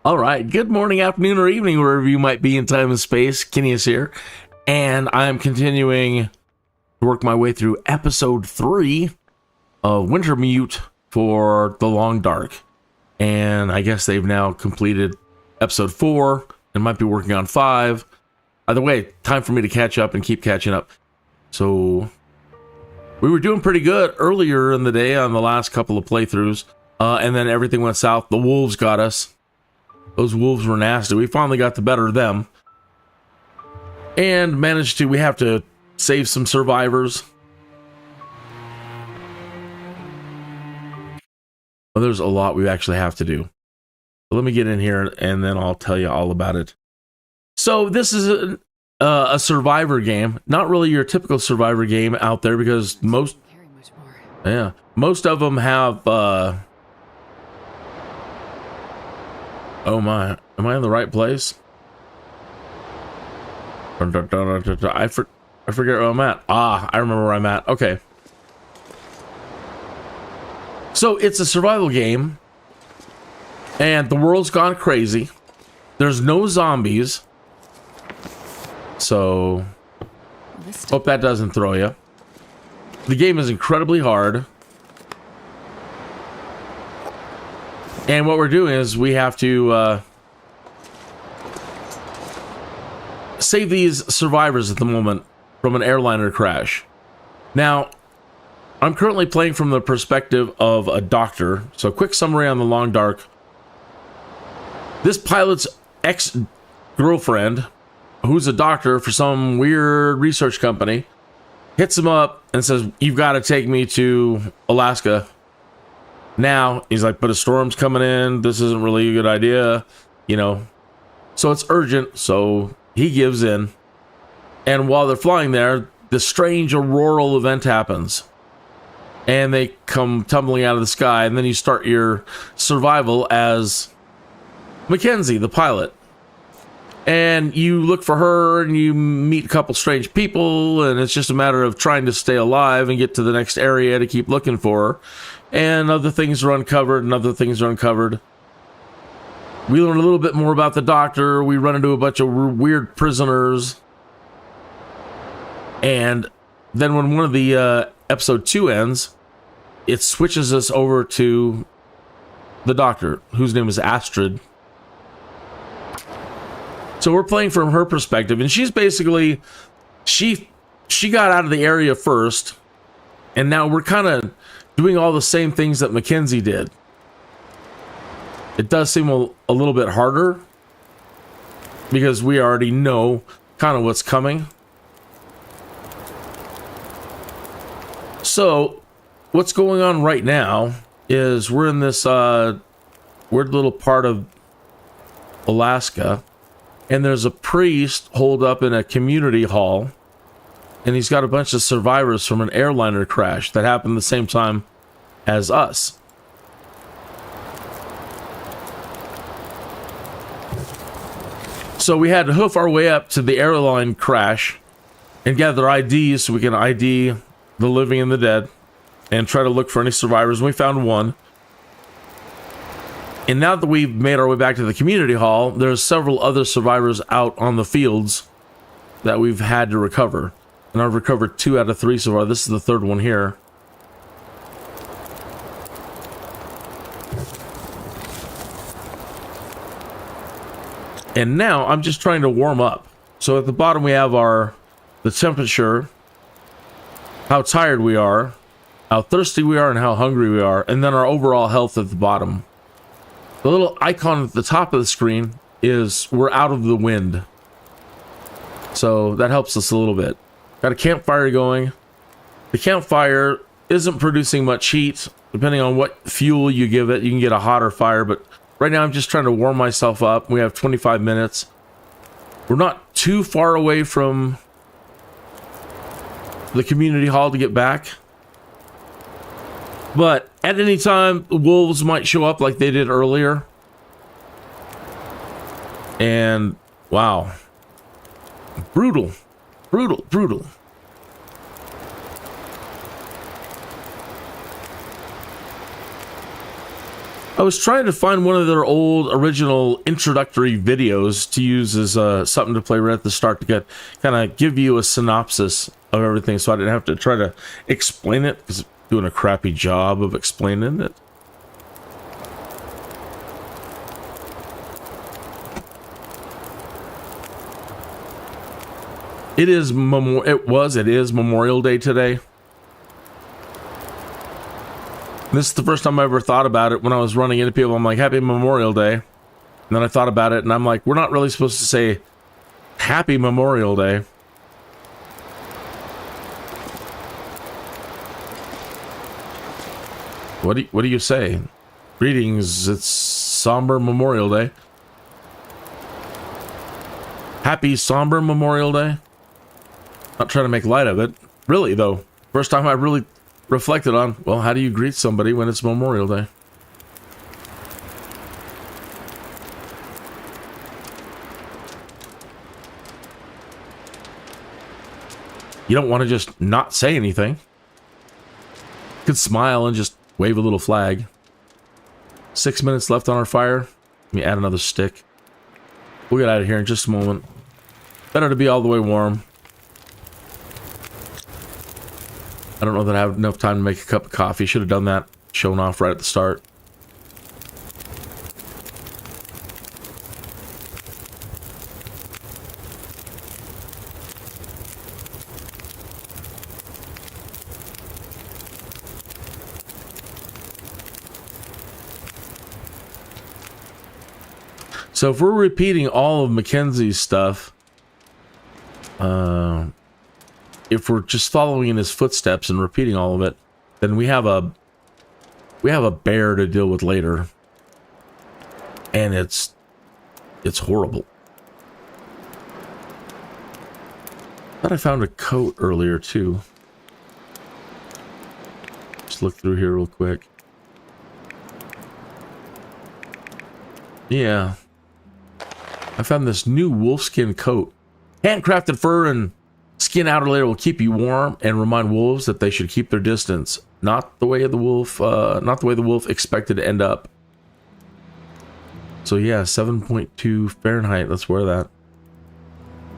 All right, good morning, afternoon, or evening, wherever you might be in time and space. Kenny is here, and I'm continuing to work my way through episode 3 of Wintermute for The Long Dark. And I guess they've now completed episode 4 and might be working on 5. Either way, time for me to catch up and keep catching up. So, we were doing pretty good earlier in the day on the last couple of playthroughs, and then everything went south. The wolves got us. Those wolves were nasty. We finally got the better of them. And we have to save some survivors. Well, there's a lot we actually have to do. But let me get in here and then I'll tell you all about it. So this is a survivor game. Not really your typical survivor game out there because most of them have... Oh my, am I in the right place? I forget where I'm at. I remember where I'm at. Okay. So it's a survival game, and the world's gone crazy. There's no zombies. So, hope that doesn't throw you. The game is incredibly hard. And what we're doing is we have to save these survivors at the moment from an airliner crash. Now, I'm currently playing from the perspective of a doctor. So, quick summary on The Long Dark. This pilot's ex-girlfriend, who's a doctor for some weird research company, hits him up and says, "You've got to take me to Alaska." Now, he's like, but a storm's coming in. This isn't really a good idea, you know. So it's urgent, so he gives in. And while they're flying there, the strange auroral event happens. And they come tumbling out of the sky, and then you start your survival as Mackenzie, the pilot. And you look for her, and you meet a couple strange people, and it's just a matter of trying to stay alive and get to the next area to keep looking for her. And other things are uncovered, and other things are uncovered. We learn a little bit more about the doctor. We run into a bunch of weird prisoners. And then when one of the episode 2 ends, it switches us over to the doctor, whose name is Astrid. So we're playing from her perspective, and she's basically, she got out of the area first, and now we're kind of doing all the same things that Mackenzie did. It does seem a little bit harder because we already know kind of what's coming. So what's going on right now is we're in this weird little part of Alaska, and there's a priest holed up in a community hall, and he's got a bunch of survivors from an airliner crash that happened the same time as us. So we had to hoof our way up to the airline crash and gather IDs so we can ID the living and the dead and try to look for any survivors. And we found one. And now that we've made our way back to the community hall, there's several other survivors out on the fields that we've had to recover. And I've recovered 2 out of 3 so far. This is the 3rd one here. And now I'm just trying to warm up. So at the bottom we have the temperature, how tired we are, how thirsty we are, and how hungry we are, and then our overall health at the bottom. The little icon at the top of the screen is we're out of the wind. So that helps us a little bit. Got a campfire going. The campfire isn't producing much heat. Depending on what fuel you give it, you can get a hotter fire, but right now I'm just trying to warm myself up. We have 25 minutes. We're not too far away from the community hall to get back. But at any time, the wolves might show up like they did earlier. And, wow. Brutal. Brutal, brutal. I was trying to find one of their old original introductory videos to use as something to play right at the start to kind of give you a synopsis of everything, so I didn't have to try to explain it, because I'm doing a crappy job of explaining it. It is Memorial Day today. This is the first time I ever thought about it when I was running into people. I'm like, Happy Memorial Day. And then I thought about it and I'm like, we're not really supposed to say Happy Memorial Day. What do you say? Greetings, it's somber Memorial Day. Happy somber Memorial Day. Not trying to make light of it. Really, though. First time I really reflected on, well, how do you greet somebody when it's Memorial Day? You don't want to just not say anything. You could smile and just wave a little flag. 6 minutes left on our fire. Let me add another stick. We'll get out of here in just a moment. Better to be all the way warm. I don't know that I have enough time to make a cup of coffee. Should have done that, showing off right at the start. So if we're repeating all of Mackenzie's stuff, if we're just following in his footsteps and repeating all of it, then we have a bear to deal with later, and it's horrible. Thought I found a coat earlier too. Just look through here real quick. Yeah, I found this new wolfskin coat. Handcrafted fur and skin outer layer will keep you warm and remind wolves that they should keep their distance. Not the way the wolf expected to end up. So yeah, 7.2 Fahrenheit. Let's wear that.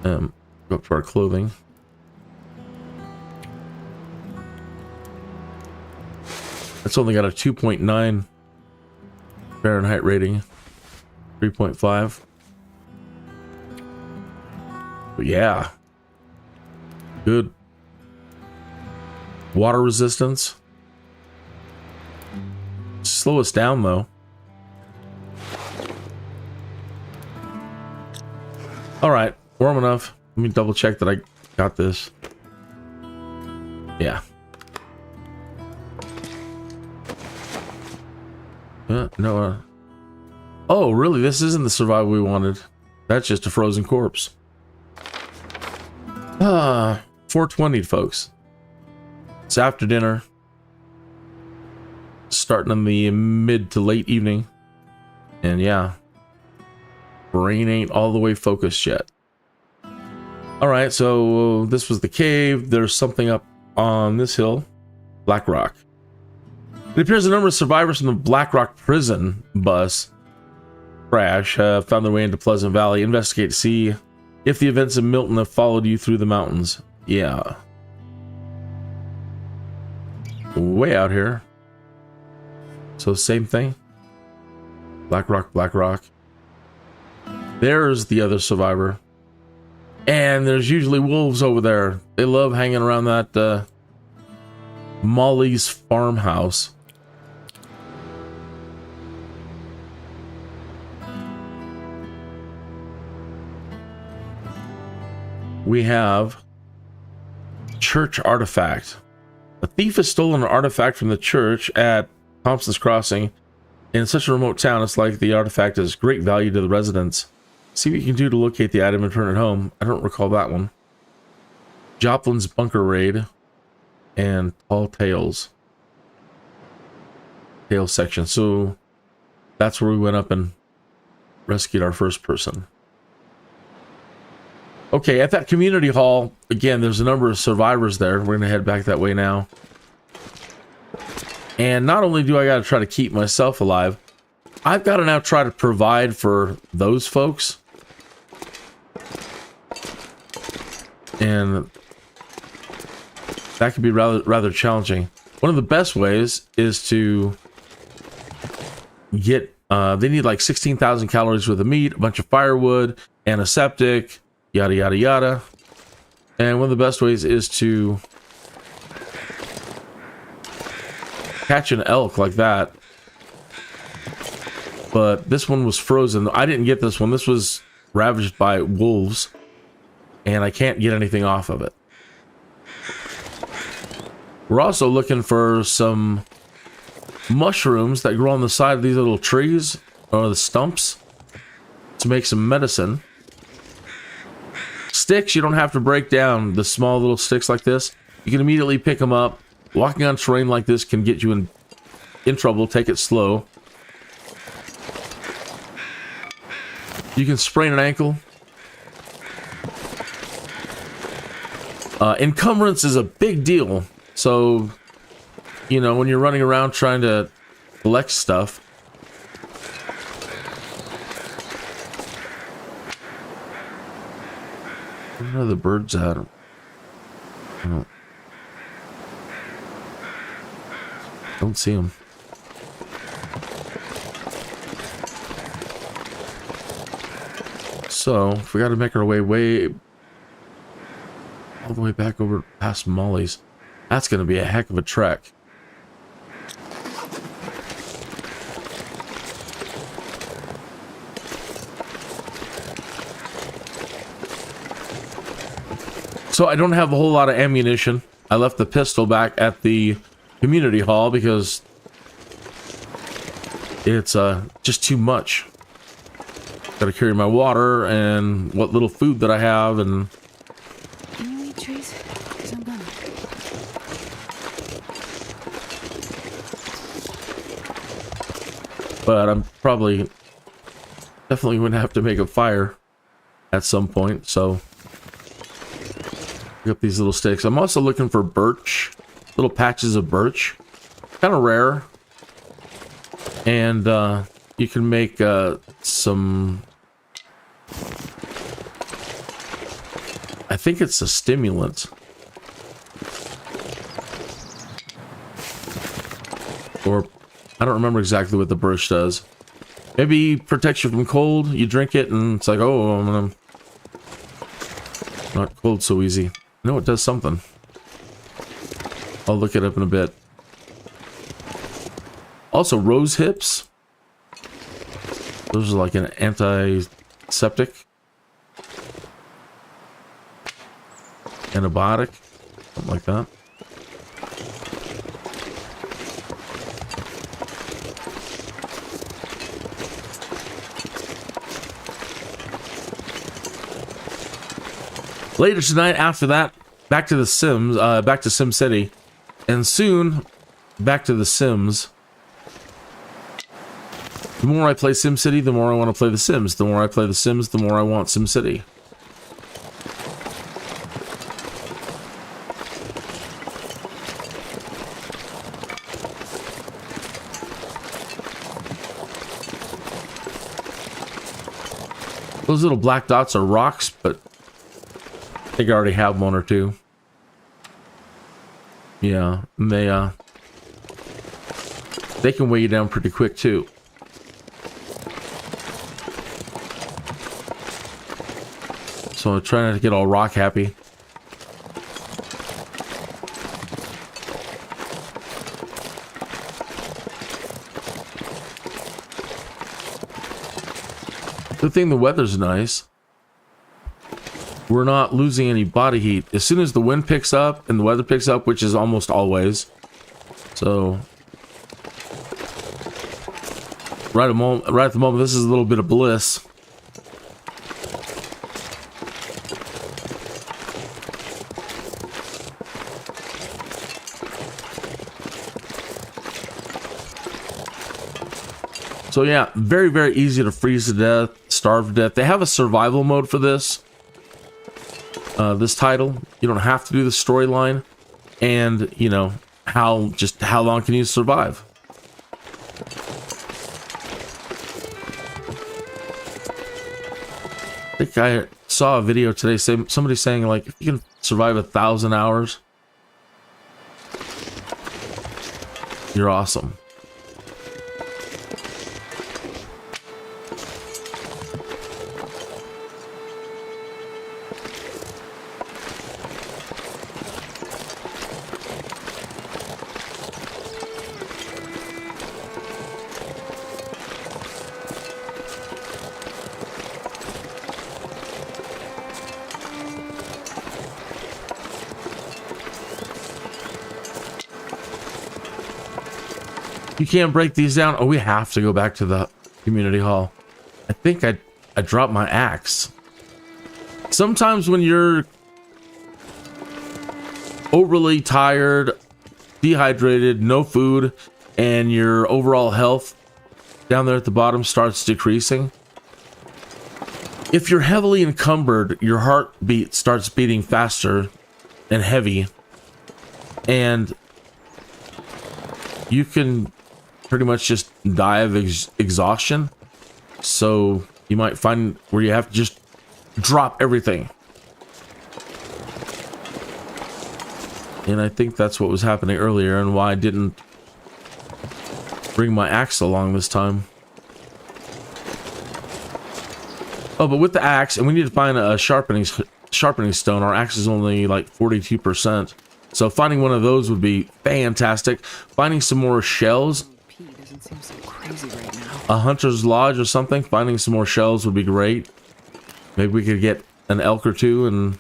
Go up to our clothing. That's only got a 2.9 Fahrenheit rating. 3.5. But yeah. Good. Water resistance. Slow us down though. Alright, warm enough. Let me double check that I got this. Yeah. No. Oh, really? This isn't the survival we wanted. That's just a frozen corpse. 4:20, folks. It's after dinner. Starting in the mid to late evening. And yeah. Brain ain't all the way focused yet. Alright, so this was the cave. There's something up on this hill. Black Rock. It appears a number of survivors from the Black Rock prison bus crash found their way into Pleasant Valley. Investigate to see if the events of Milton have followed you through the mountains. Yeah. Way out here. So same thing. Black Rock, Black Rock. There's the other survivor. And there's usually wolves over there. They love hanging around that Molly's farmhouse. We have church artifact. A thief has stolen an artifact from the church at Thompson's Crossing. In such a remote town, it's like the artifact is great value to the residents. See what you can do to locate the item and return it home. I don't recall that one. Joplin's Bunker Raid and Tall Tales. Tales section. So that's where we went up and rescued our first person. Okay, at that community hall, again, there's a number of survivors there. We're going to head back that way now. And not only do I got to try to keep myself alive, I've got to now try to provide for those folks. And that could be rather challenging. One of the best ways is to get, they need like 16,000 calories worth of meat, a bunch of firewood, antiseptic, yada, yada, yada. And one of the best ways is to catch an elk like that. But this one was frozen. I didn't get this one. This was ravaged by wolves. And I can't get anything off of it. We're also looking for some mushrooms that grow on the side of these little trees, or the stumps, to make some medicine. Sticks, you don't have to break down the small little sticks like this. You can immediately pick them up. Walking on terrain like this can get you in trouble. Take it slow. You can sprain an ankle. Encumbrance is a big deal. So, you know, when you're running around trying to collect stuff. Where are the birds at? Oh. Don't see them. So, if we got to make our way all the way back over past Molly's, that's going to be a heck of a trek. So I don't have a whole lot of ammunition. I left the pistol back at the community hall because it's just too much. Got to carry my water and what little food that I have, and Can you eat trees? 'Cause I'm gonna. but I'm definitely going to have to make a fire at some point. So pick up these little sticks. I'm also looking for birch, little patches of birch, kind of rare, and you can make some. I think it's a stimulant. Or, I don't remember exactly what the birch does. Maybe protects you from cold. You drink it and it's like, oh, I'm not cold so easy. No, it does something. I'll look it up in a bit. Also, rose hips. Those are like an antiseptic. Antibiotic, something like that. Later tonight, after that, back to the Sims, back to Sim City, and soon back to the Sims. The more I play Sim City, the more I want to play the Sims. The more I play the Sims, the more I want Sim City. Those little black dots are rocks, but I think I already have one or two. Yeah, and they can weigh you down pretty quick too. So I'm trying not to get all rock happy. Good thing the weather's nice. We're not losing any body heat. As soon as the wind picks up and the weather picks up, which is almost always. So right at the moment, this is a little bit of bliss. So yeah, very, very easy to freeze to death, starve to death. They have a survival mode for this. This title. You don't have to do the storyline. And, you know, how long can you survive? I think I saw a video today, somebody saying like if you can survive 1,000 hours, you're awesome. You can't break these down. Oh, we have to go back to the community hall. I think I dropped my axe. Sometimes when you're overly tired, dehydrated, no food, and your overall health down there at the bottom starts decreasing. If you're heavily encumbered, your heartbeat starts beating faster and heavy, and you can pretty much just die of exhaustion. So you might find where you have to just drop everything. And I think that's what was happening earlier and why I didn't bring my axe along this time. Oh, but with the axe, and we need to find a sharpening stone. Our axe is only like 42%. So finding one of those would be fantastic. Finding some more shells. Doesn't seem so crazy right now. A hunter's lodge or something. Finding some more shells would be great. Maybe we could get an elk or two and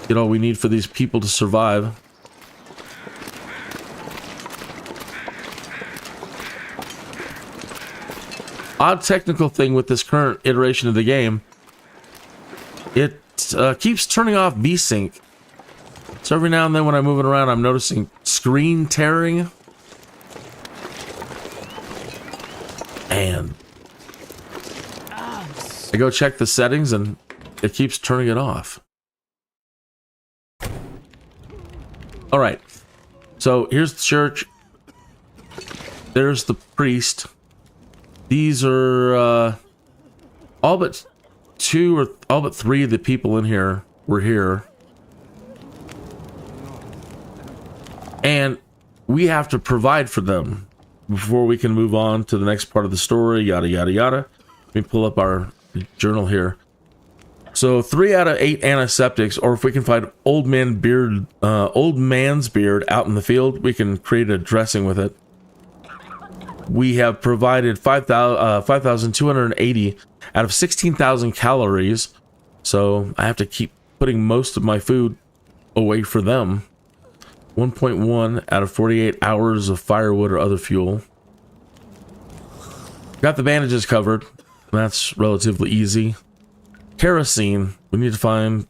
get all we need for these people to survive. Odd technical thing with this current iteration of the game. It keeps turning off VSync. So every now and then when I'm moving around, I'm noticing screen tearing. And I go check the settings and it keeps turning it off. All right. So here's the church. There's the priest. These are all but three of the people in here were here. And we have to provide for them before we can move on to the next part of the story, yada, yada, yada. Let me pull up our journal here. So 3 out of 8 antiseptics, or if we can find old man's beard out in the field, we can create a dressing with it. We have provided 5,280 out of 16,000 calories. So I have to keep putting most of my food away for them. 1.1 out of 48 hours of firewood or other fuel. Got the bandages covered. That's relatively easy. Kerosene. We need to find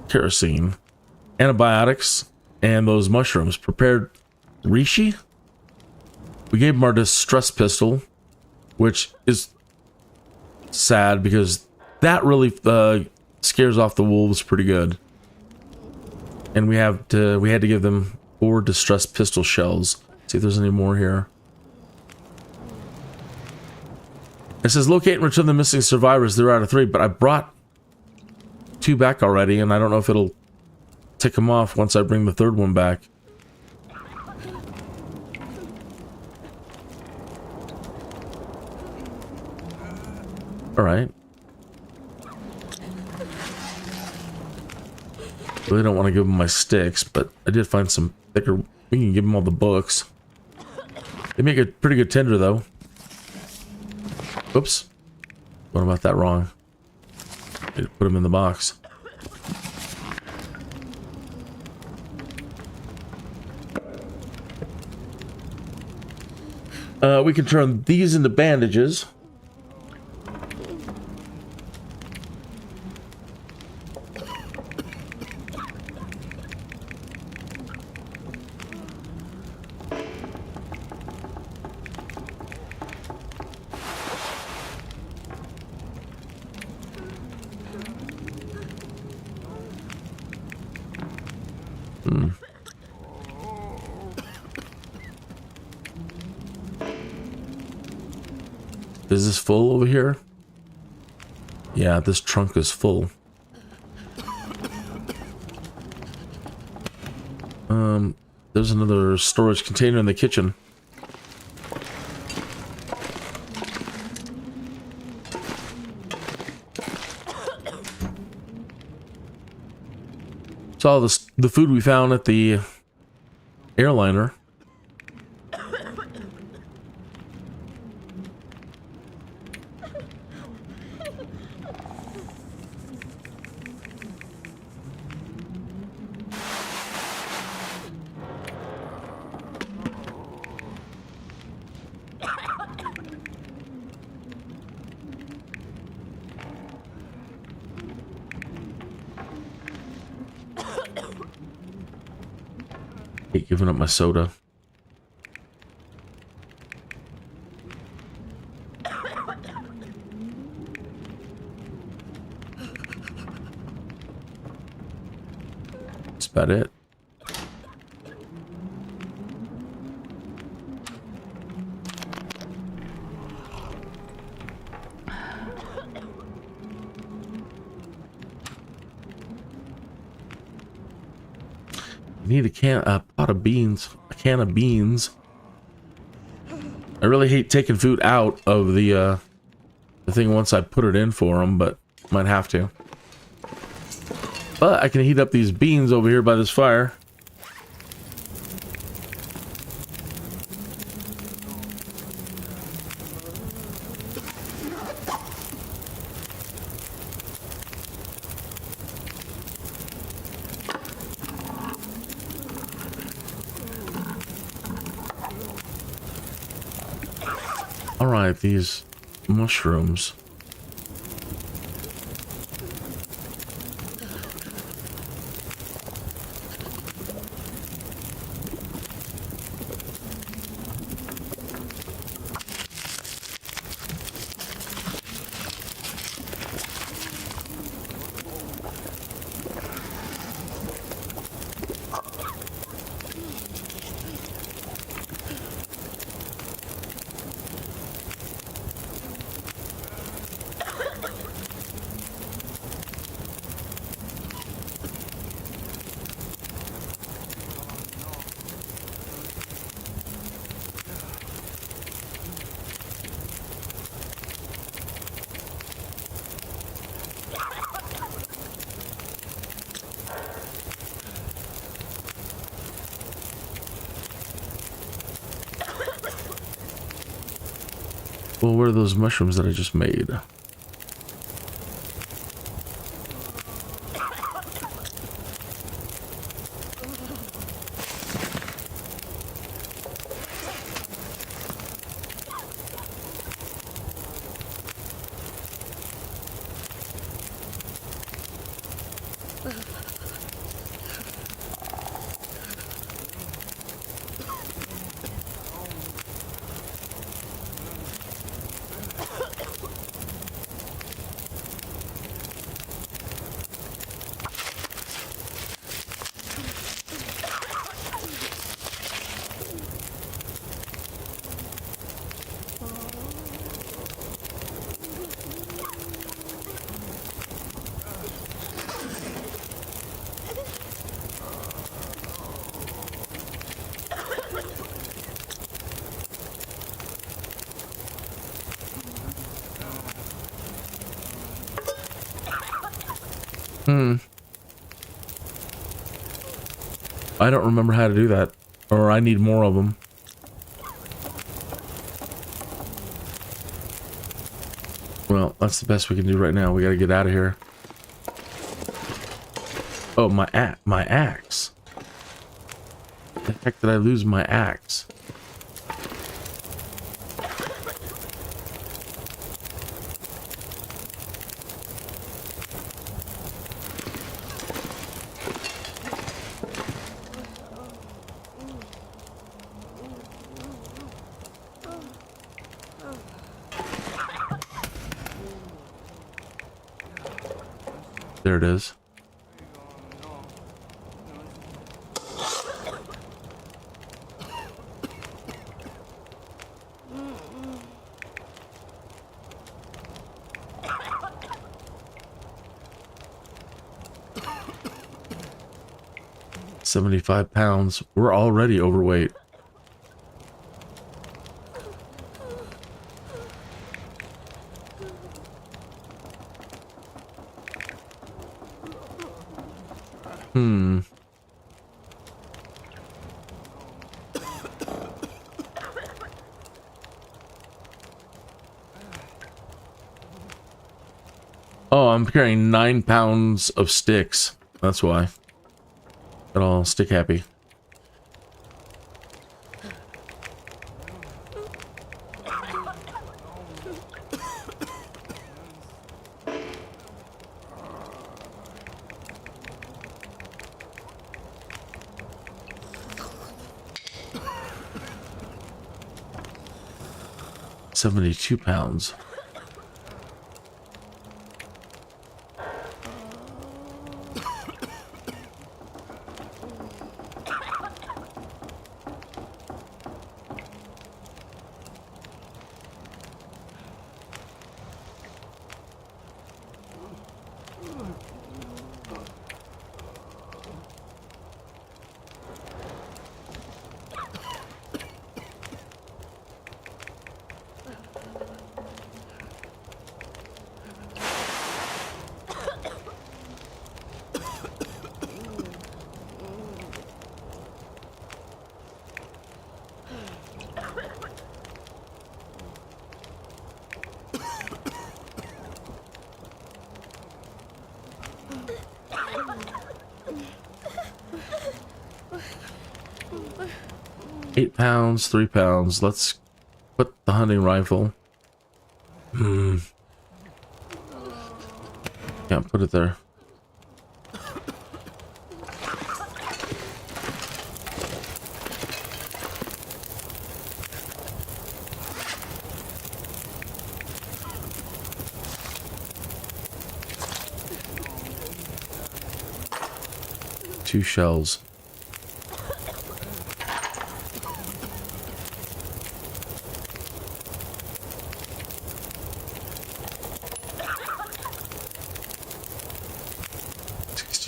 kerosene. Antibiotics. And those mushrooms. Prepared reishi. We gave him our distress pistol, which is sad because that really scares off the wolves pretty good. And we had to give them 4 distress pistol shells. See if there's any more here. It says locate and return the missing survivors. They're out of 3, but I brought 2 back already, and I don't know if it'll tick them off once I bring the 3rd one back. All right. Really don't want to give them my sticks, but I did find some thicker. We can give them all the books. They make a pretty good tinder, though. Oops. What about that wrong? I put them in the box. We can turn these into bandages. Is this full over here? Yeah, this trunk is full. There's another storage container in the kitchen. It's all the food we found at the airliner. Hate giving up my soda. That's about it. Need a pot of beans, a can of beans. I really hate taking food out of the thing once I put it in for them, but might have to. But I can heat up these beans over here by this fire. Alright, these mushrooms. Well, where are those mushrooms that I just made? I don't remember how to do that, or I need more of them. Well, that's the best we can do right now. We gotta get out of here. Oh, my axe. The heck did I lose my axe? There it is. 75 pounds. We're already overweight. Oh, I'm carrying 9 pounds of sticks. That's why. Got all stick happy. £72. 8 pounds, 3 pounds. Let's put the hunting rifle. Can't put it there. Two shells.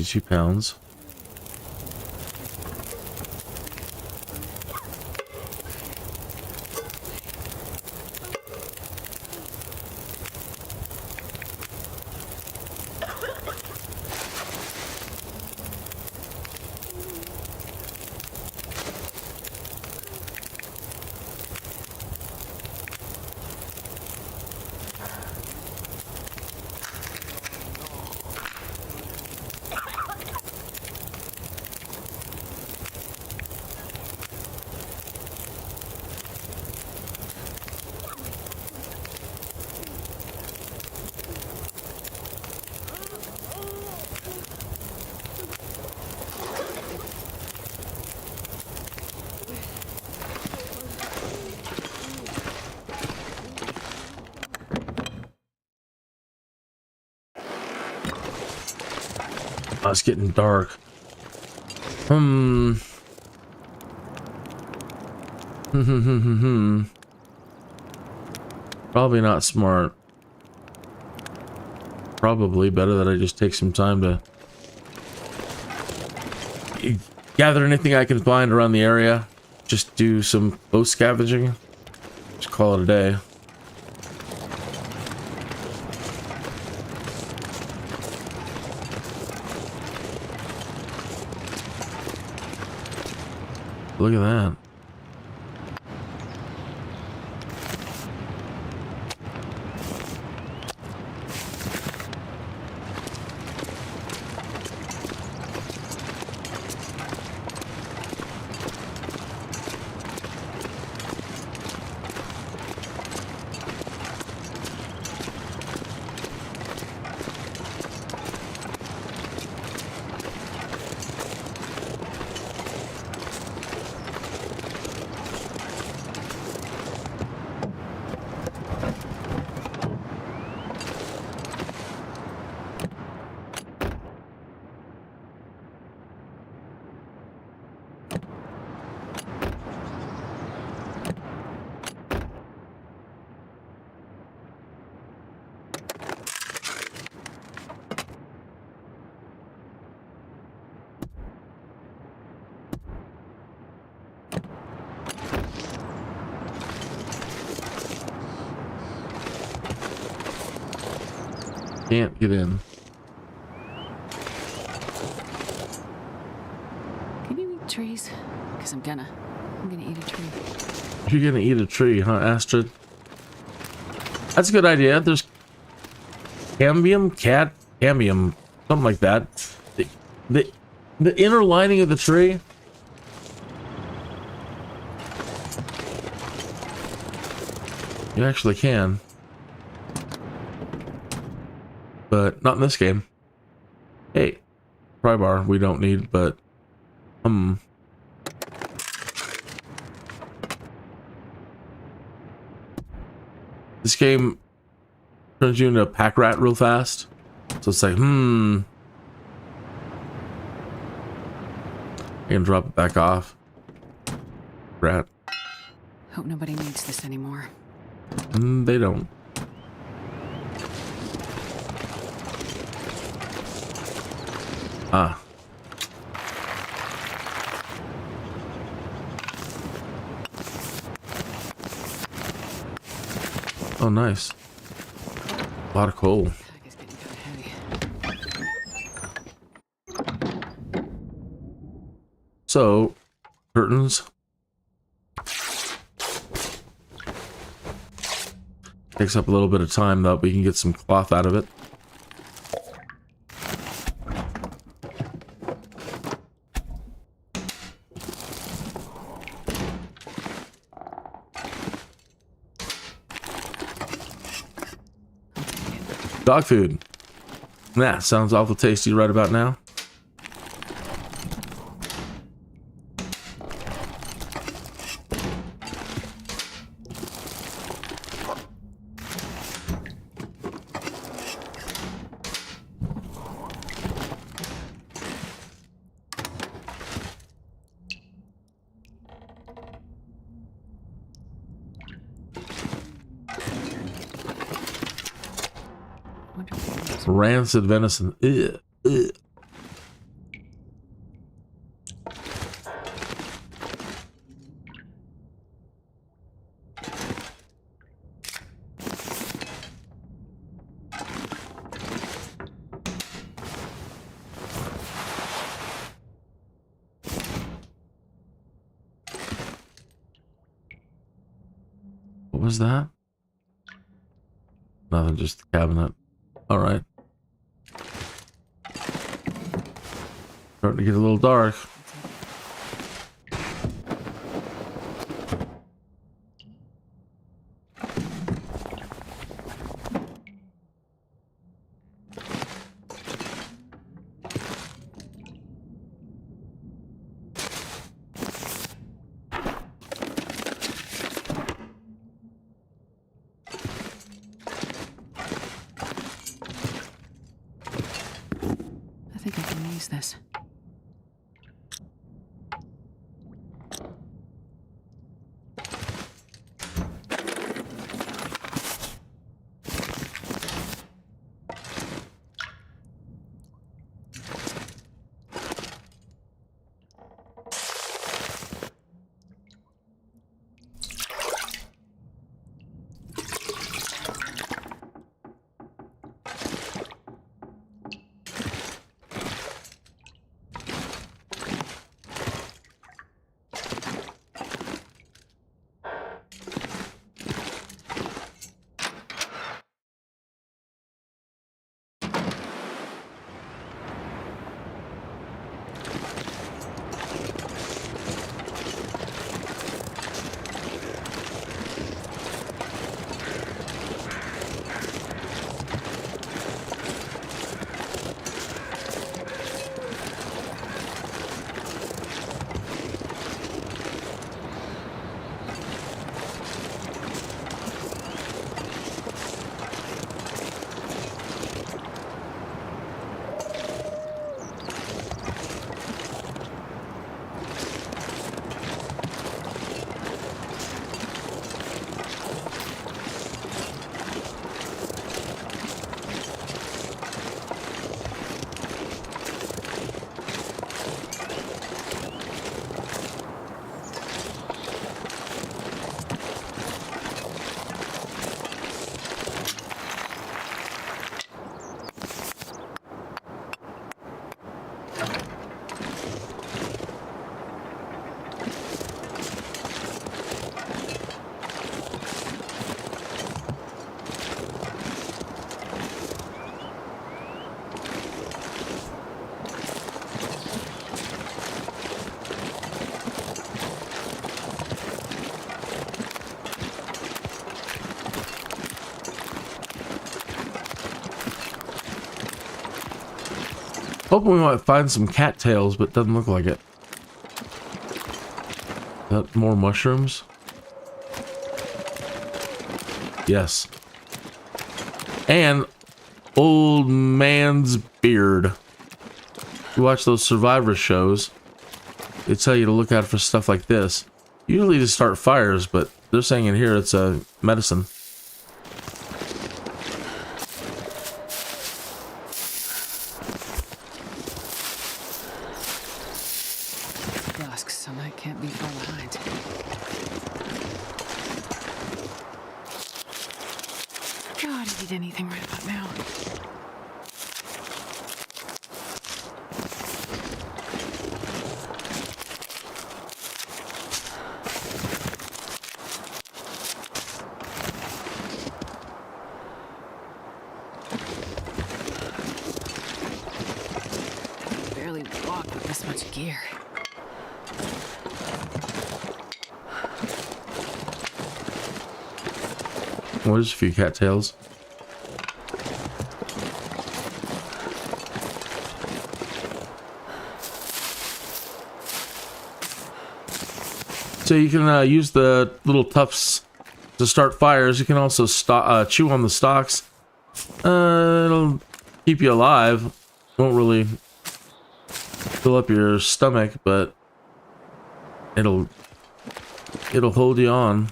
£62. Oh, it's getting dark. Probably not smart. Probably better that I just take some time to gather anything I can find around the area. Just do some bow scavenging. Just call it a day. Look at that. Can't get in. Can you eat trees? Because I'm gonna eat a tree. You're gonna eat a tree, huh, Astrid? That's a good idea. There's cambium, something like that. The inner lining of the tree. You actually can. But not in this game. Hey, pry bar we don't need, but this game turns you into a pack rat real fast. So it's like, I can drop it back off. Rat. Hope nobody needs this anymore. They don't. Ah. Oh, nice. A lot of coal. Pack is getting kind of heavy. So, curtains. Takes up a little bit of time, though. We can get some cloth out of it. Dog food. Nah, sounds awful tasty right about now. Rancid venison. Ugh, ugh. What was that? Nothing, just the cabinet. All right. Starting to get a little dark. I think I can use this. Hoping we might find some cattails, but doesn't look like it. Is that more mushrooms? Yes. And old man's beard. You watch those survivor shows, they tell you to look out for stuff like this. Usually to start fires, but they're saying in here it's a medicine. Dusk, so I can't be far behind. God, I need anything right about now. Barely walk with this much gear. Well, there's a few cattails. So you can use the little tufts to start fires. You can also chew on the stalks. It'll keep you alive. Won't really fill up your stomach, but it'll hold you on.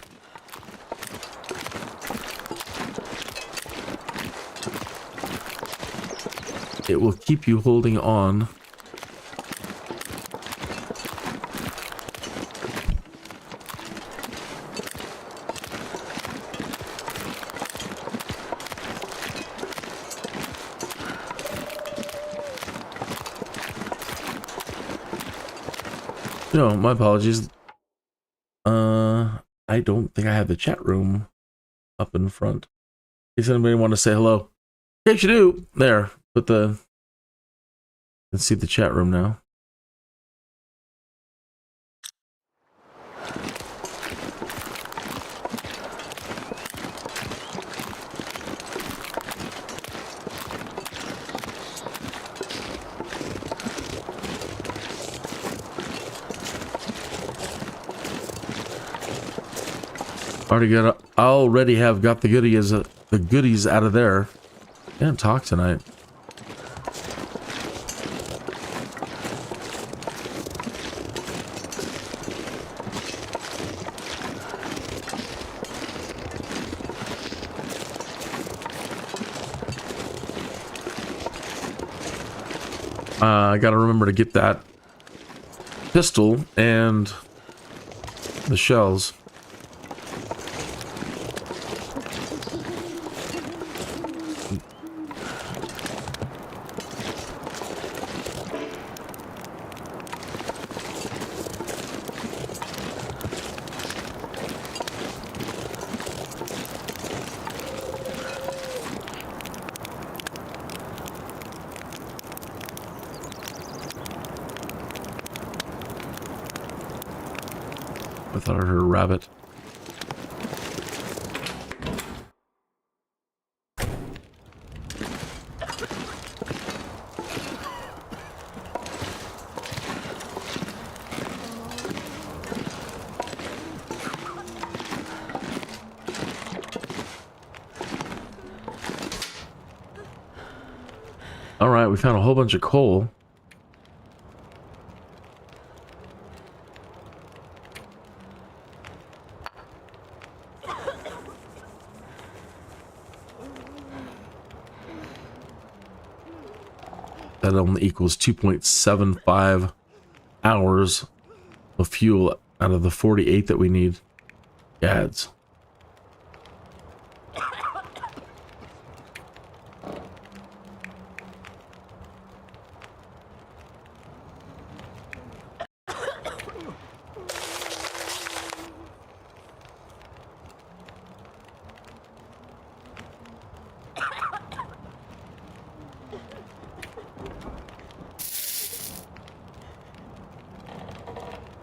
It will keep you holding on. No, my apologies. I don't think I have the chat room up in front. In case anybody want to say hello. In case you do, there. Put the... Let's see the chat room now. Already have got the goodies out of there. Can't talk tonight. I gotta remember to get that pistol and the shells. I thought I heard a rabbit. All right, we found a whole bunch of coal. That only equals 2.75 hours of fuel out of the 48 that we need. Gads.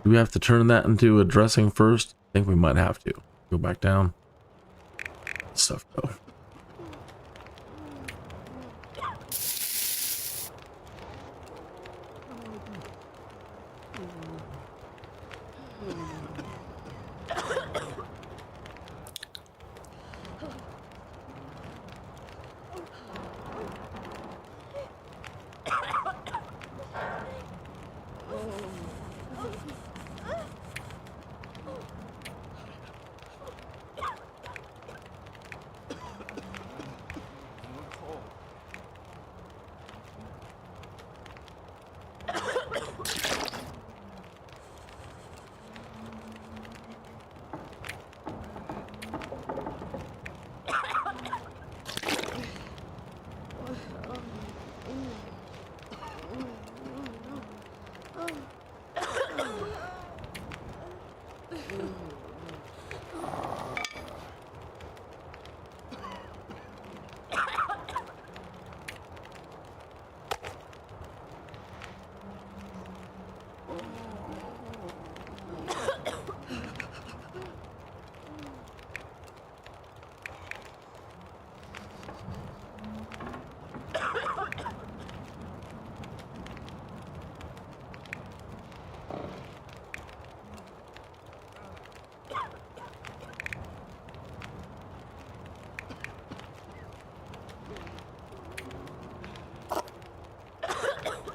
Do we have to turn that into a dressing first? I think we might have to. Go back down. Stuff go.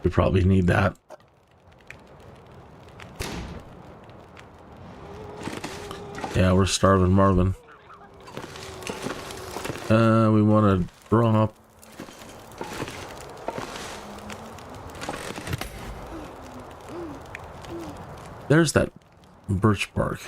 We probably need that. Yeah, we're starving Marvin. We want to drop. There's that birch bark.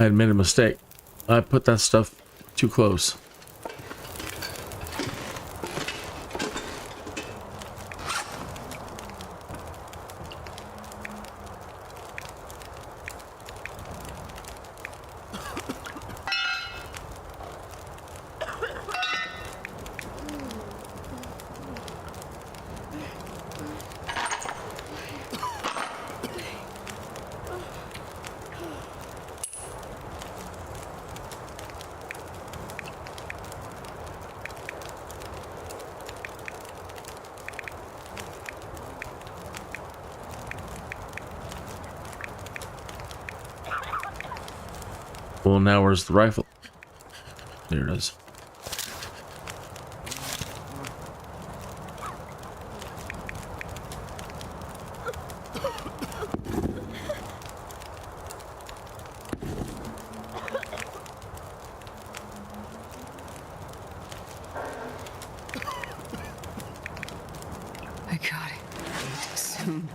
I had made a mistake. I put that stuff too close. Well, now where's the rifle? There it is. I got it. Soon.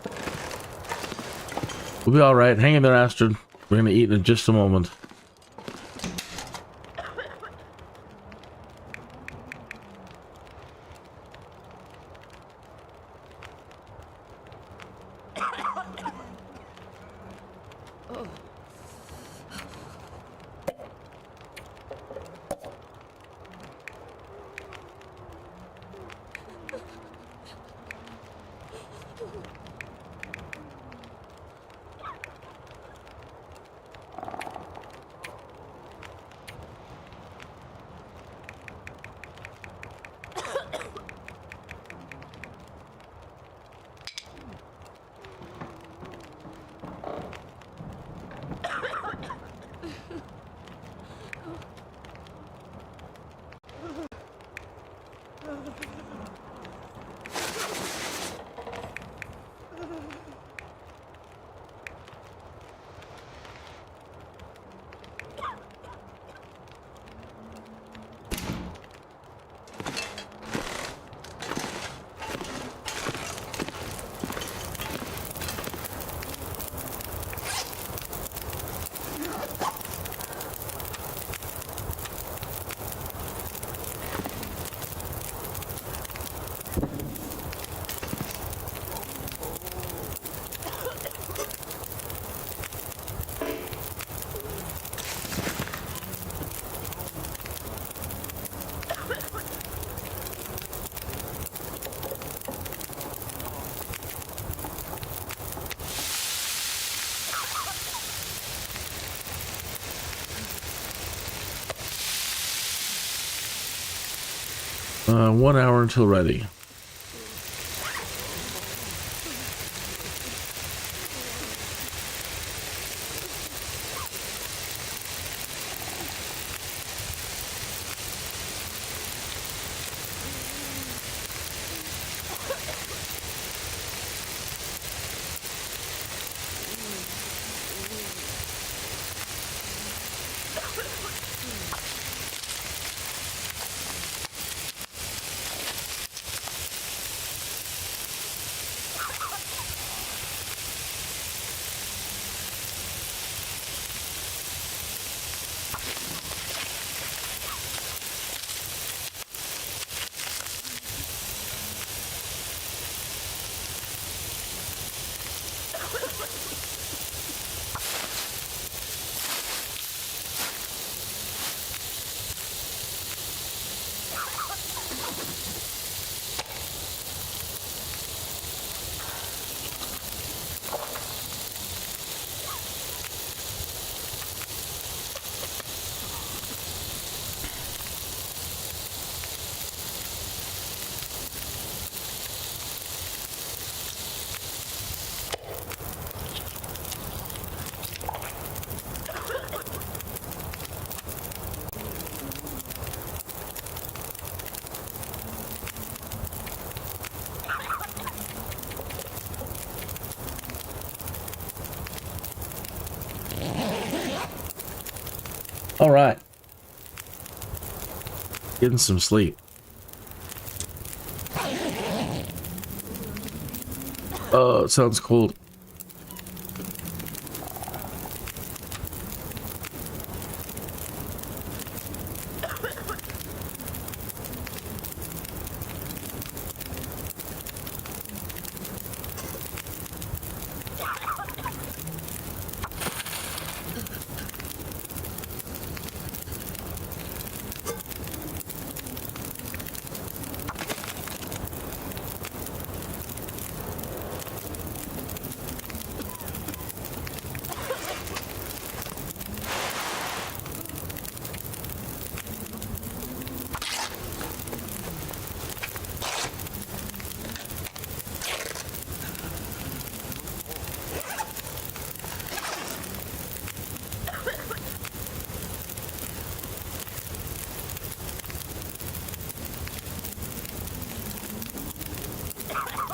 We'll be all right. Hang in there, Astrid. We're gonna eat in just a moment. One hour until ready. All right. Getting some sleep. Oh, it sounds cold.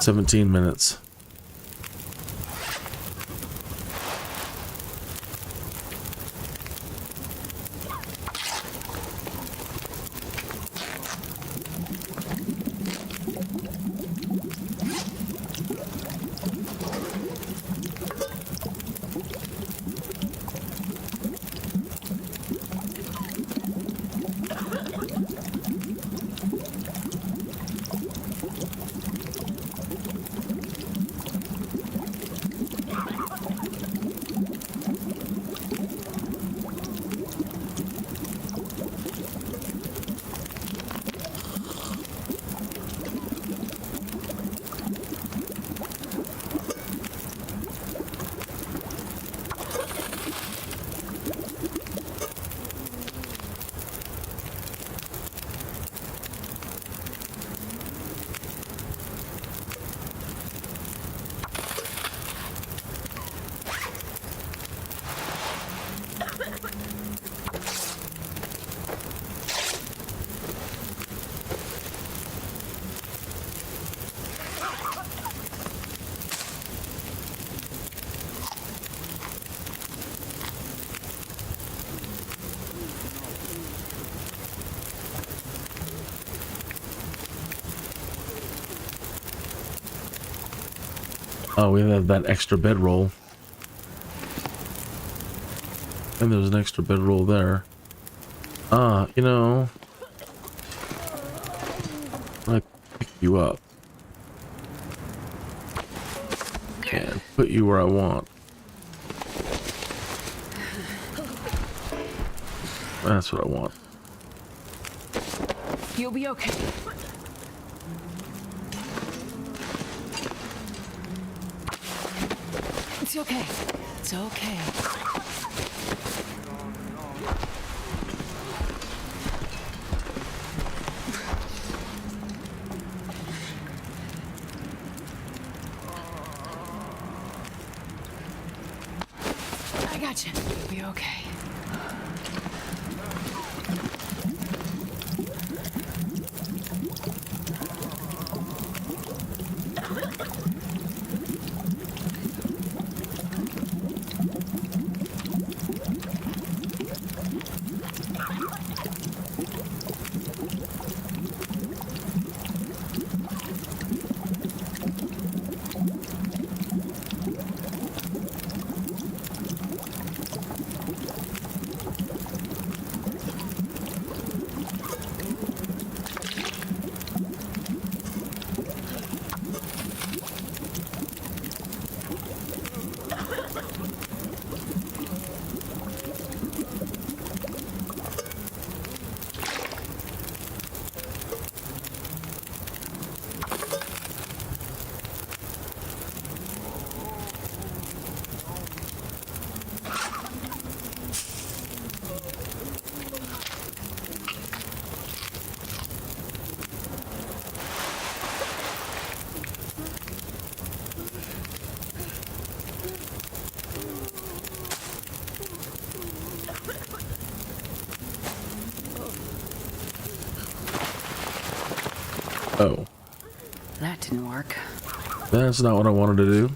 "17 minutes. Oh, we have that extra bedroll. And there's an extra bedroll there. You know, I pick you up and put you where I want. That's what I want. You'll be okay. It's okay. It's okay. I got you. You'll be okay. Oh. That didn't work. That's not what I wanted to do.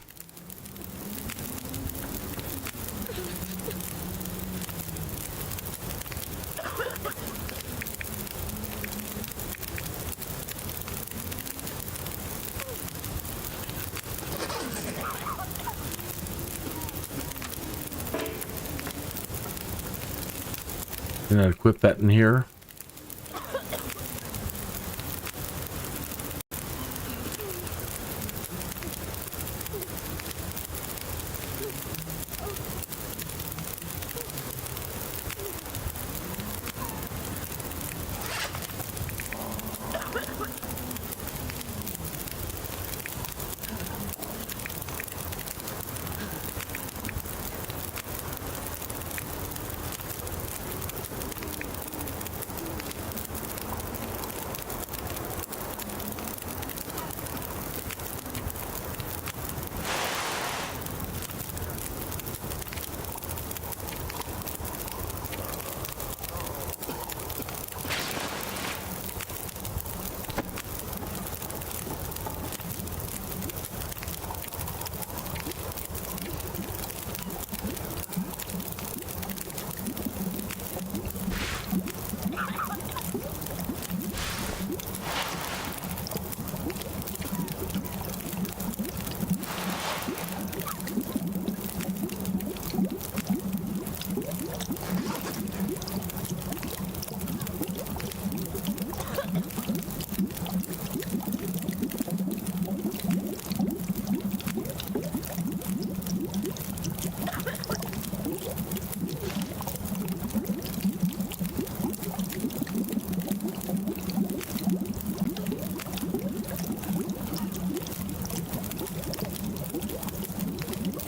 And then equip that in here.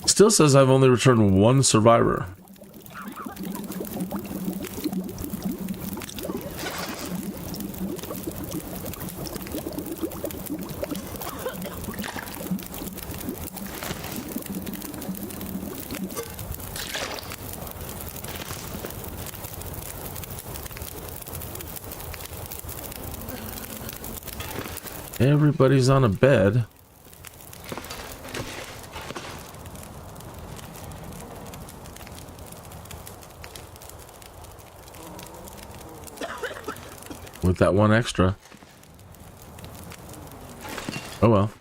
Still says I've only returned one survivor. Everybody's on a bed. With that one extra. Oh well.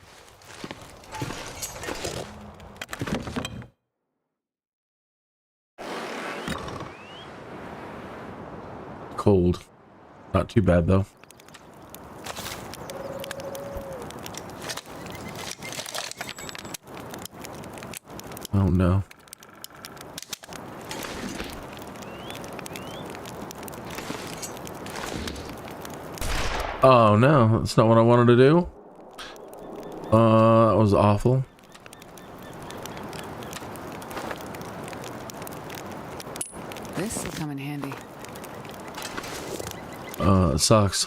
Cold. Not too bad though. Oh no. Oh no, that's not what I wanted to do. That was awful. This will come in handy. It sucks.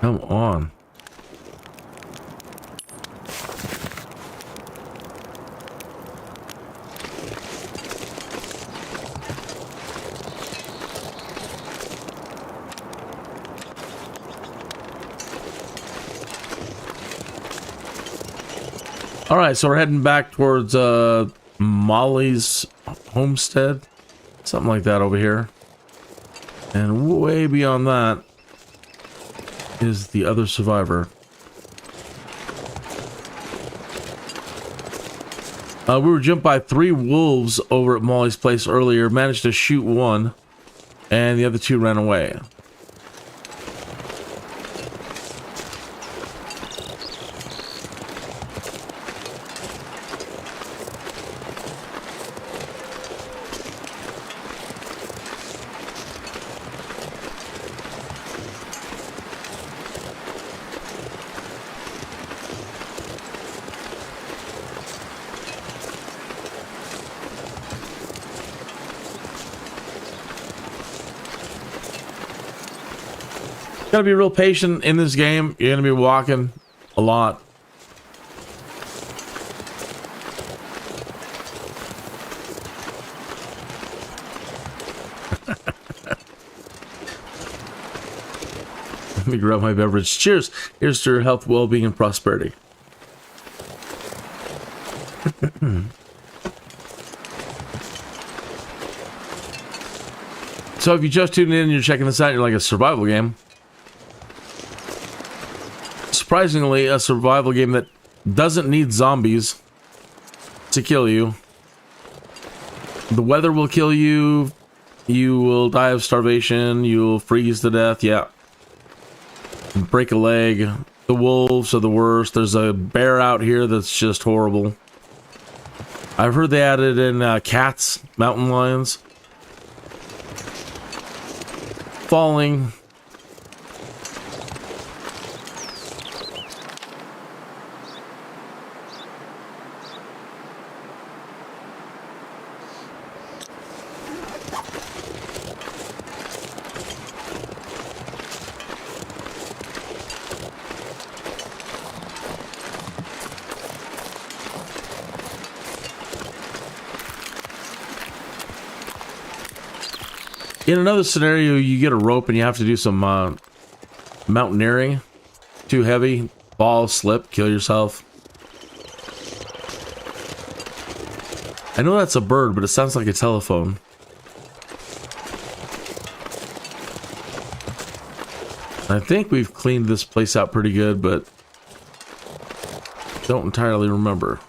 Come on. All right, so we're heading back towards Molly's homestead, something like that over here. And way beyond that is the other survivor. We were jumped by 3 wolves over at Molly's place earlier, managed to shoot one, and the other 2 ran away. Gotta be real patient in this game. You're gonna be walking a lot. Let me grab my beverage. Cheers. Here's to your health, well-being, and prosperity. So if you just tuned in and you're checking this out, you're like a survival game. Surprisingly, a survival game that doesn't need zombies. to kill you. The weather will kill you. You will die of starvation. You'll freeze to death. Yeah. Break a leg. The wolves are the worst. There's a bear out here that's just horrible. I've heard they added in cats, mountain lions. Falling. In another scenario, you get a rope and you have to do some mountaineering. Too heavy, fall, slip, kill yourself. I know that's a bird, but it sounds like a telephone. I think we've cleaned this place out pretty good, but don't entirely remember.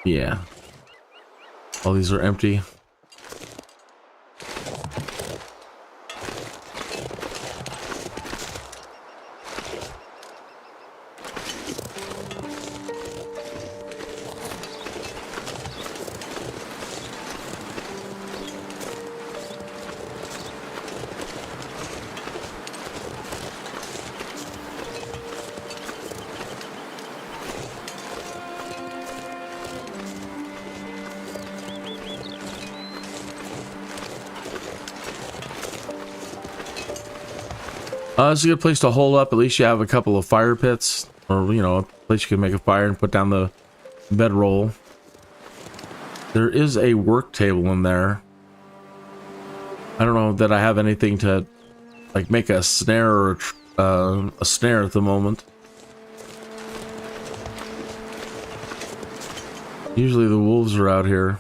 Yeah. All these are empty. It's a good place to hole up. At least you have a couple of fire pits, or you know, a place you can make a fire and put down the bedroll. There is a work table in there. I don't know that I have anything to like make a snare or a snare at the moment. Usually the wolves are out here.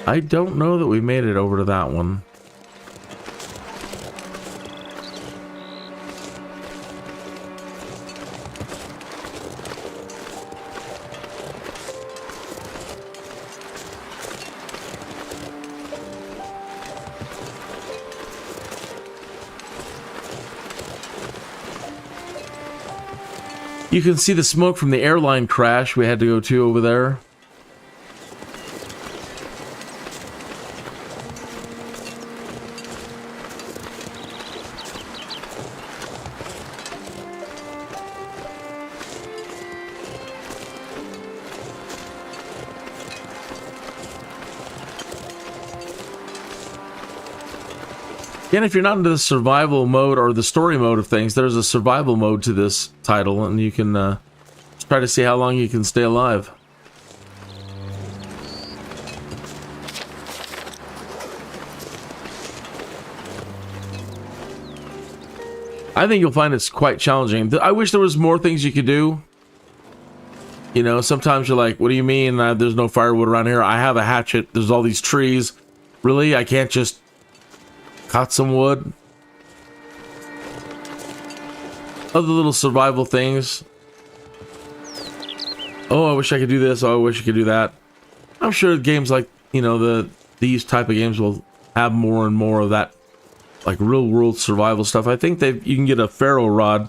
I don't know that we made it over to that one. You can see the smoke from the airline crash we had to go to over there. Again, if you're not into the survival mode or the story mode of things, there's a survival mode to this title, and you can try to see how long you can stay alive. I think you'll find it's quite challenging. I wish there was more things you could do. You know, sometimes you're like, what do you mean there's no firewood around here? I have a hatchet. There's all these trees. Really? I can't just cut some wood? Other little survival things. Oh, I wish I could do this. Oh, I wish I could do that. I'm sure games like, you know, these type of games will have more and more of that, like real world survival stuff. I think you can get a ferro rod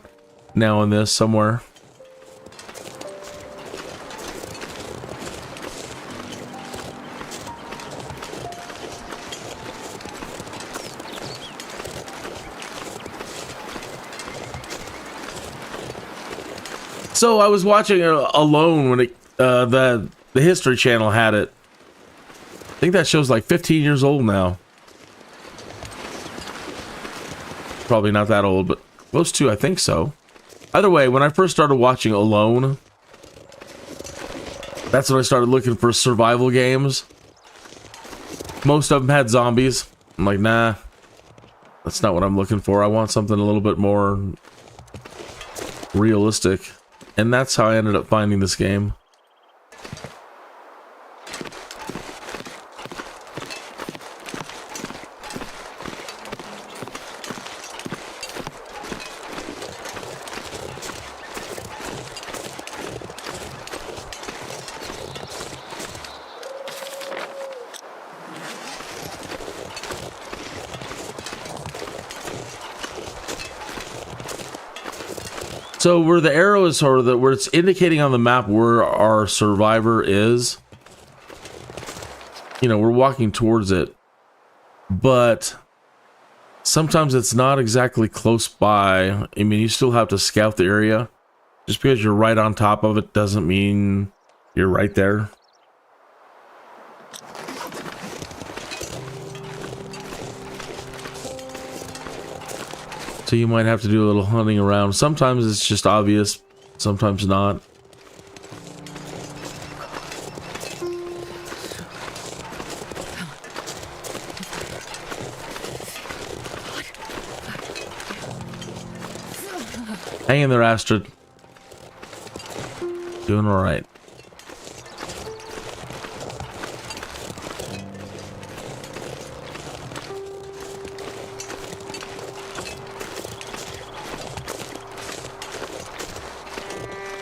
now in this somewhere. So I was watching Alone when the History Channel had it. I think that show's like 15 years old now. Probably not that old, but close to, I think so. Either way, when I first started watching Alone, that's when I started looking for survival games. Most of them had zombies. I'm like, nah, that's not what I'm looking for. I want something a little bit more realistic. And that's how I ended up finding this game. So where the arrow is, or where it's indicating on the map where our survivor is, you know, we're walking towards it, but sometimes it's not exactly close by. I mean, you still have to scout the area. Just because you're right on top of it doesn't mean you're right there. So you might have to do a little hunting around. Sometimes it's just obvious, sometimes not. Hang in there, Astrid. Doing all right.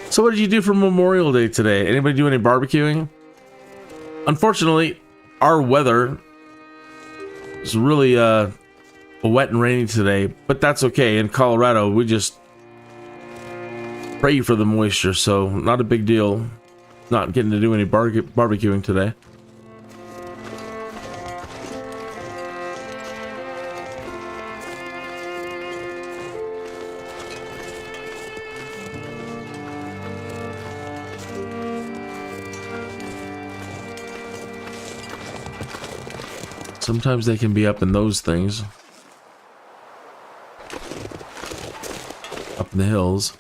So what did you do for Memorial Day today? Anybody do any barbecuing? Unfortunately, our weather is really wet and rainy today, but that's okay. In Colorado, we just pray for the moisture, so not a big deal. Not getting to do any barbecuing today. Sometimes they can be up in those things. Up in the hills.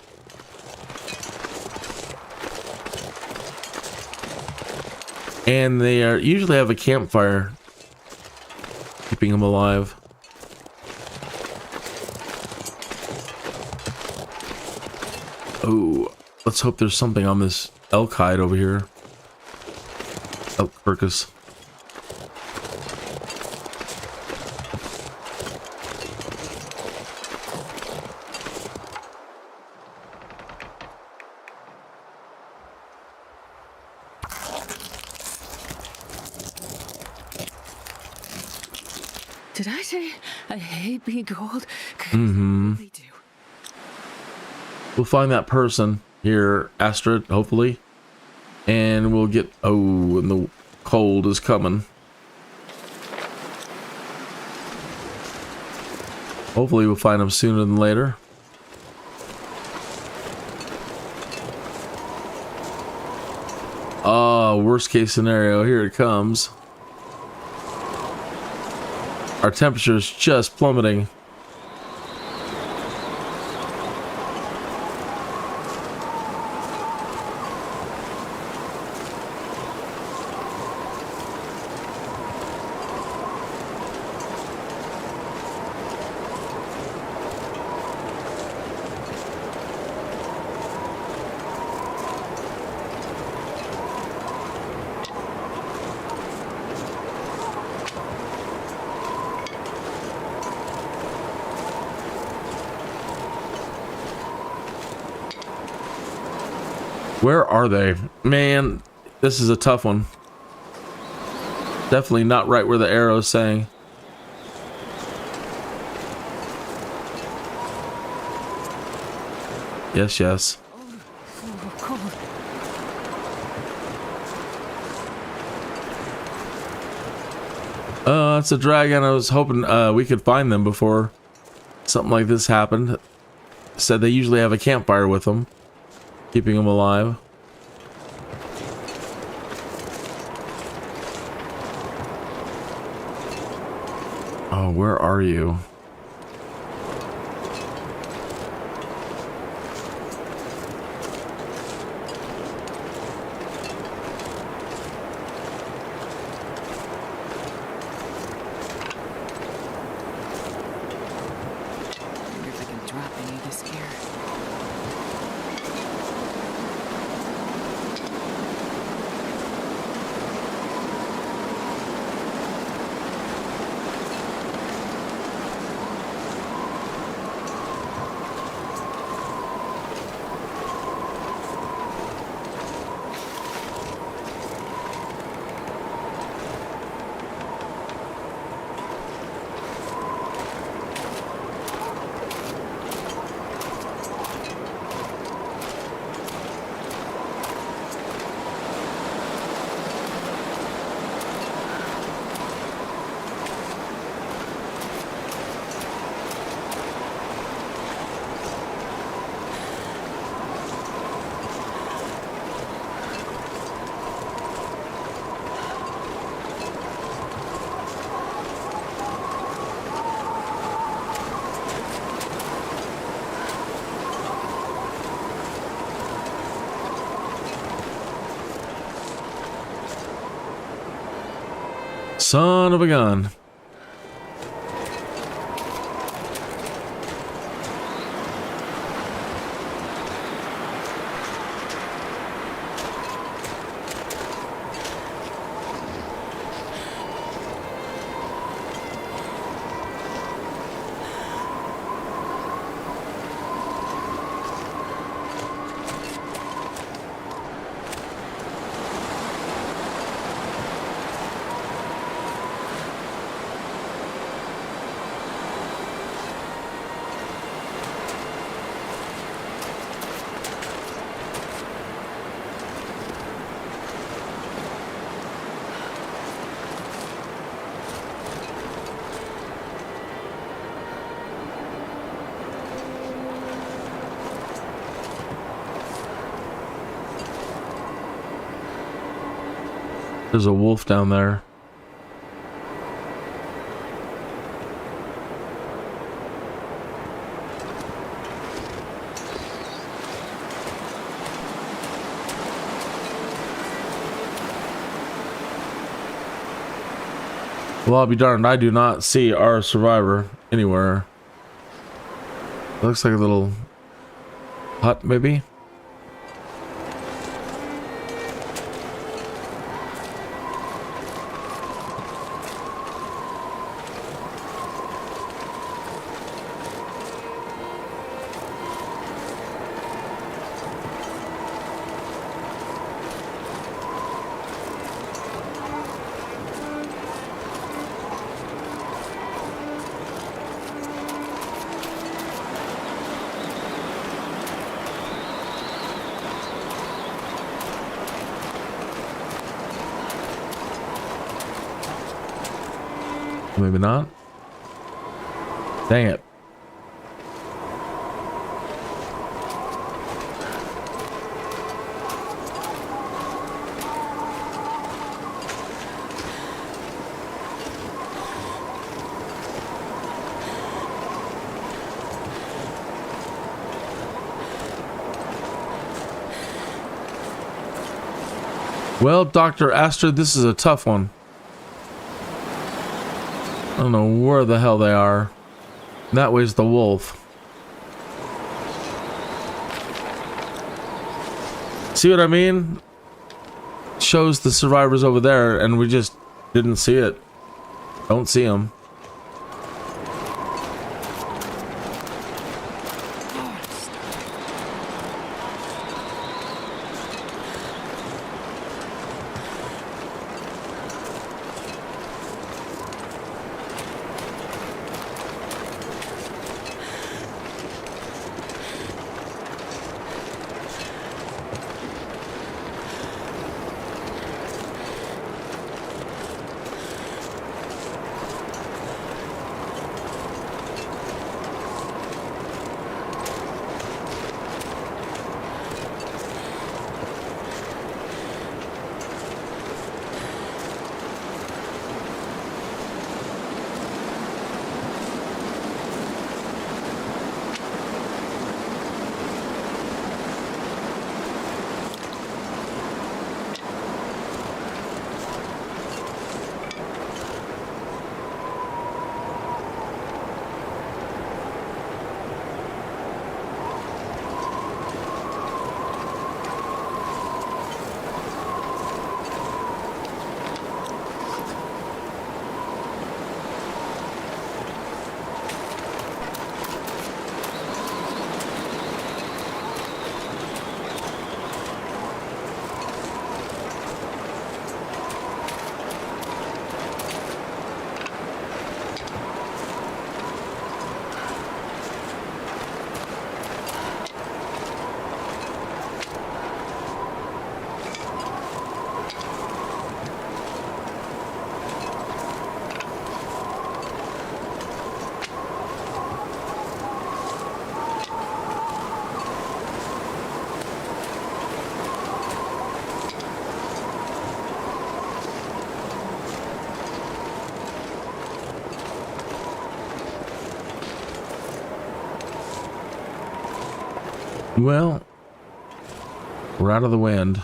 And they are usually have a campfire keeping them alive. Oh, let's hope there's something on this elk hide over here. Elk carcass. Did I say I hate being cold? Mm-hmm. I really do. We'll find that person here, Astrid, hopefully. And we'll get... Oh, and the cold is coming. Hopefully we'll find him sooner than later. Oh, worst case scenario. Here it comes. Our temperature is just plummeting. Where are they? Man, this is a tough one. Definitely not right where the arrow is saying. Yes, yes. Oh, cold. It's a dragon. I was hoping we could find them before something like this happened. Said they usually have a campfire with them, keeping them alive. Oh, where are you? Son of a gun. There's a wolf down there. Well, I'll be darned, I do not see our survivor anywhere. It looks like a little hut, maybe? Maybe not. Dang it. Well, Dr. Astor, this is a tough one. I don't know where the hell they are. That way's the wolf. See what I mean? Shows the survivors over there, and we just didn't see it. Don't see them. Well, we're out of the wind.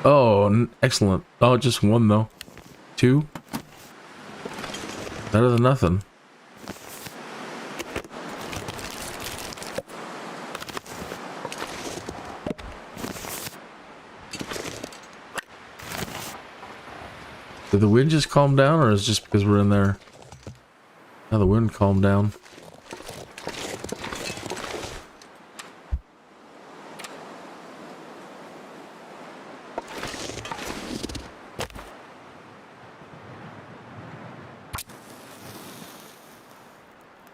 Oh, excellent. Oh, just one though. Two. Better than nothing. Did the wind just calm down, or is it just because we're in there? Now the wind calmed down.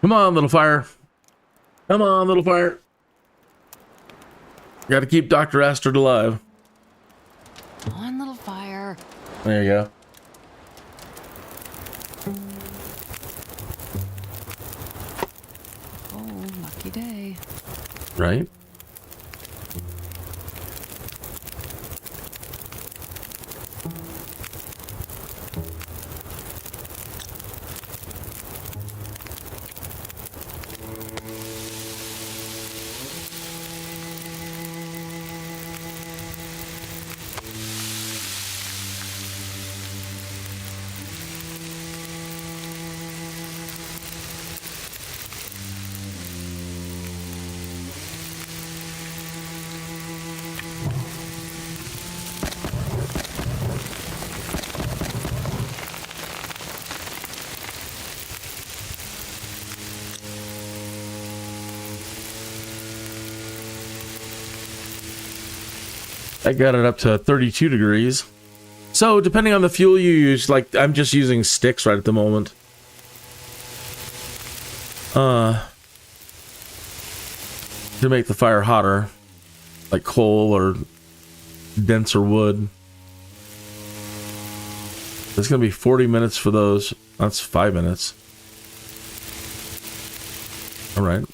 Come on, little fire. Come on, little fire. Got to keep Dr. Astrid alive. One little fire. There you go. Oh, lucky day. Right? I got it up to 32 degrees. So, depending on the fuel you use, like, I'm just using sticks right at the moment. To make the fire hotter, like coal or denser wood. It's gonna be 40 minutes for those. That's 5 minutes. All right.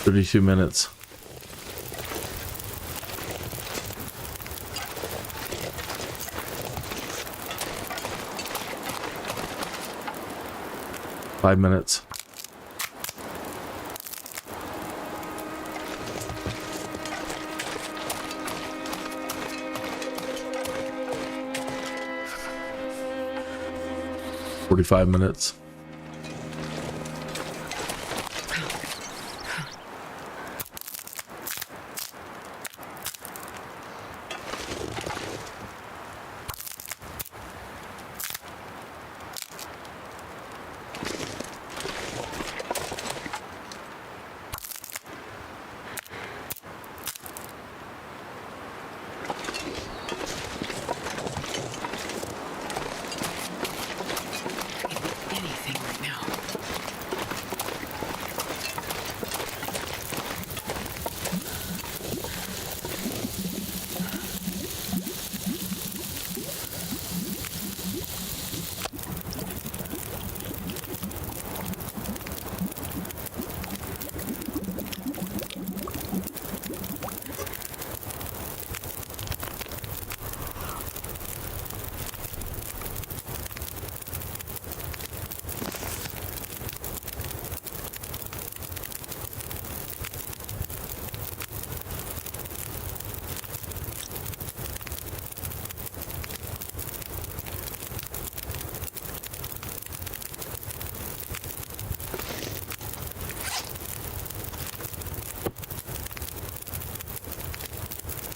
"32 minutes. "5 minutes. "45 minutes. Anything right now.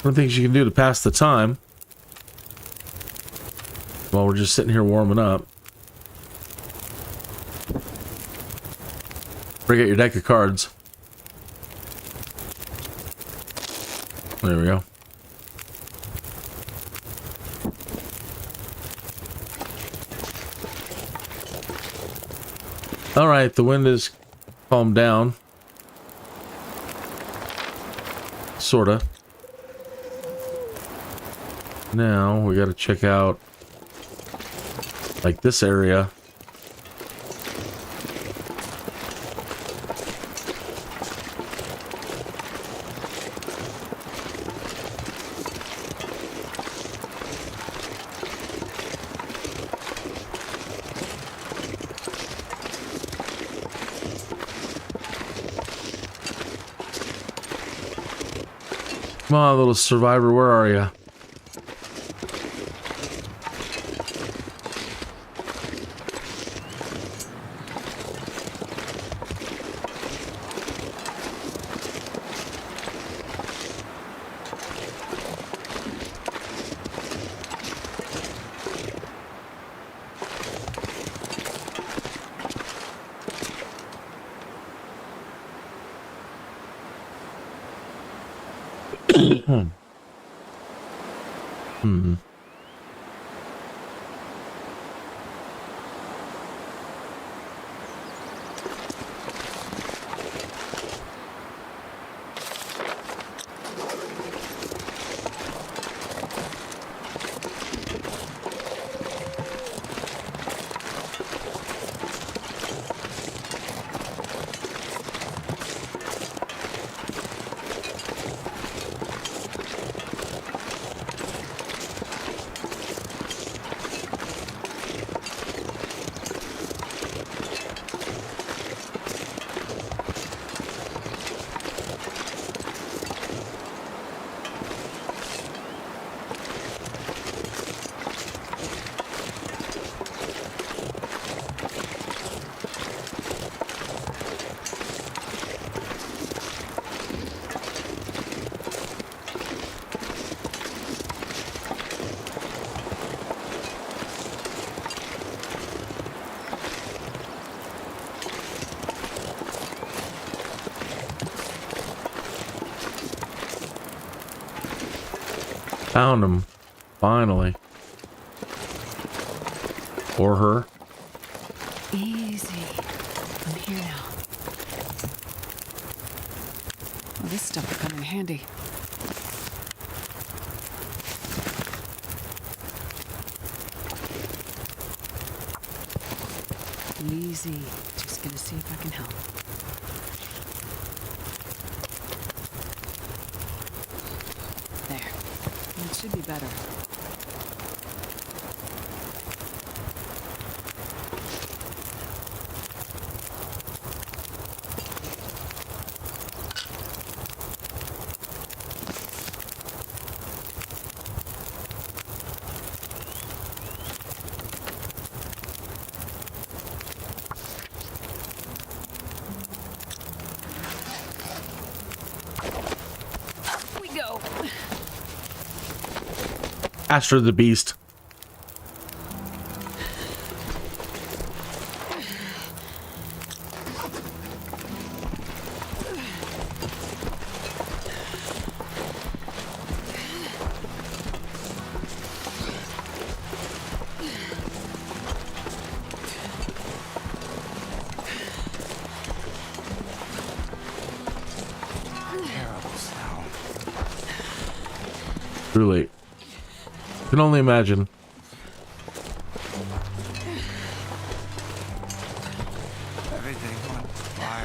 One of the things you can do to pass the time while we're just sitting here warming up. Break out your deck of cards. There we go. All right, the wind is calmed down. Sorta. Now we gotta check out like this area. Come on, little survivor, where are you? Found him. Finally. Or her. Easy. I'm here now. Well, this stuff will come in handy. Easy. Just gonna see if I can help. There. It should be better. Astro the Beast. Terrible sound. Truly. Can only imagine. Everything on fire.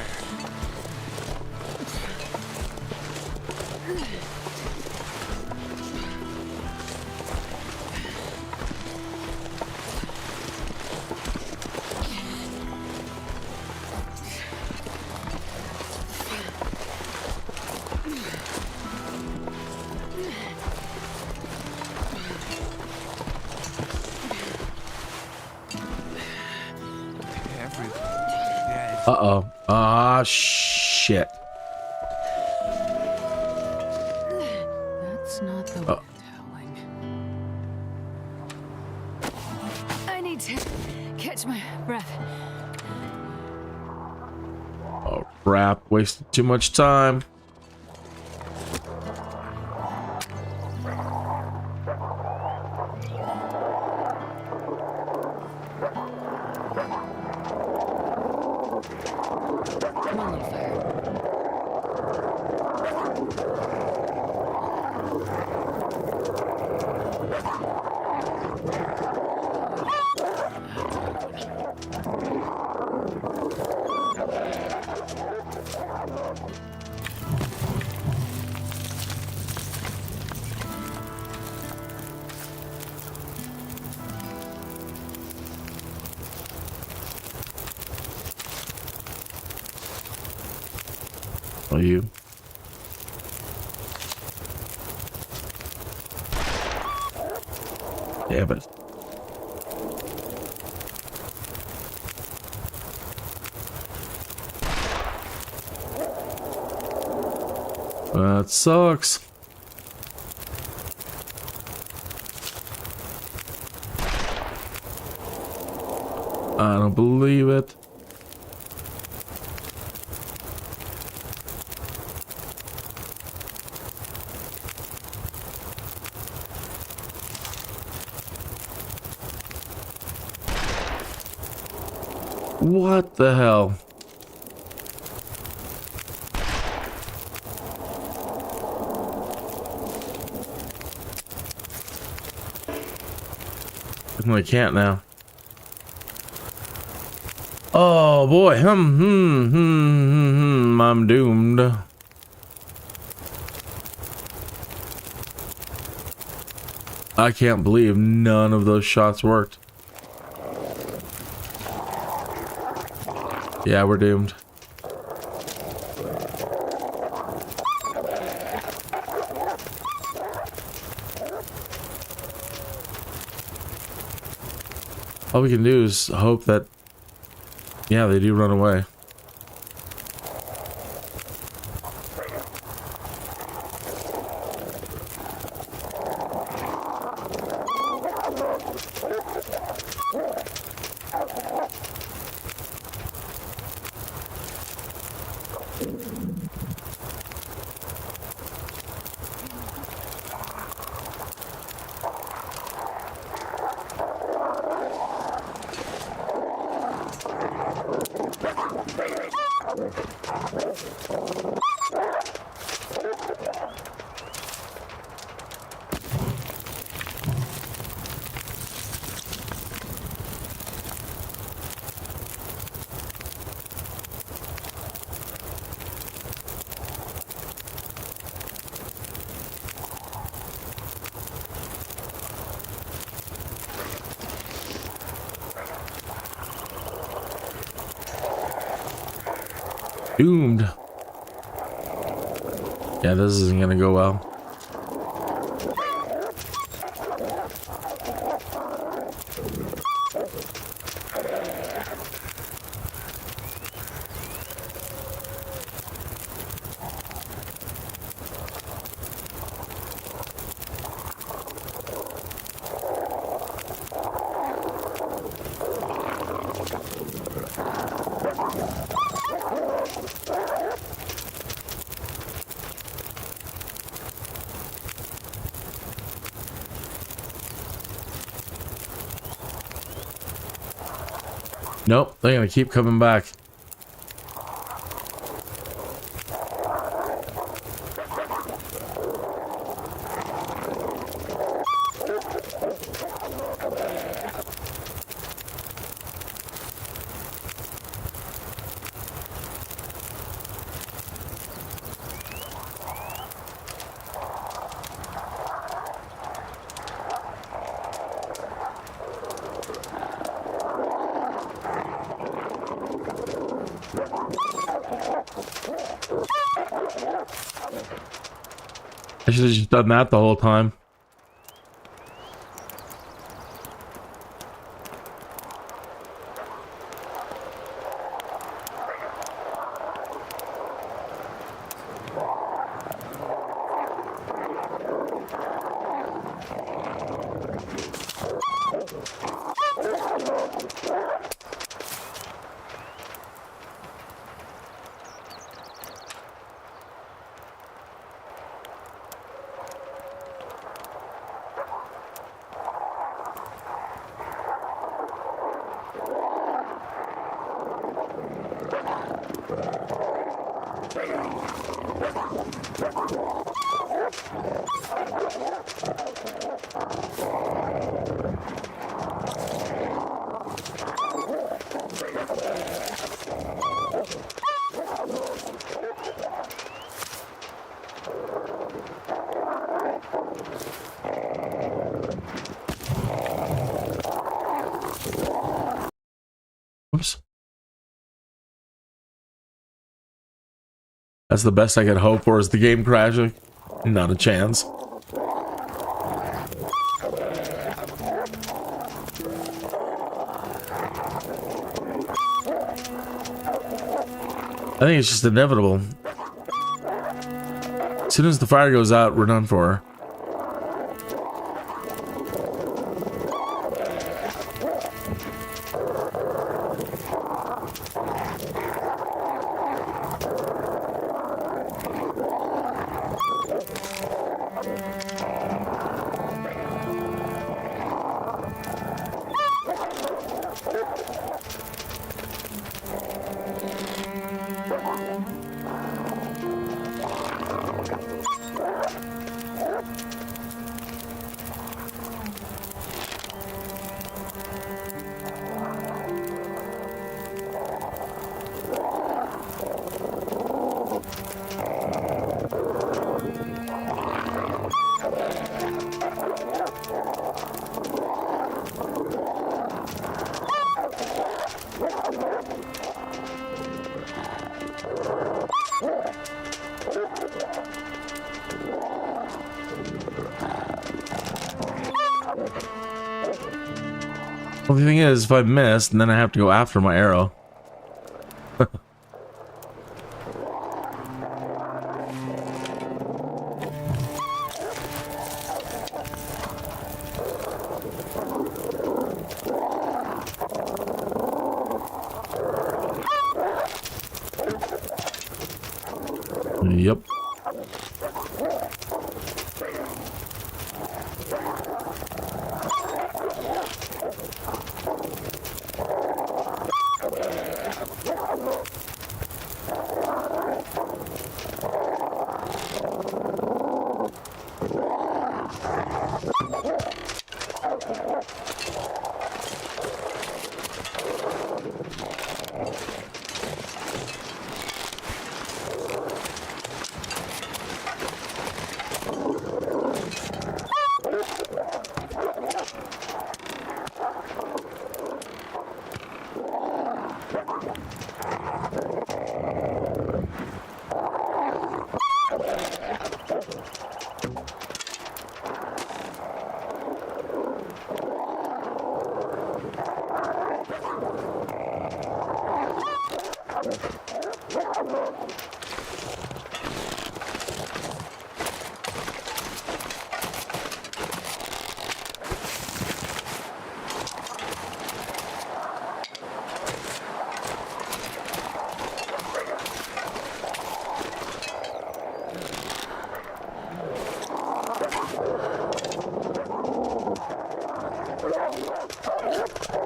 Uh-oh. Ah, shit. That's not the wind howling. I need to catch my breath. Oh, crap. Wasted too much time. Come on, little fire. Oh, you. Damn it. That sucks. I don't believe it. What the hell? I can't now. Oh boy, I'm doomed. I can't believe none of those shots worked. Yeah, we're doomed. All we can do is hope that, yeah, they do run away. Doomed. Yeah, this isn't gonna go well. Nope, they're gonna keep coming back. I should have just done that the whole time. That's the best I could hope for. Is the game crashing? Not a chance. I think it's just inevitable. As soon as the fire goes out, we're done for. Well, the thing is, if I miss, then I have to go after my arrow. Yep.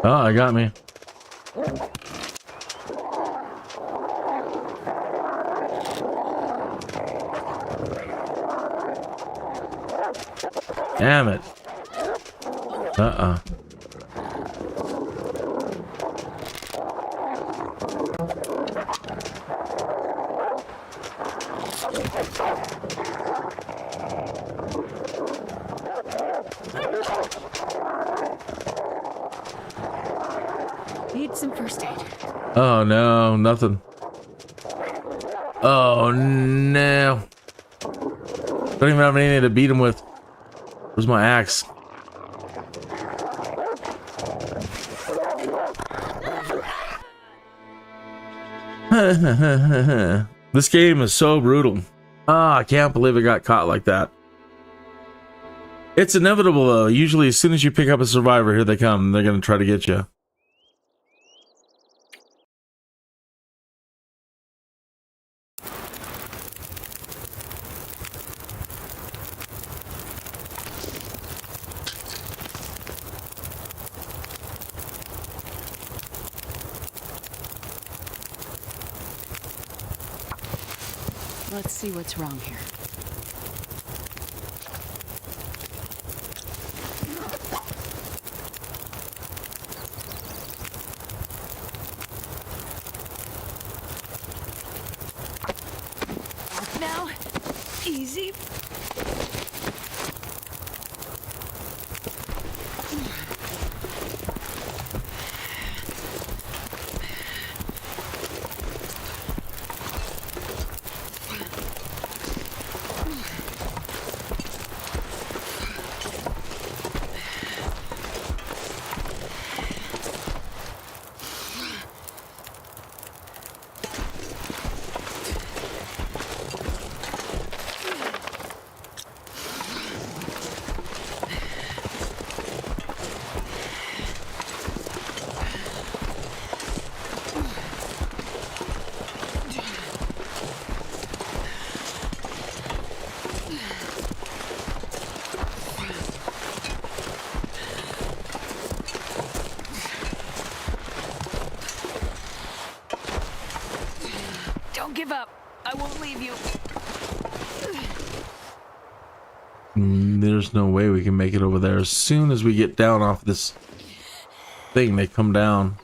Oh, I got me. Damn it. Uh-uh. Need some first aid. Oh no, nothing. Oh no. Don't even have anything to beat him with. Where's my axe? This game is so brutal. I can't believe it got caught like that. It's inevitable though. Usually as soon as you pick up a survivor, here they come. They're gonna try to get you. Let's see what's wrong here. Now, easy. There's no way we can make it over there. As soon as we get down off this thing, they come down.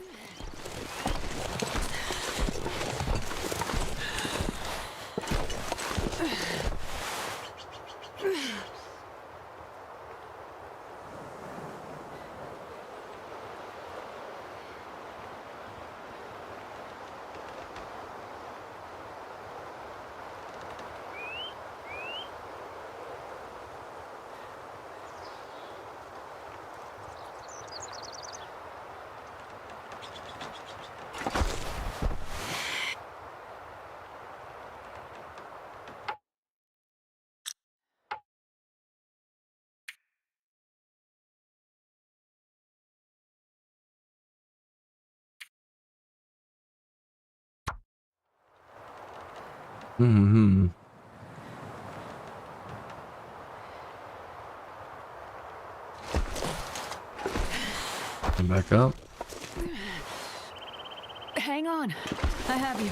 Mm-hmm. Come back up. Hang on. I have you.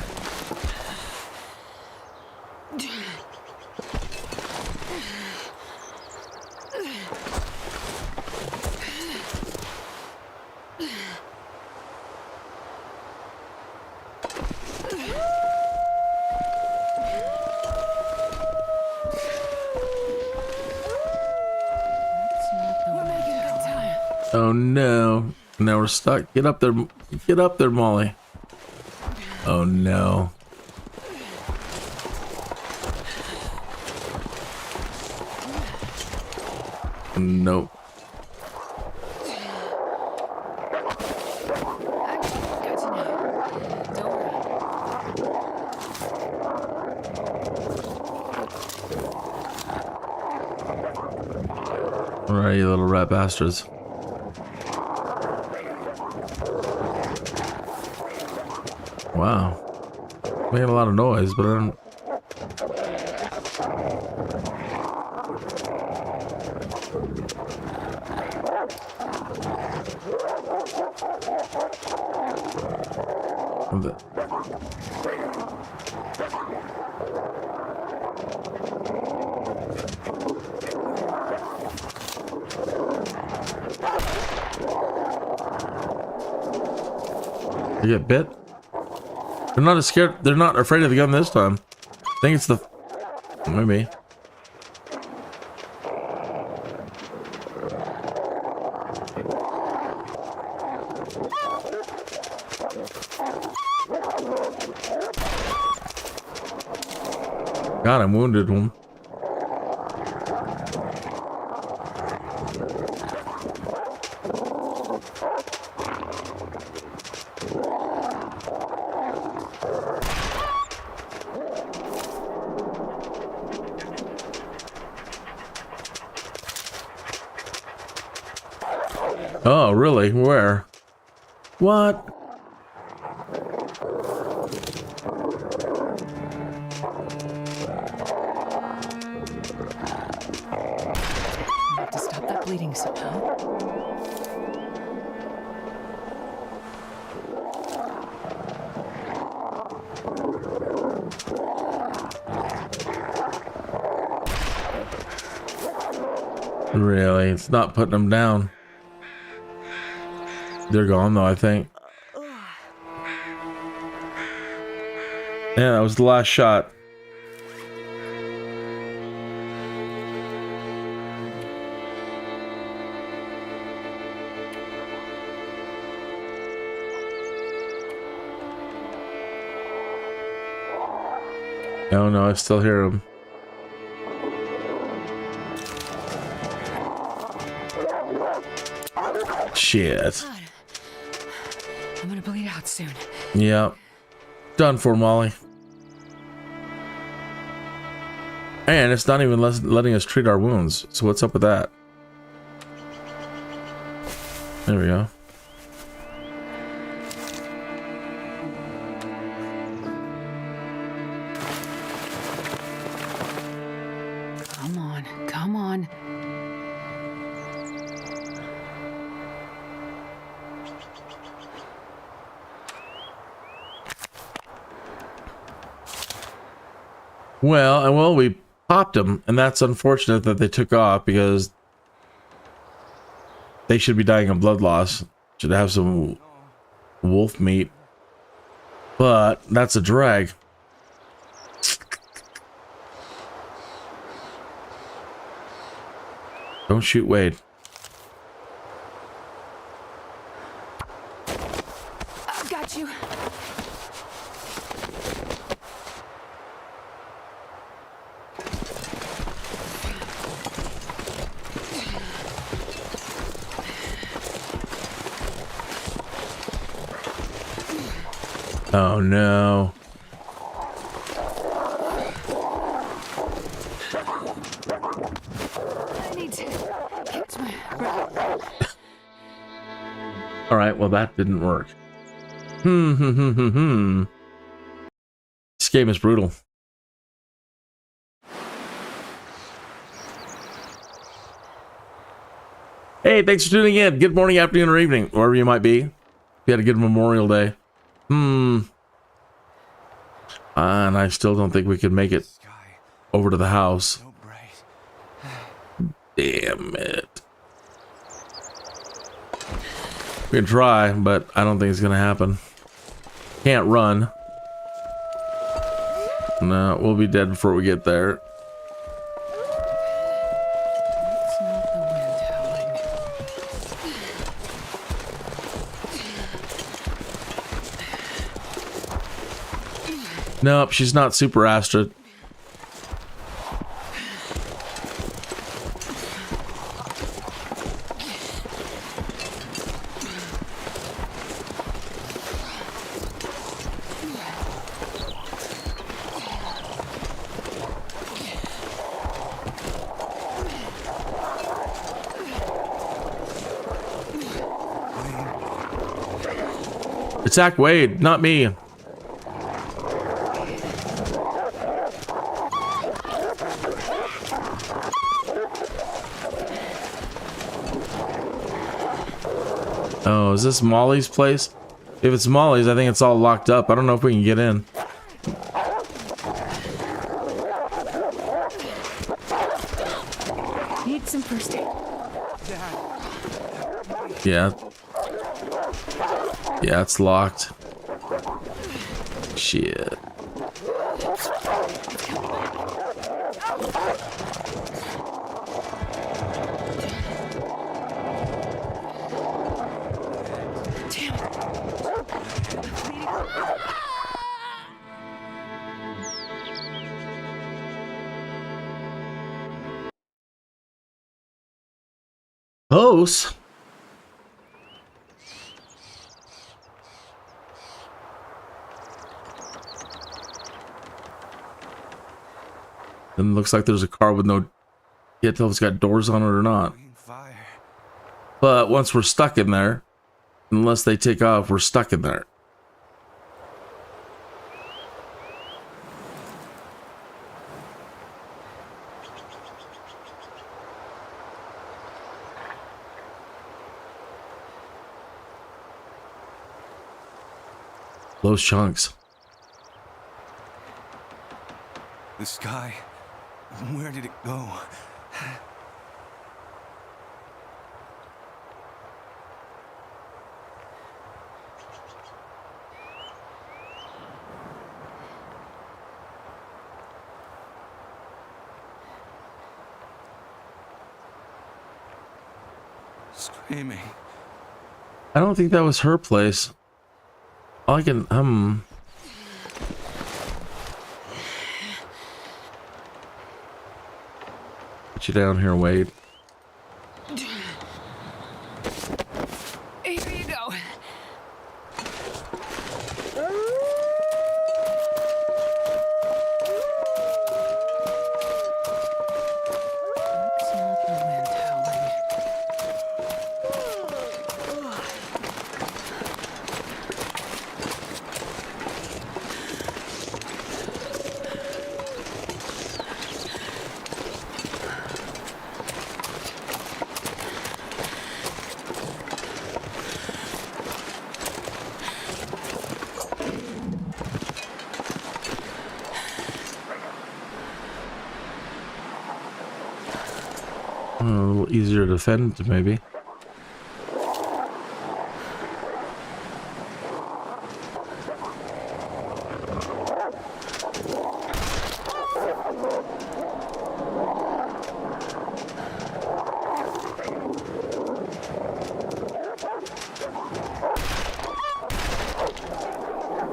We're making good time. Oh no. Now we're stuck. Get up there. Get up there, Molly. Oh no. Nope. Alright, you little rat bastards. Wow. Making a lot of noise, but I don't... You get bit? They're not as scared. They're not afraid of the gun this time. I think it's the... Maybe. God, I'm wounded one. Oh, really? Where? What? I have to stop that bleeding somehow. Really? It's not putting them down. They're gone though, I think. Yeah, that was the last shot. Oh no, I still hear him. Shit. God. I'm gonna bleed out soon. Yep. Done for, Molly. And it's not even letting us treat our wounds. So what's up with that? There we go. Come on, come on. Well, Well, we popped them, and that's unfortunate that they took off because they should be dying of blood loss. Should have some wolf meat. But that's a drag. Don't shoot Wade. I've got you. Oh no. I need to catch my breath. All right, well that didn't work. This game is brutal. Hey, thanks for tuning in. Good morning, afternoon, or evening, wherever you might be. You had a good Memorial Day. And I still don't think we could make it over to the house. So bright. Damn it. We can try, but I don't think it's gonna happen. Can't run. No, we'll be dead before we get there. It's not the wind howling. Nope, she's not super Astrid. Attack Wade, not me. Oh, is this Molly's place? If it's Molly's, I think it's all locked up. I don't know if we can get in. Need some first aid. Yeah. Yeah, it's locked. Shit. Damn it. Close. And looks like there's a car with no. Can't tell if it's got doors on it or not. Fire. But once we're stuck in there, unless they take off, we're stuck in there. Those chunks. The sky. Where did it go? Screaming. I don't think that was her place. All I can Put you down here, Wade. Here you go. It's not the wind howling. A little easier to defend, maybe.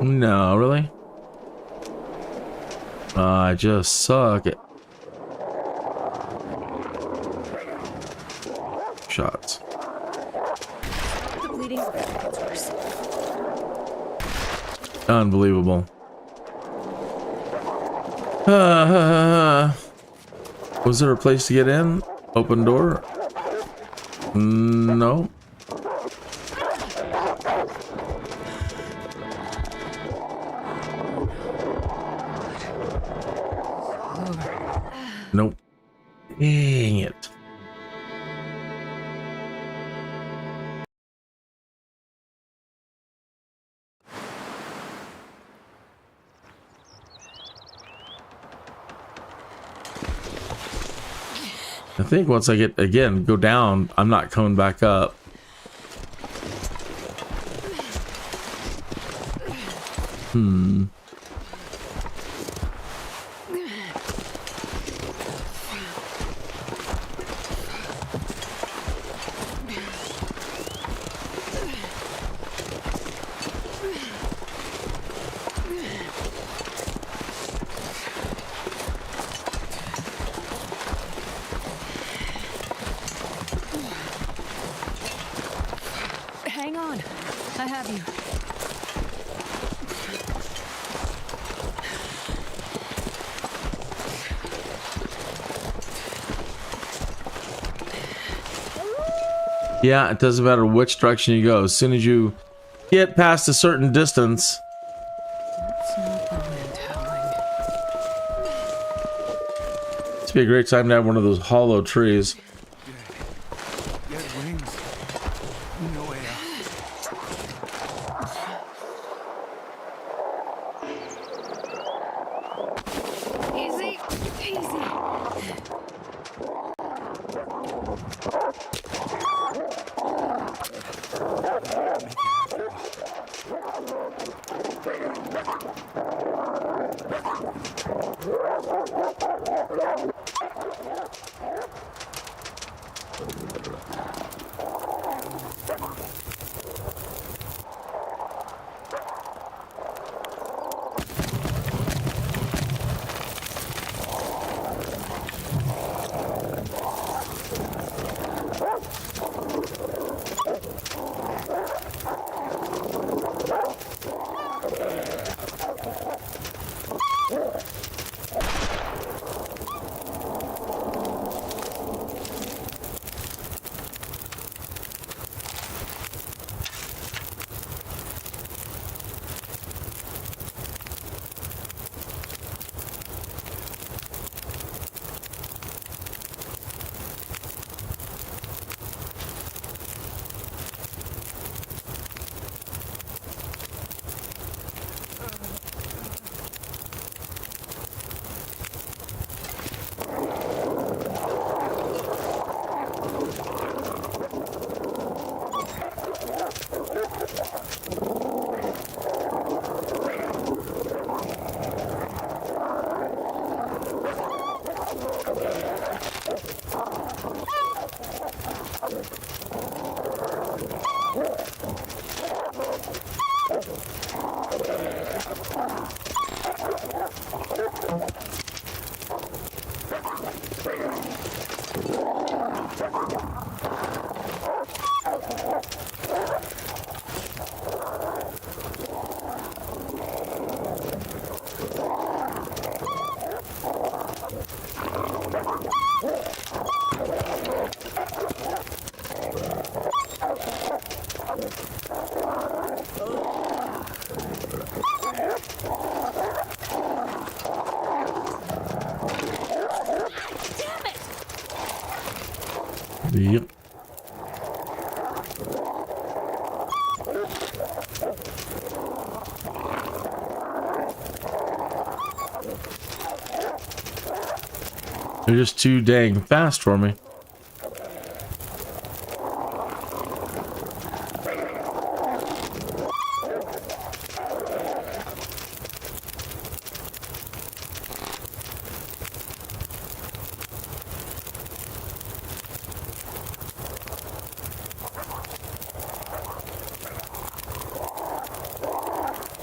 No, really? I just suck at shots. The bleeding gets worse. Unbelievable. Was there a place to get in? Open door? No. Nope. Dang it. I think once I get, again, go down, I'm not coming back up. Hang on. I have you. Yeah, it doesn't matter which direction you go. As soon as you get past a certain distance. That's not the wind howling. It's be a great time to have one of those hollow trees. Get wings. No way out. Easy, easy. Yep. They're just too dang fast for me.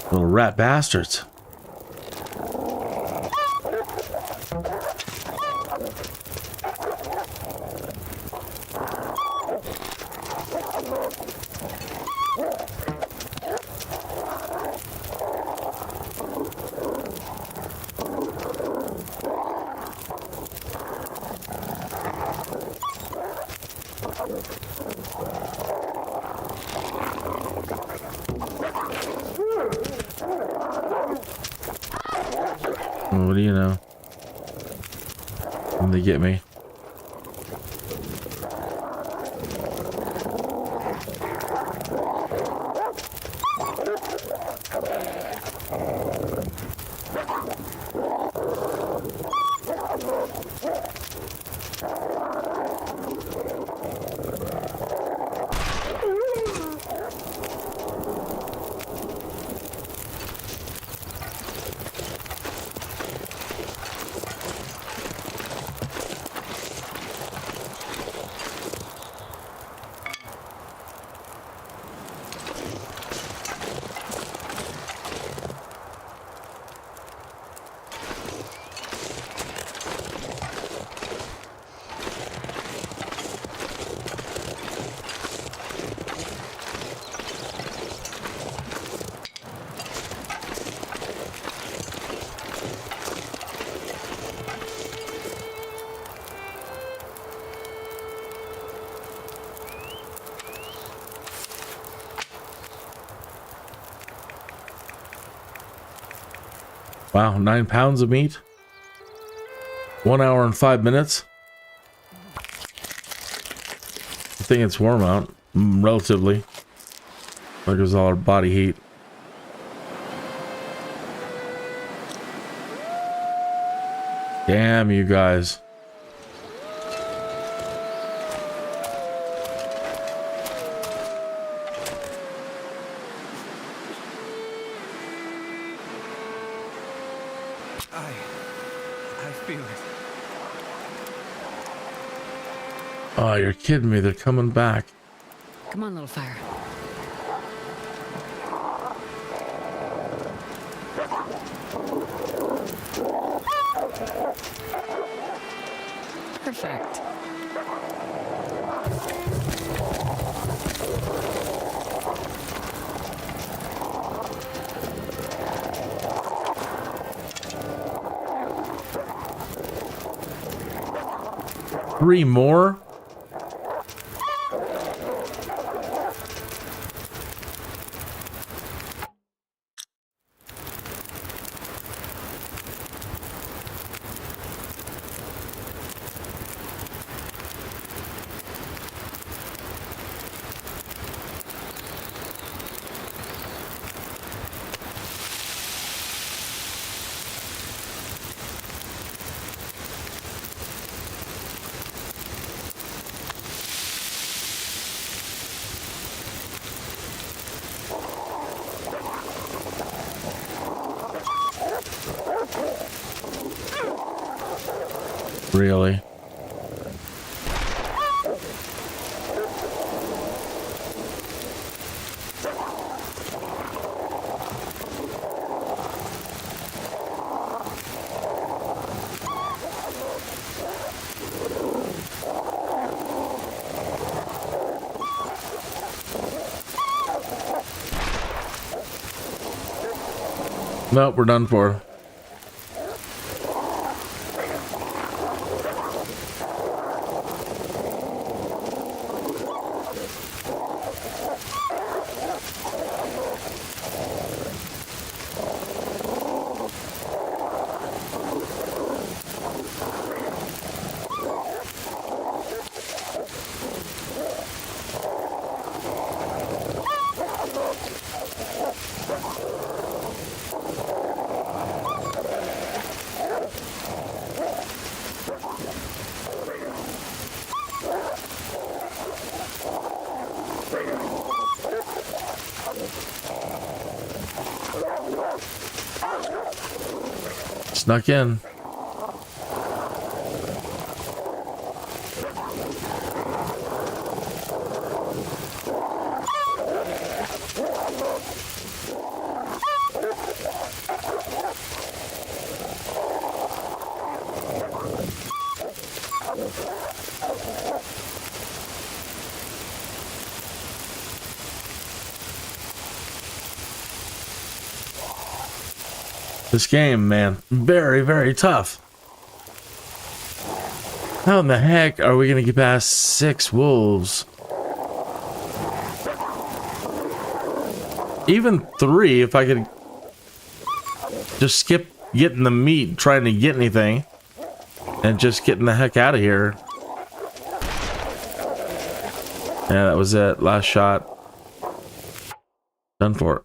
Little rat bastards. What do you know? When they get me. Wow, 9 pounds of meat. 1 hour and 5 minutes. I think it's warm out, relatively. There goes all our body heat. Damn, you guys. I feel it. Oh, you're kidding me. They're coming back. Come on, little fire. Perfect. Three more? Really? Nope, we're done for. Snuck in. This game, man, very, very tough. How in the heck are we gonna get past 6 wolves? Even 3, if I could just skip getting the meat, trying to get anything, and just getting the heck out of here. Yeah, that was it. Last shot. Done for.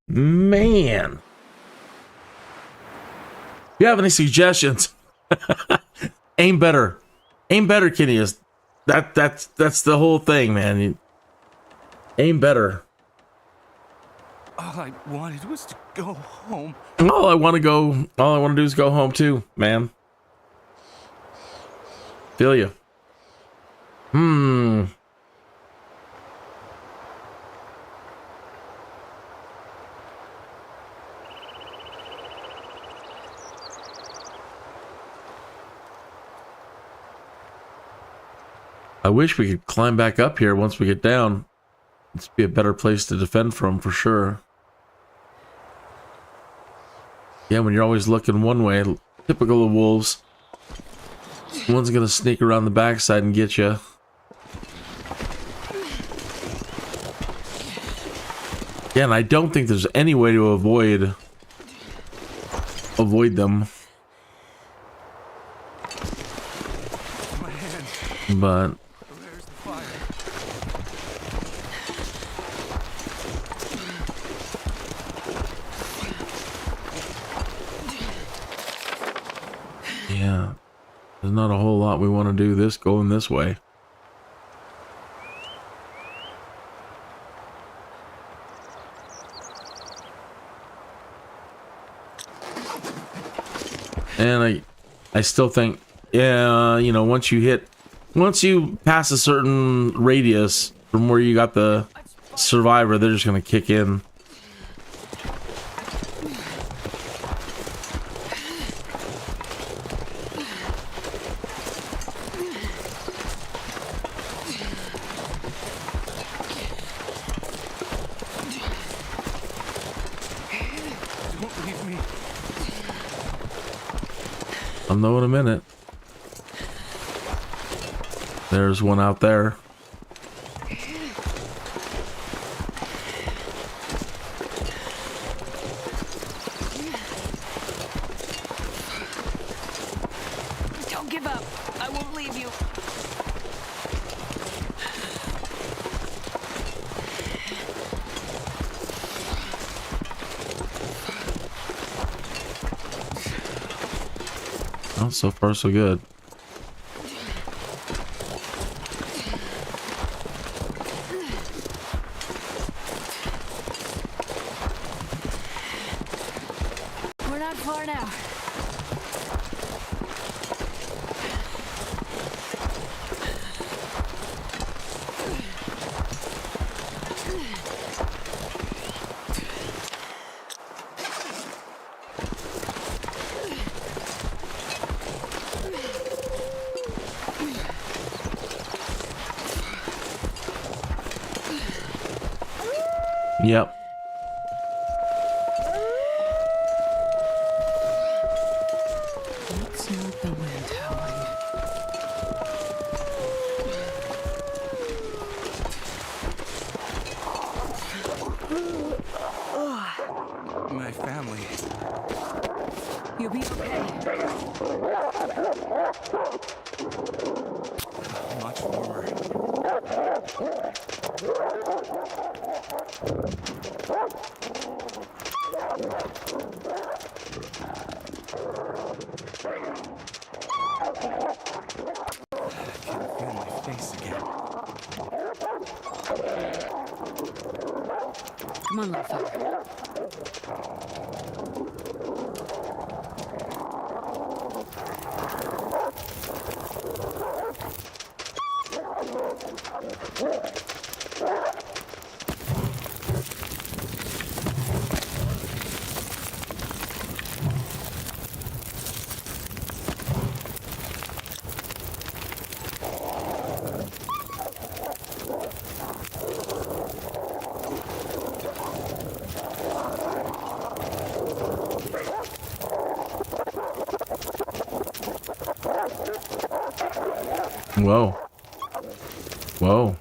Man. If you have any suggestions, aim better. Aim better, Kenny. That's the whole thing, man. Aim better. All I wanted was to go home. All I want to do is go home too, man. Feel you. I wish we could climb back up here once we get down. It'd be a better place to defend from for sure. Yeah, when you're always looking one way, typical of wolves. One's gonna sneak around the backside and get you. Yeah, and I don't think there's any way to avoid them. My hand. But There's the fire. yeah, there's not a whole lot we want to do going this way. And I still think, yeah, you know, once you pass a certain radius from where you got the survivor, they're just gonna kick in. Don't leave me. I'll know in a minute. There's one out there. Don't give up. I won't leave you. Oh, so far so good. We're not far now. Yep. It's not the wind howling. My family. You'll be okay. Much warmer. I can feel my face again. Come on, little fella. Whoa. Whoa.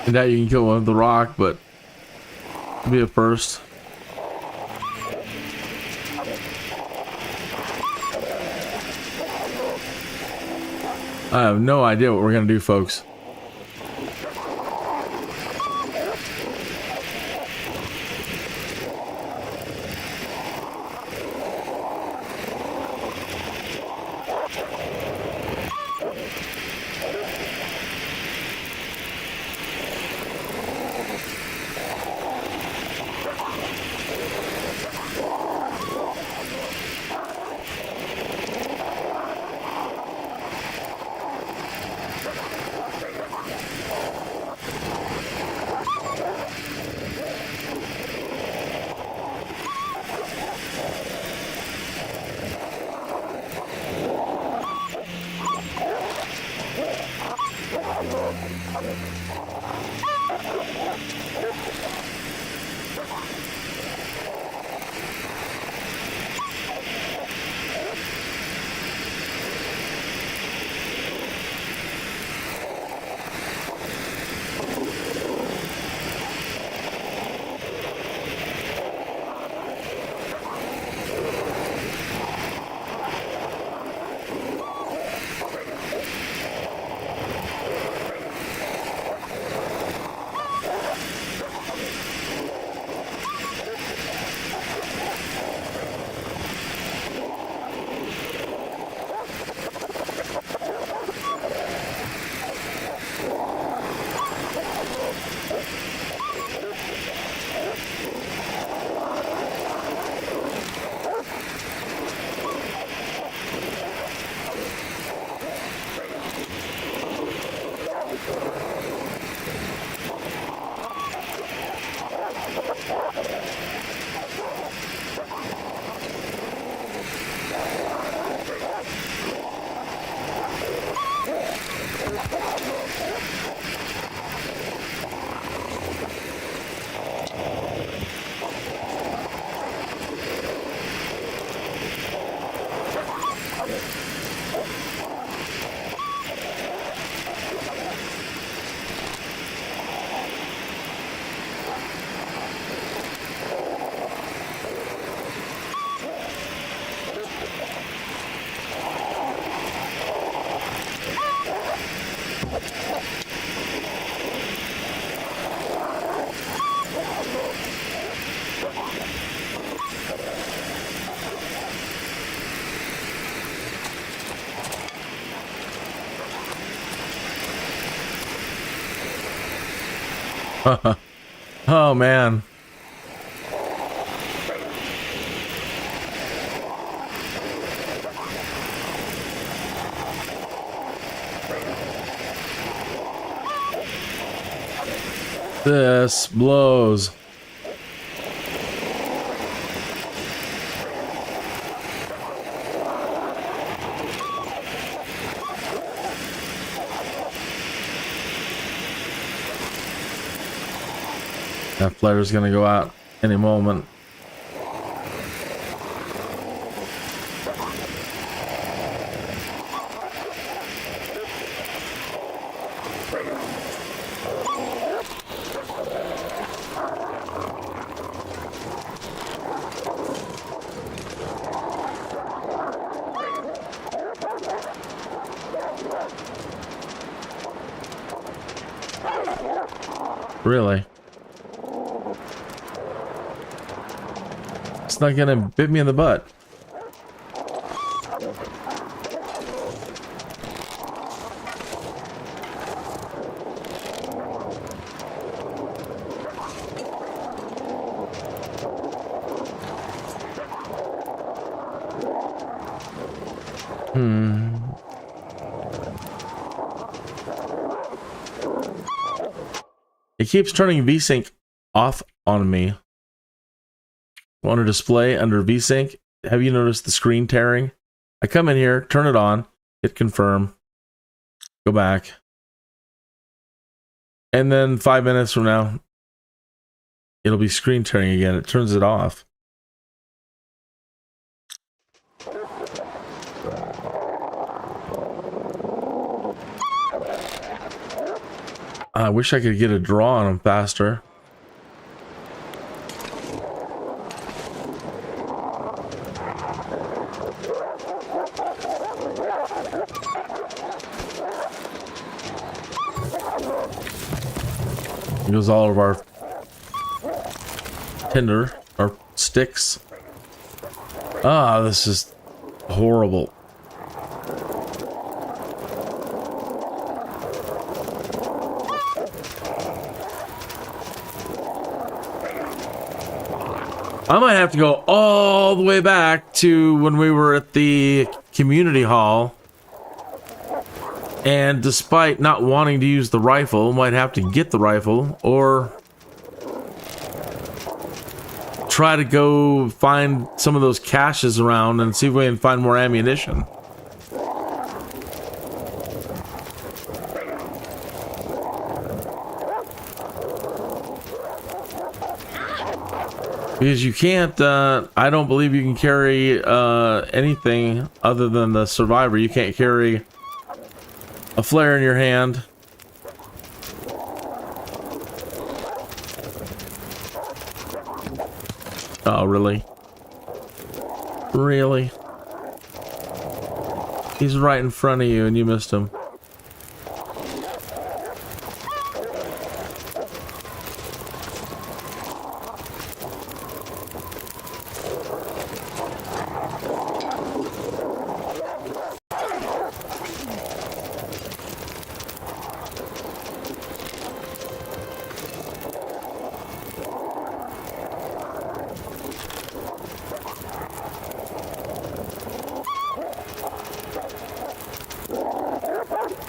And now you can kill one with the rock, but it'll be a first. I have no idea what we're gonna do, folks. Oh man. This blows. That flare's gonna go out any moment. Really? It's not gonna bit me in the butt. It keeps turning VSync off on me. On a display under VSync, have you noticed the screen tearing? I come in here, turn it on, hit confirm, go back. And then 5 minutes from now, it'll be screen tearing again. It turns it off. I wish I could get a draw on them faster. Here goes all of our tinder, our sticks. Ah, this is horrible. I might have to go all the way back to when we were at the community hall. And despite not wanting to use the rifle, might have to get the rifle or try to go find some of those caches around and see if we can find more ammunition. Because you can't, I don't believe you can carry anything other than the survivor. You can't carry a flare in your hand. Oh, really? Really? He's right in front of you and you missed him.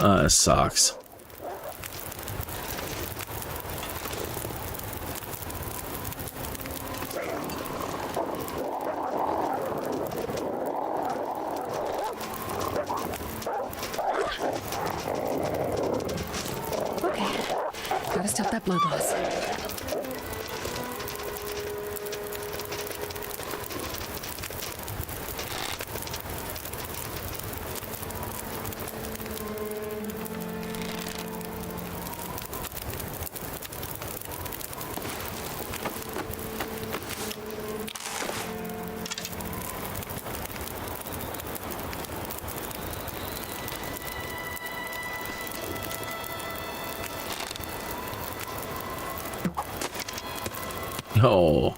It sucks. Okay, gotta stop that blood loss. Oh.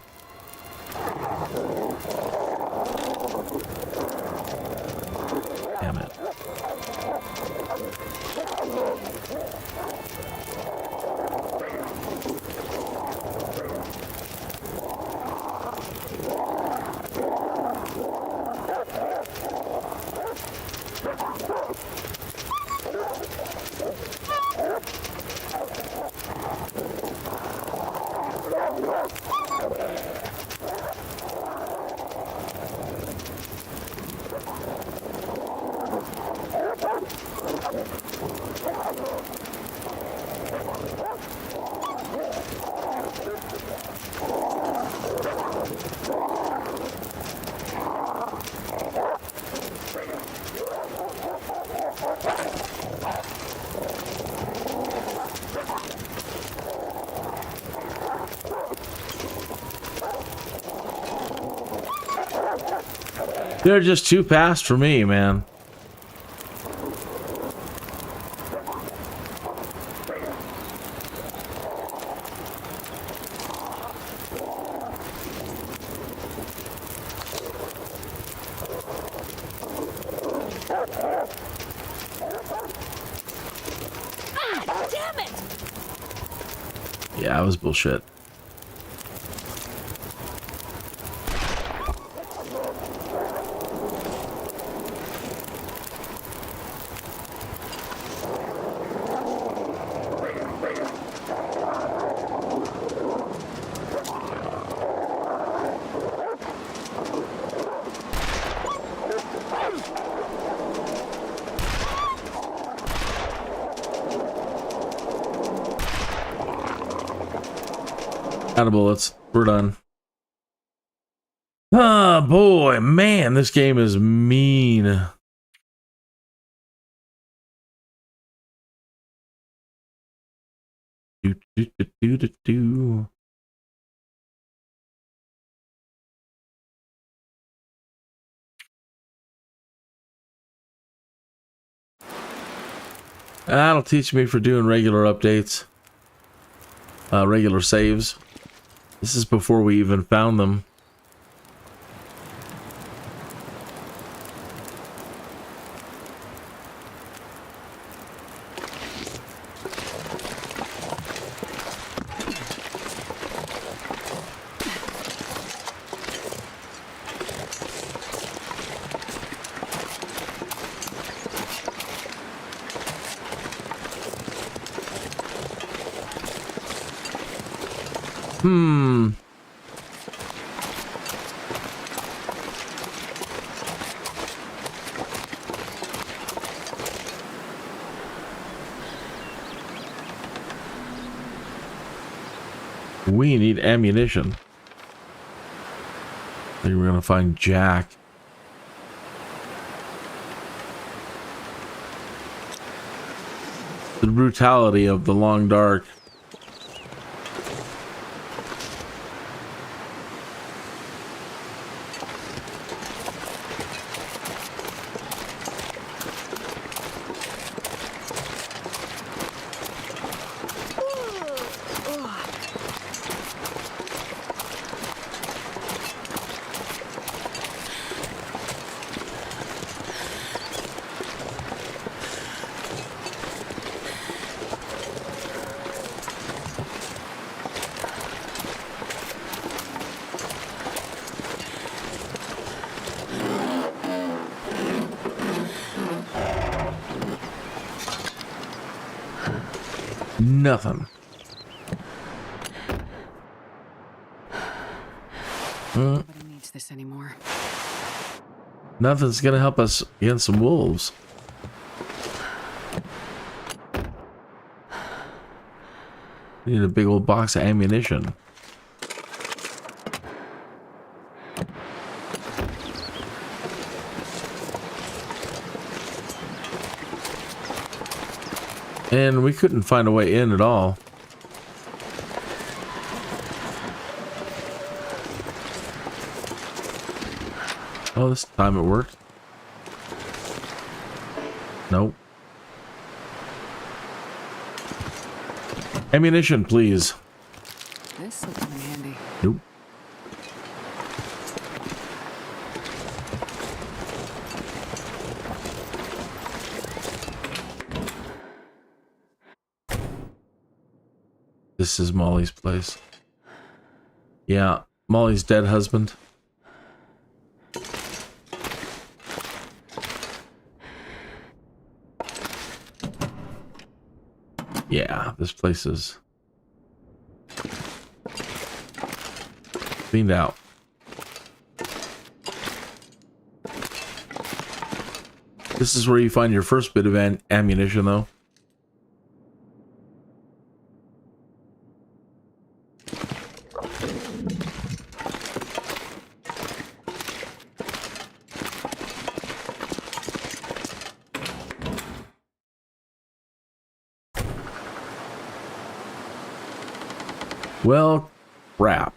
Damn it. They're just too fast for me, man. Damn it! Yeah, that was bullshit. Out of bullets. We're done. Oh boy, man, this game is mean. Do, do, do, do, do, do. That'll teach me for doing regular updates. Regular saves. This is before we even found them. We need ammunition. I think we're gonna find Jack. The brutality of the long dark. Nothing. Nobody needs this anymore. Nothing's gonna help us against some wolves. We need a big old box of ammunition. And we couldn't find a way in at all. Oh, this time it worked. Nope. Ammunition, please. This will come in handy. Nope. This is Molly's place. Yeah, Molly's dead husband. Yeah, this place is cleaned out. This is where you find your first bit of ammunition, though. Well, crap.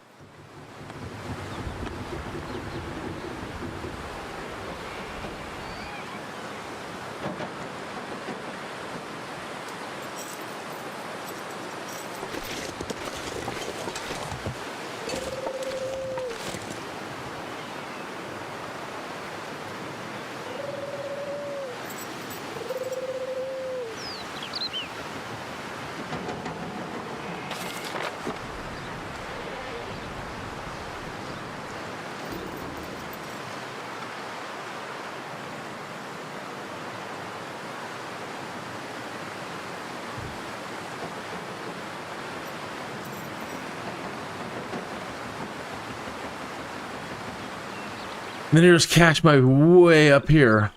The nearest cache might be way up here.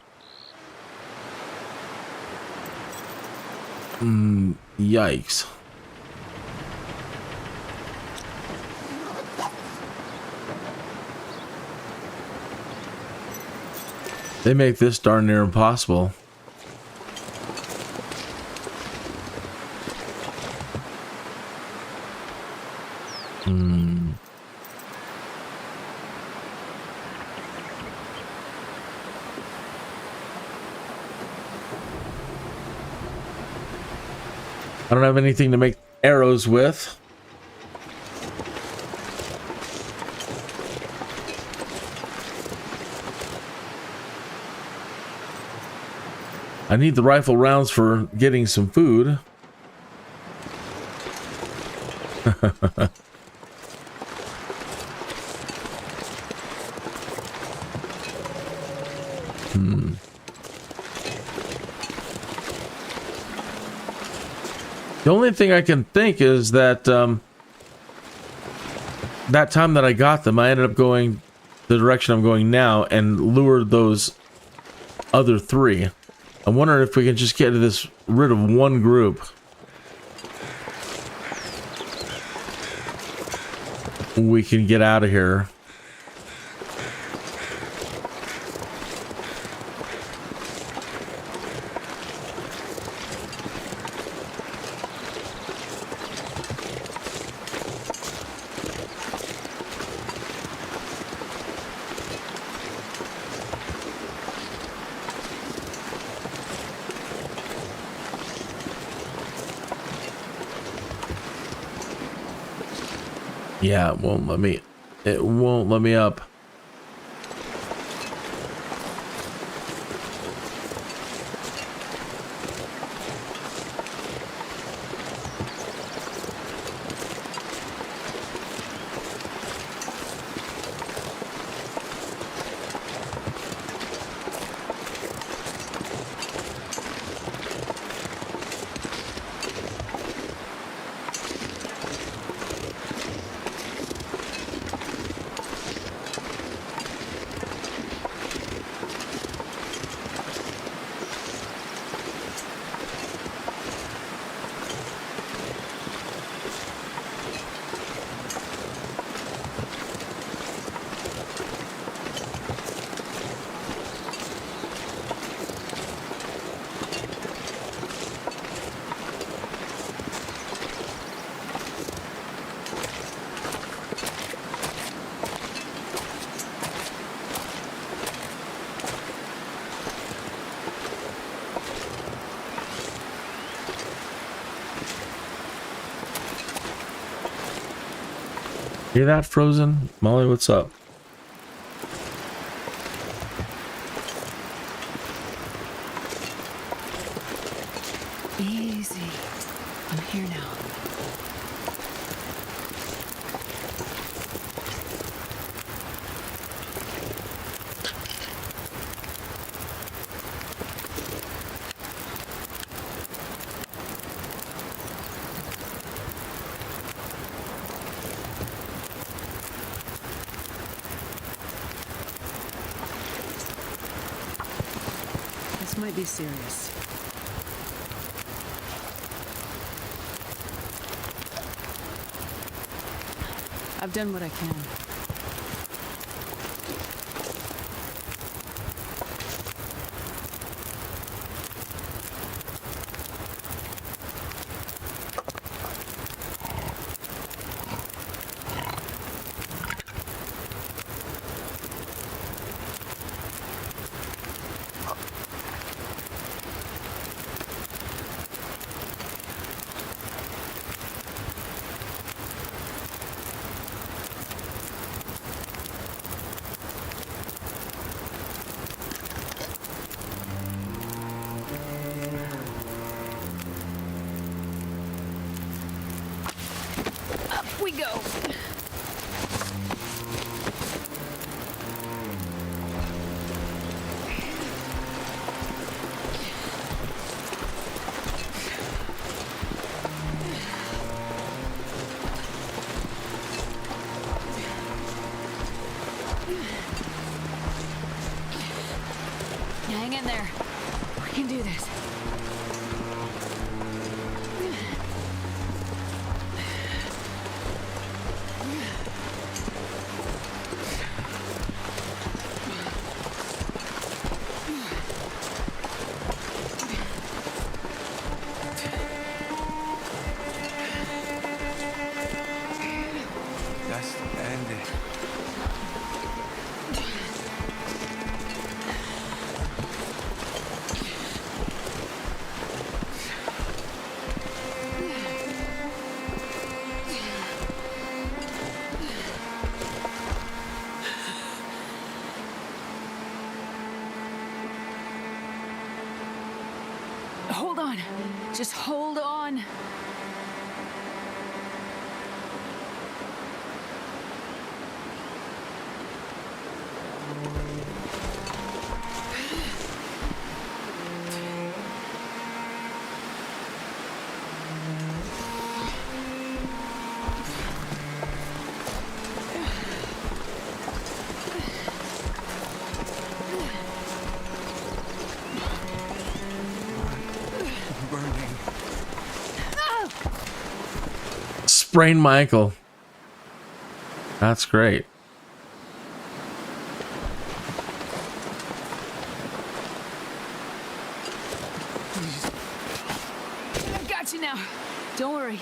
Yikes. They make this darn near impossible. I don't have anything to make arrows with. I need the rifle rounds for getting some food. The only thing I can think is that that time that I got them, I ended up going the direction I'm going now and lured those other three. I'm wondering if we can just get rid of one group. We can get out of here. Yeah, it won't let me up. Hear that, Frozen? Molly, what's up? Easy. I'm here now. This might be serious. I've done what I can. We go. Hang in there. We can do this. Just end it. Hold on. Just hold on. Burning. Sprained my ankle. That's great. I've got you now. Don't worry.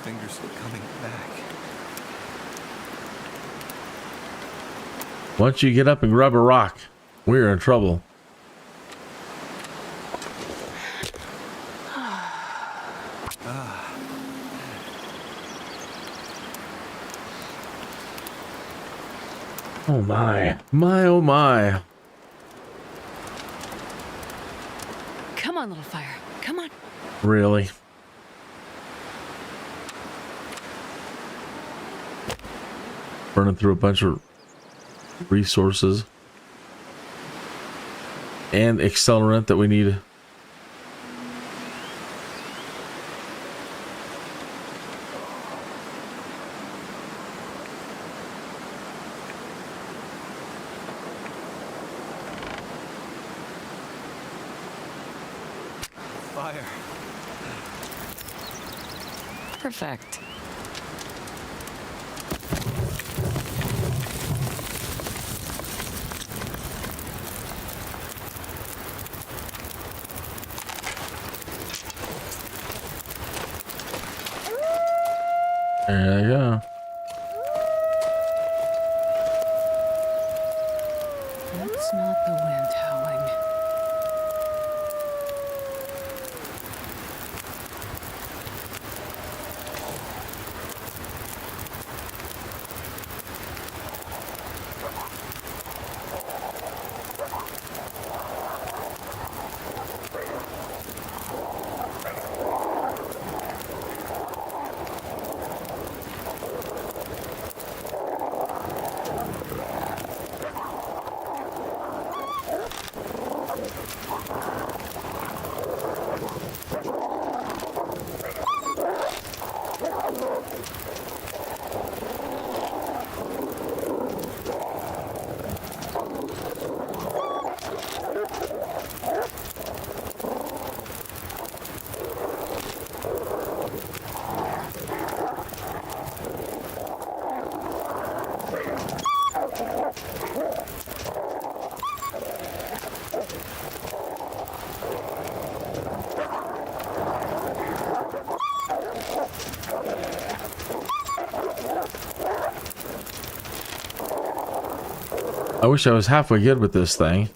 Fingers coming back. Once you get up and grab a rock, we're in trouble. Oh my. My oh my. Come on, little fire. Come on. Really? Burning through a bunch of resources and accelerant that we need. Fire. Perfect. There you go. That's not the wind howling. I wish I was halfway good with this thing.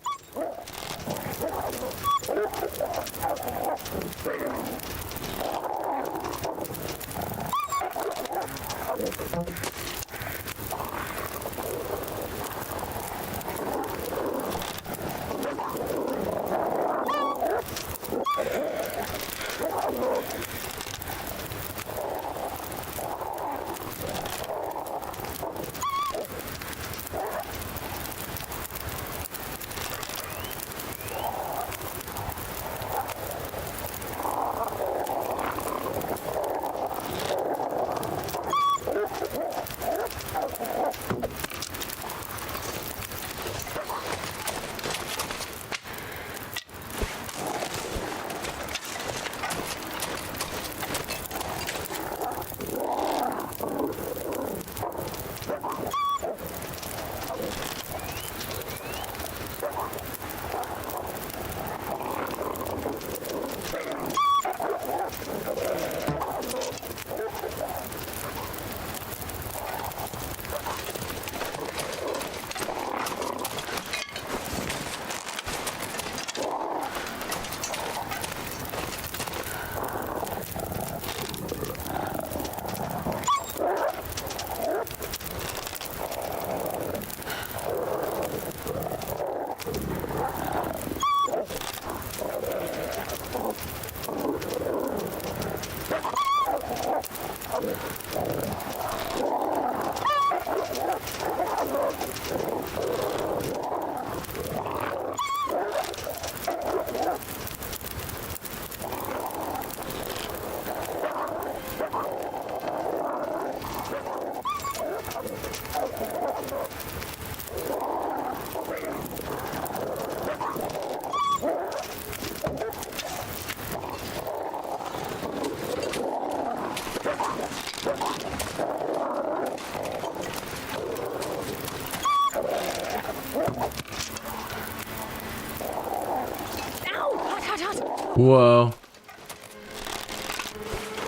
Whoa.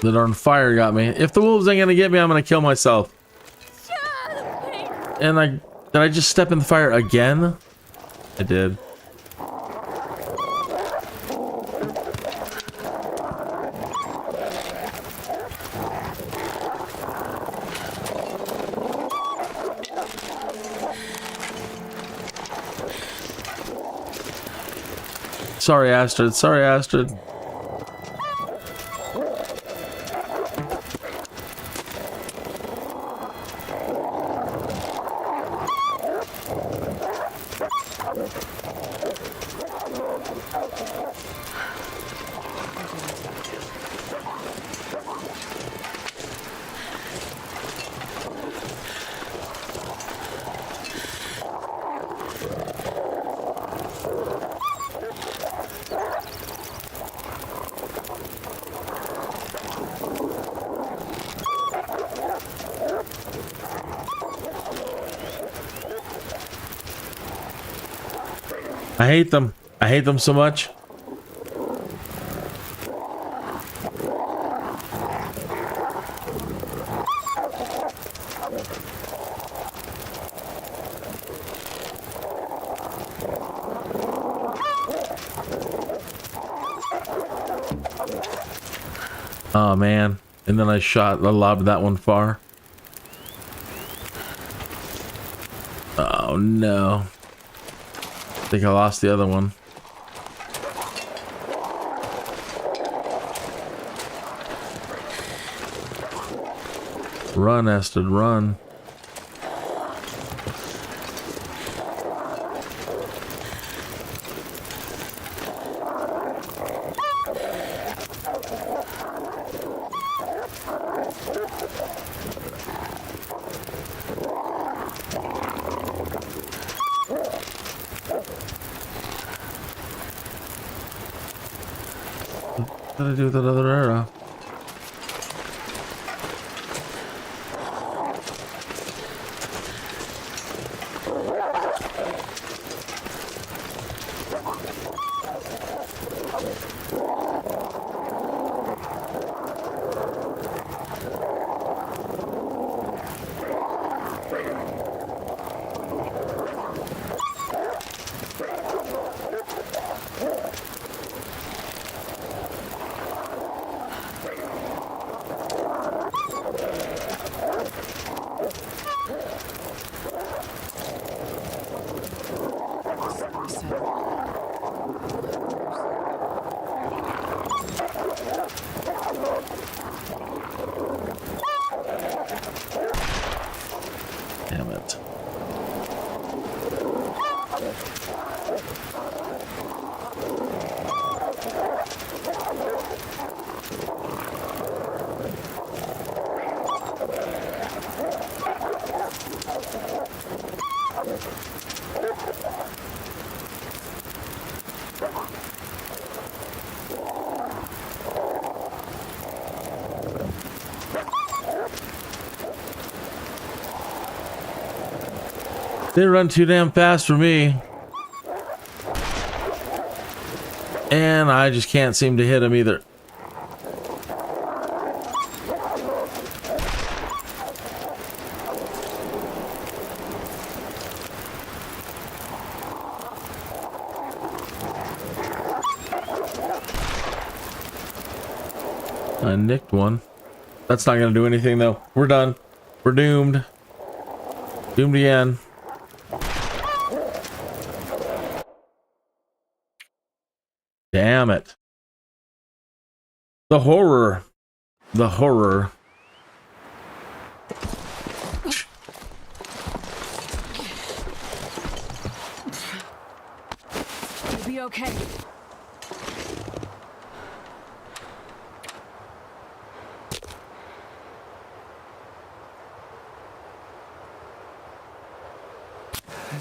The darn fire got me. If the wolves ain't gonna get me, I'm gonna kill myself. And did I just step in the fire again? I did. Sorry, Astrid. Sorry, Astrid. I hate them. I hate them so much. Oh man. And then I lobbed that one far. Oh no. I think I lost the other one. Run, Astrid, run. What did I do with that other arrow? Damn it. They run too damn fast for me. And I just can't seem to hit them either. I nicked one. That's not going to do anything though. We're done. We're doomed. Doomed again. Damn it. The horror. The horror. You'll be okay.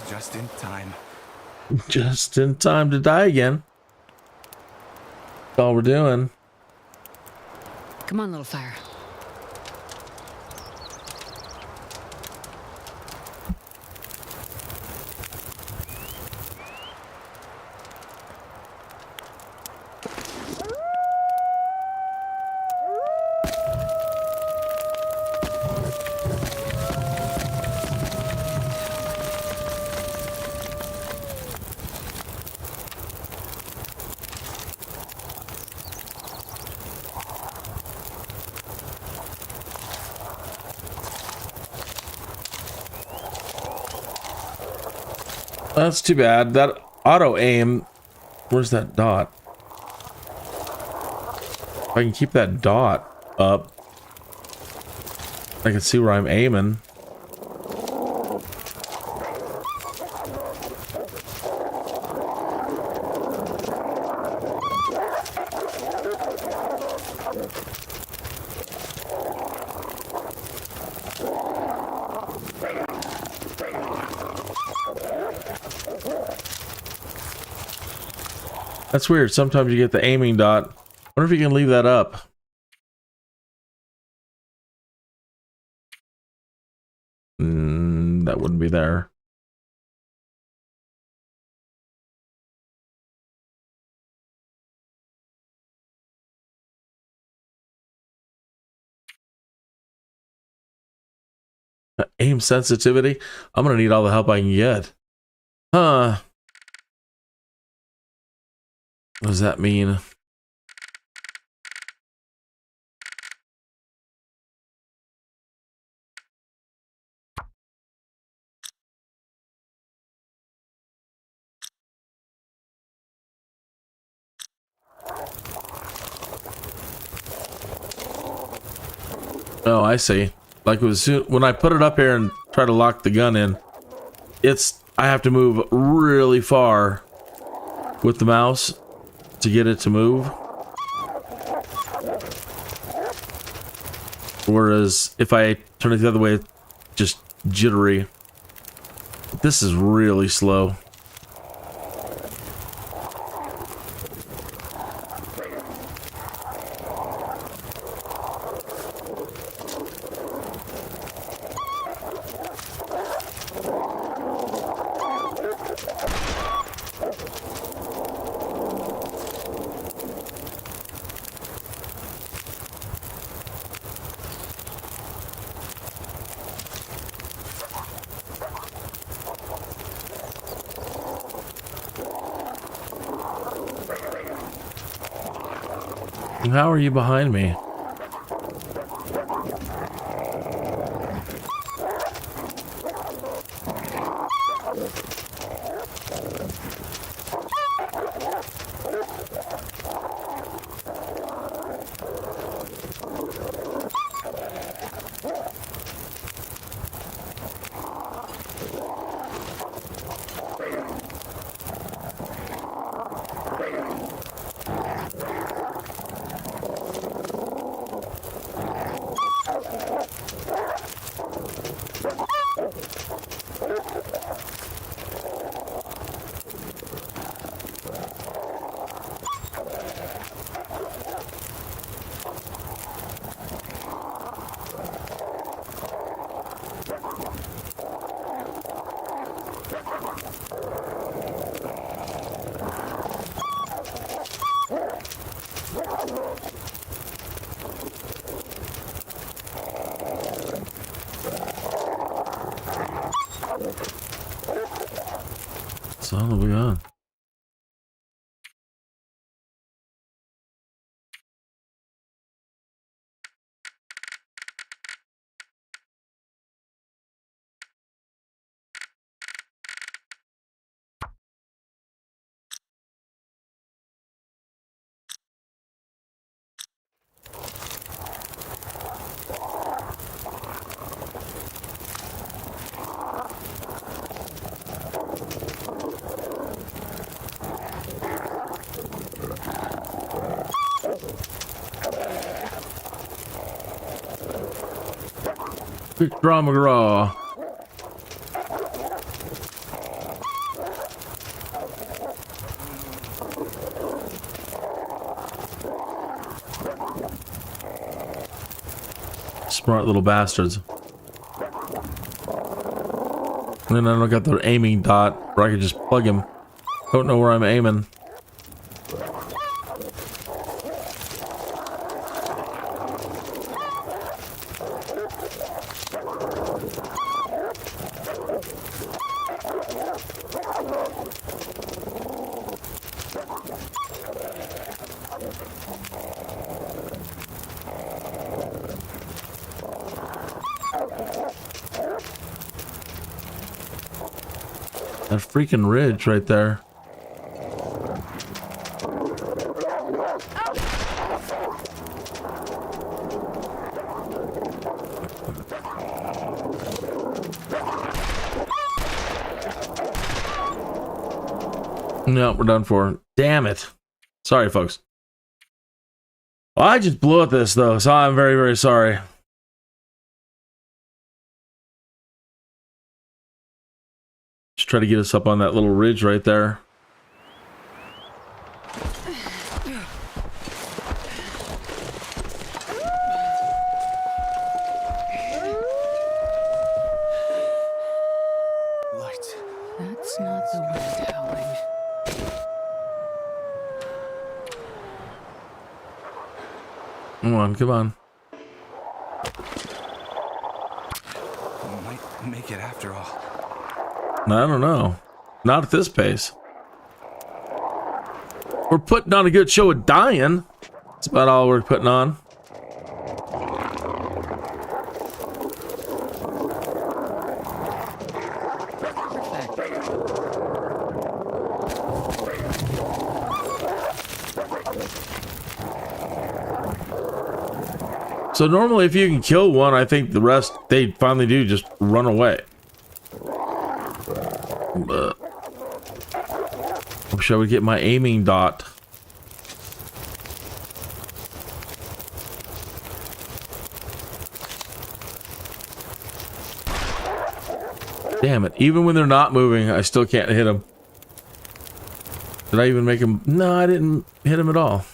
Just in time. Just in time to die again. That's all we're doing. Come on, little fire. That's too bad. That auto aim. Where's that dot? If I can keep that dot up, I can see where I'm aiming. That's weird. Sometimes you get the aiming dot. Wonder if you can leave that up. That wouldn't be there. Aim sensitivity? I'm gonna need all the help I can get. Huh. What does that mean? Oh, I see. Like it was when I put it up here and try to lock the gun in, I have to move really far with the mouse to get it to move. Whereas if I turn it the other way, it's just jittery. This is really slow. How are you behind me? So what are we on? Quick draw McGraw. Smart little bastards. And then I don't got the aiming dot where I can just plug him. Don't know where I'm aiming. That freaking ridge right there. No, we're done for. Damn it. Sorry, folks. Well, I just blew at this, though, so I'm very, very sorry. Just try to get us up on that little ridge right there. Lights. That's not the wind howling. Come on, come on. We might make it after all. I don't know. Not at this pace. We're putting on a good show of dying. That's about all we're putting on. So normally if you can kill one, I think the rest, they finally do just run away. But I wish I would get my aiming dot. Damn it. Even when they're not moving, I still can't hit them. Did I even make him? No, I didn't hit him at all.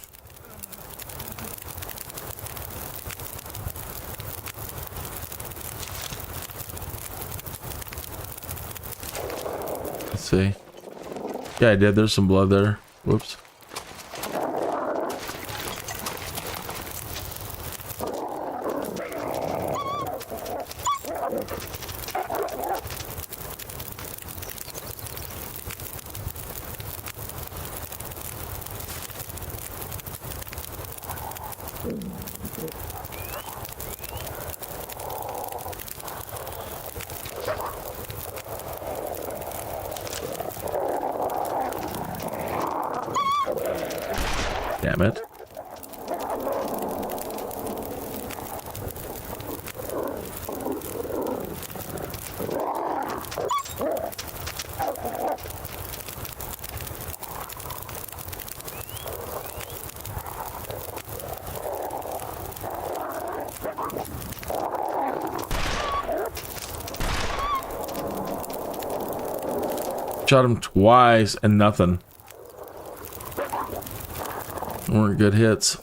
Let's see. Yeah, I did. There's some blood there. Whoops. Damn it. Shot him twice and nothing. Weren't good hits.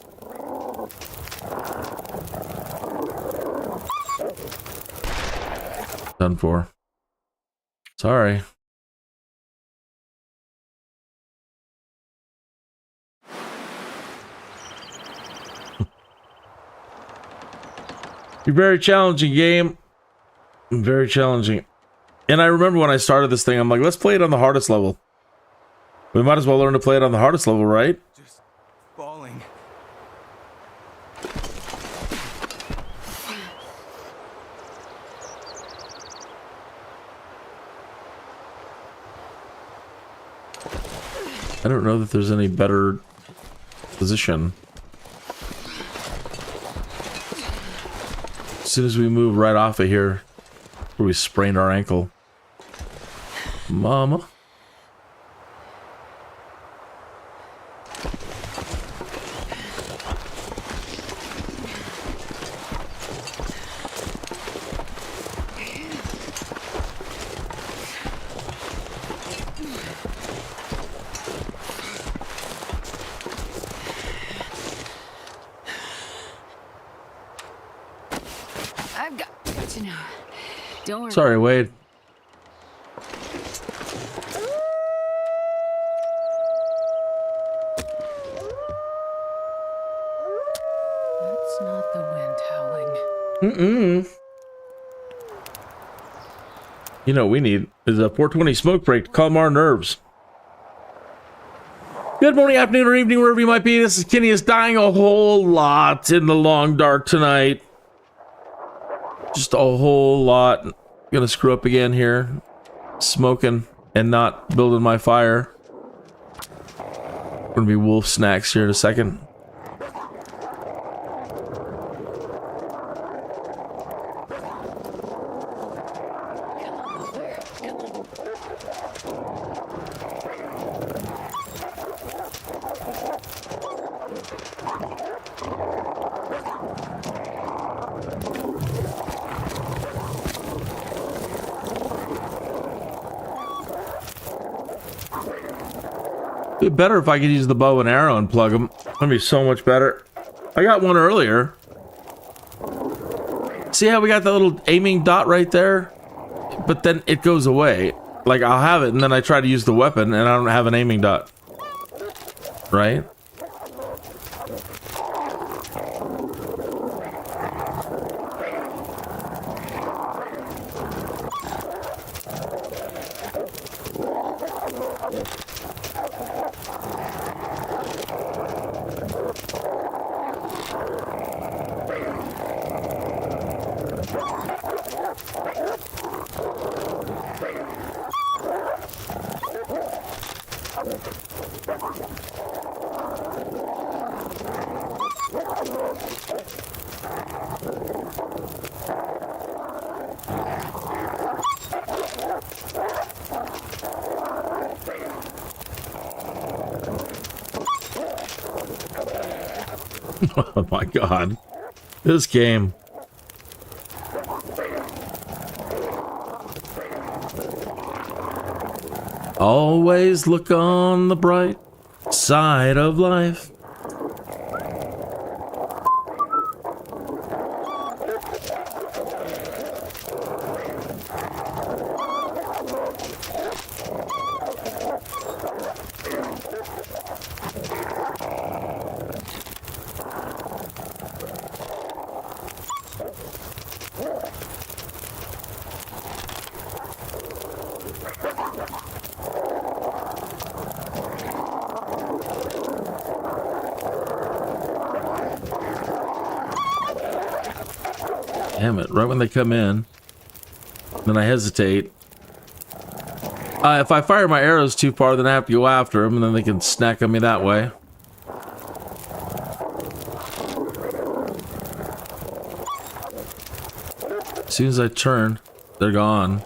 Done for. Sorry. You're very challenging game. Very challenging. And I remember when I started this thing, I'm like, let's play it on the hardest level. We might as well learn to play it on the hardest level, right? Just falling. I don't know that there's any better position. As soon as we move right off of here, where we sprained our ankle. Mama. I've got you now. Don't worry. Sorry, Wade. That's not the wind howling. You know what we need is a 420 smoke break to calm our nerves. Good morning, afternoon, or evening, wherever you might be. This is Kenny. Is dying a whole lot in the long dark tonight. Just a whole lot. Gonna screw up again here. Smoking. and not building my fire. Gonna be wolf snacks here in a second. It'd be better if I could use the bow and arrow and plug them. That'd be so much better. I got one earlier. See how we got the little aiming dot right there? But then it goes away. Like, I'll have it, and then I try to use the weapon, and I don't have an aiming dot. Right? Oh my god. This game. Always look on the bright side of life. Damn it, right when they come in, then I hesitate. If I fire my arrows too far, then I have to go after them, and then they can snack on me that way. As soon as I turn, they're gone.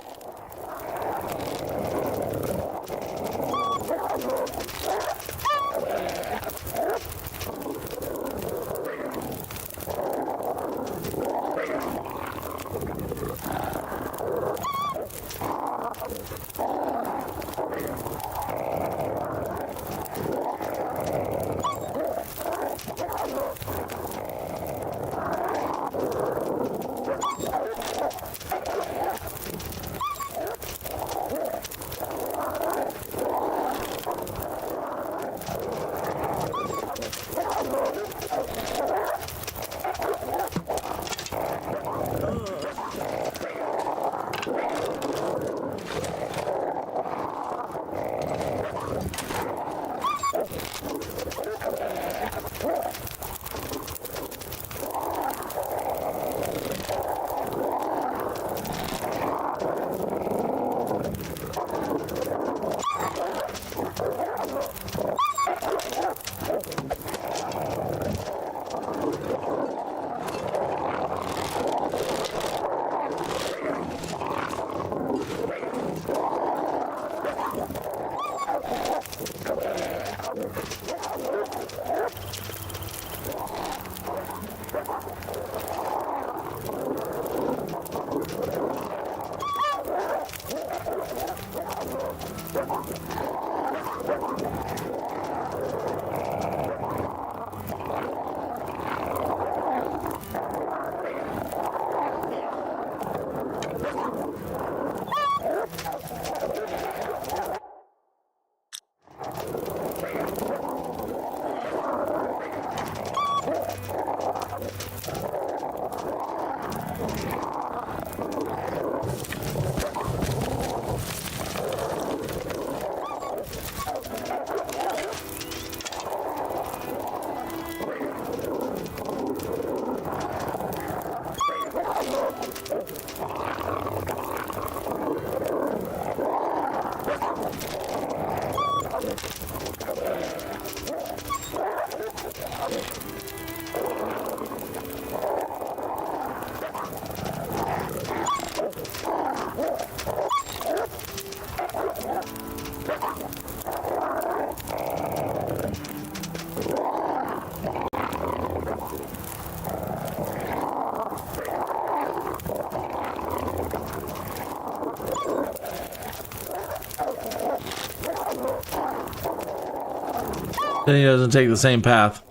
Then he doesn't take the same path.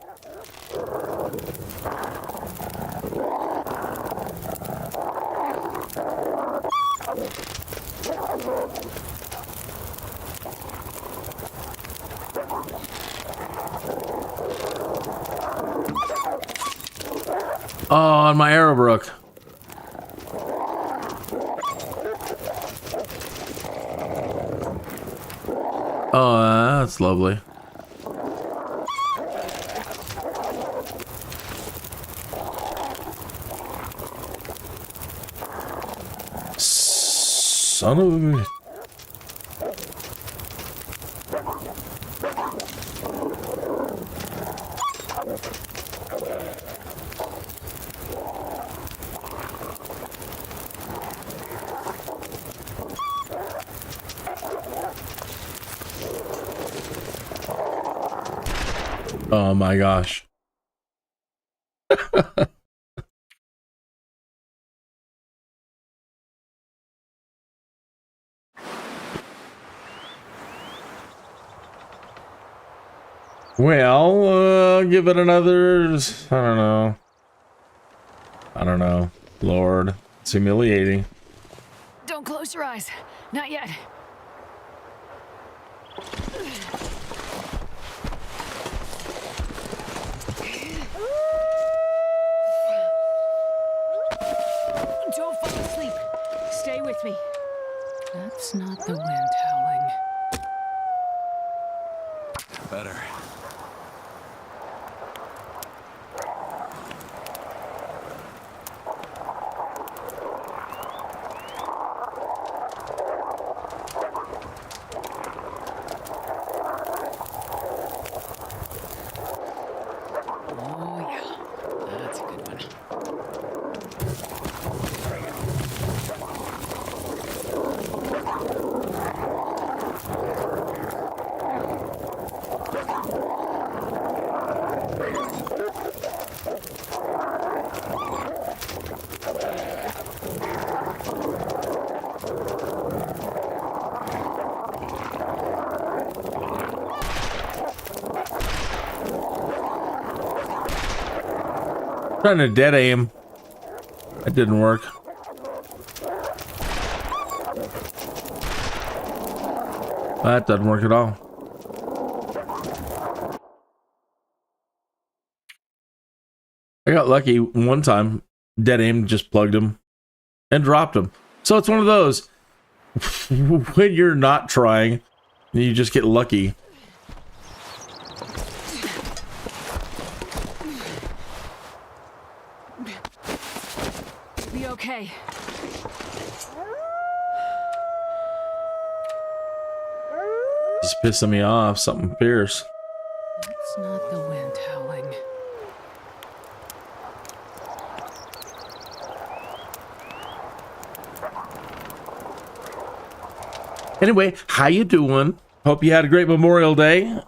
Oh, and my arrow broke. Oh, that's lovely. Son of a... Oh my gosh. Well, give it another, I don't know. Lord, it's humiliating. Don't close your eyes. Not yet. Don't fall asleep. Stay with me. That's not the wind howling. Better. Oh yeah, that's a good one. Trying to dead aim. That didn't work. That doesn't work at all. I got lucky one time. Dead aim, just plugged him and dropped him. So it's one of those when you're not trying, you just get lucky. Be okay. It's pissing me off. Something fierce. That's not the wind howling. Anyway, how you doing? Hope you had a great Memorial Day.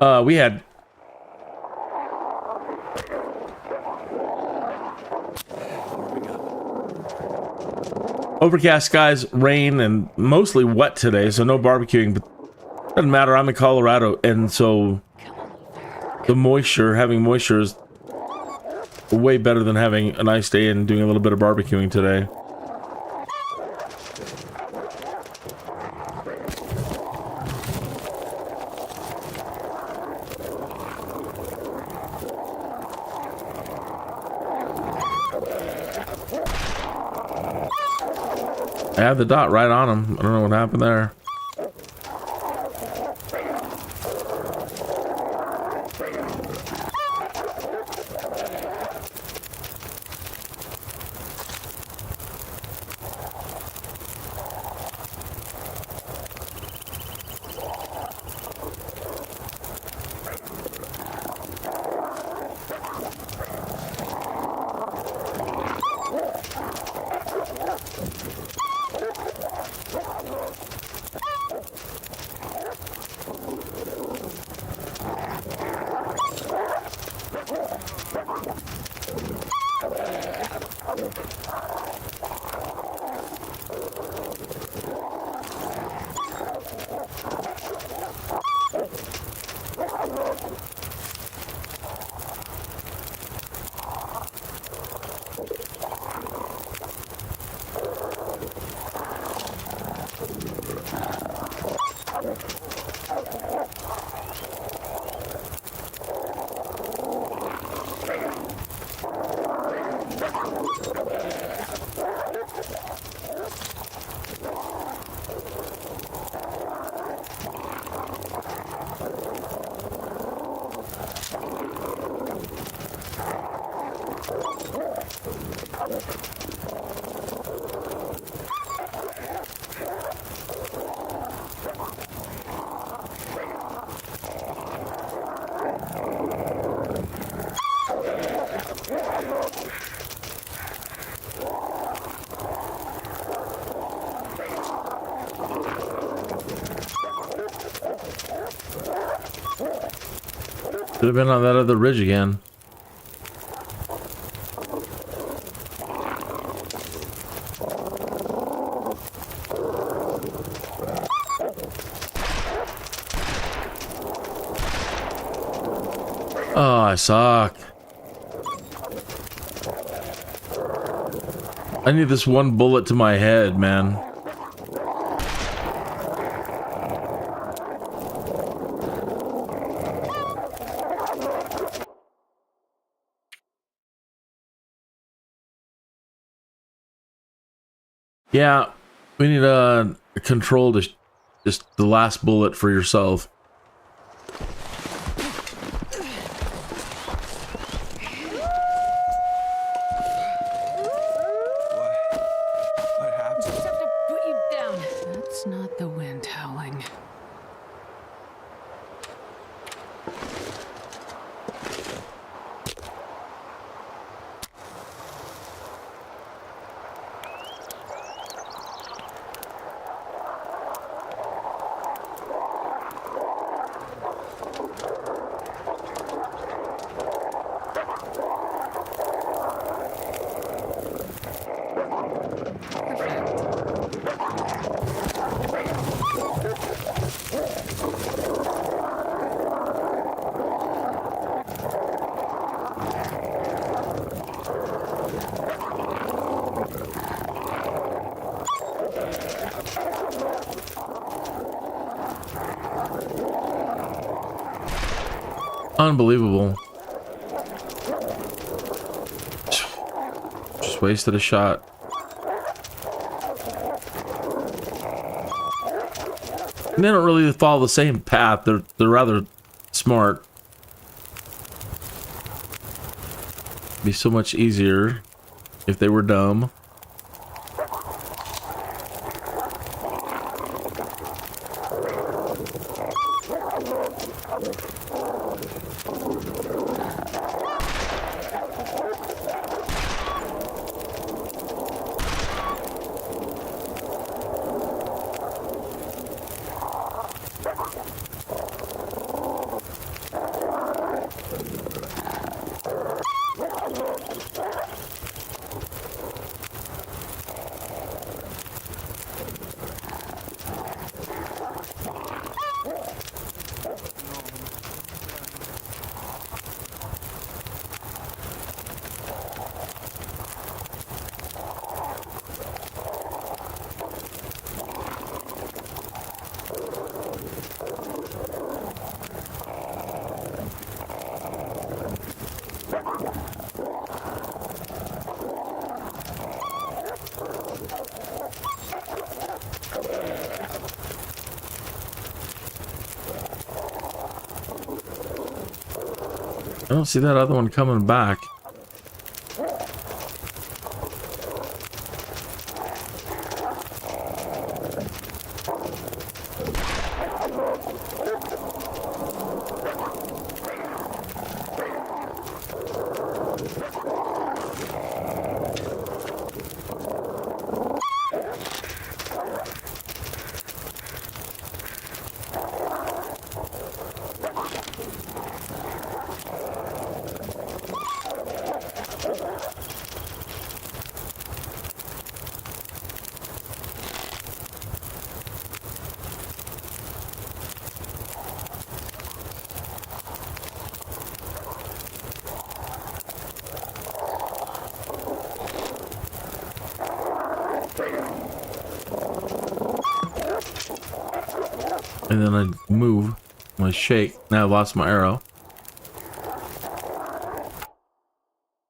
Oh, we had overcast skies, rain, and mostly wet today, so no barbecuing, but doesn't matter. I'm in Colorado, and so the moisture, having moisture is way better than having a nice day and doing a little bit of barbecuing today. I have the dot right on him. I don't know what happened there. Should have been on that other ridge again. Oh, I suck. I need this one bullet to my head, man. Yeah, we need a control to just the last bullet for yourself. What happened? Just have to put you down. That's not the wind howling. Unbelievable. Just wasted a shot. And they don't really follow the same path. They're rather smart. Be so much easier if they were dumb. I don't see that other one coming back. And then I move, I shake. Now I lost my arrow.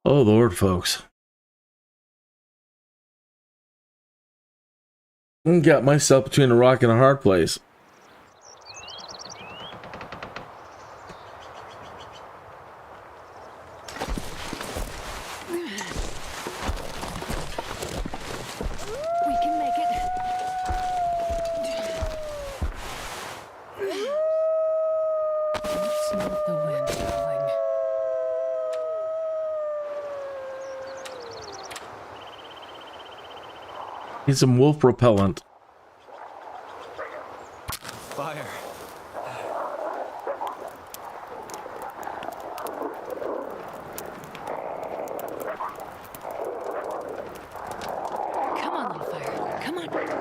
Oh Lord, folks. Got myself between a rock and a hard place. We can make it. That's not the wind howling. Need some wolf repellent. Fire. Come on.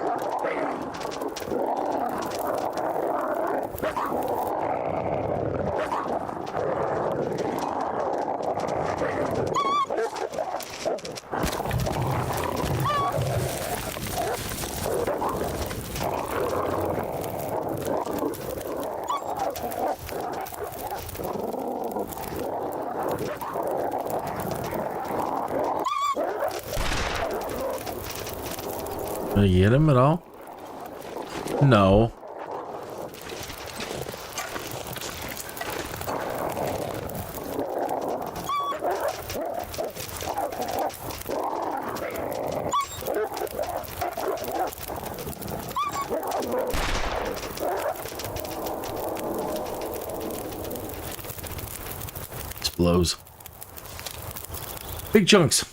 Did you get him at all? No. This blows. Big chunks.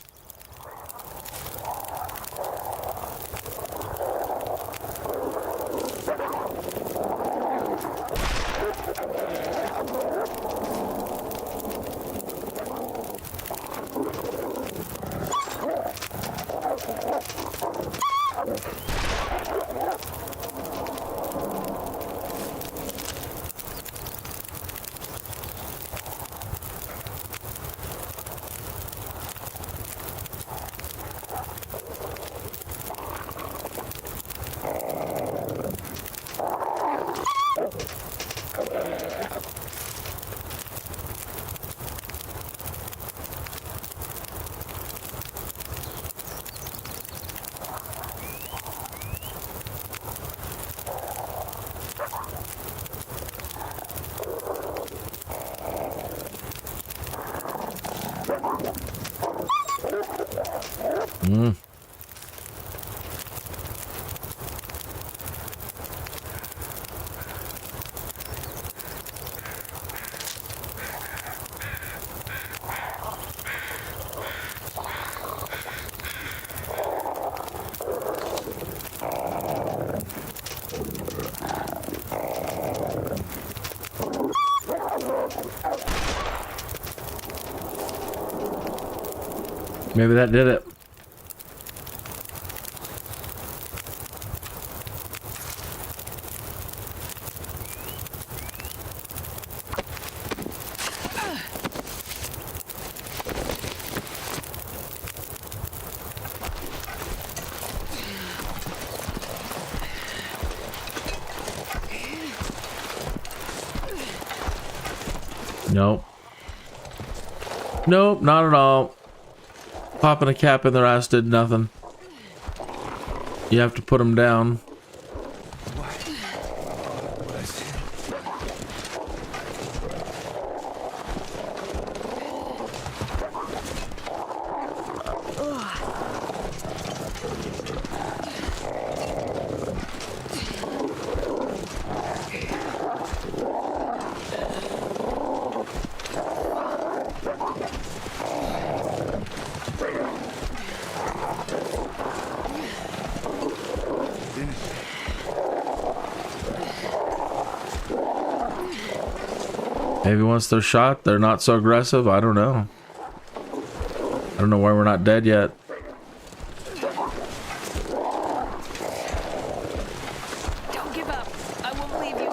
Maybe that did it. Nope. Nope, not at all. Popping a cap in their ass did nothing. You have to put them down. Maybe once they're shot, they're not so aggressive. I don't know. I don't know why we're not dead yet. Don't give up. I won't leave you.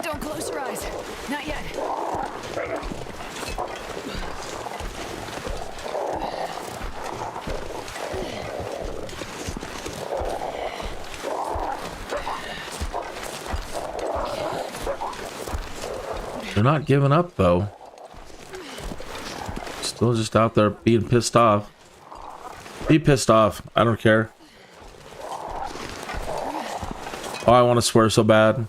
Don't close your eyes. Not yet. They're not giving up, though. Still just out there being pissed off. Be pissed off. I don't care. Oh, I want to swear so bad.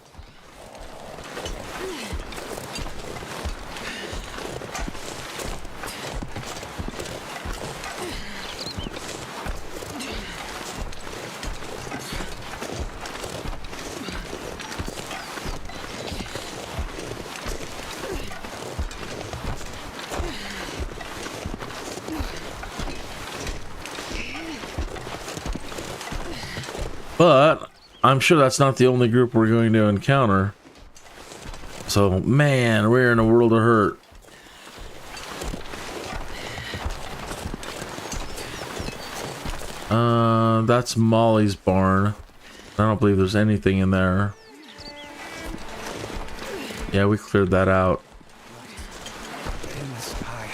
But I'm sure that's not the only group we're going to encounter. So, man, we're in a world of hurt. That's Molly's barn. I don't believe there's anything in there. Yeah, we cleared that out. In the sky.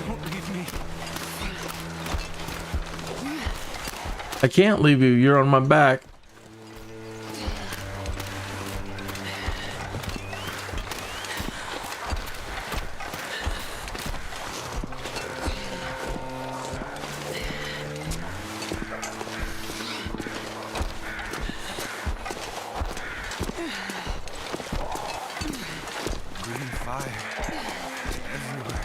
Don't leave me. I can't leave you. You're on my back. Breathing fire. Everywhere.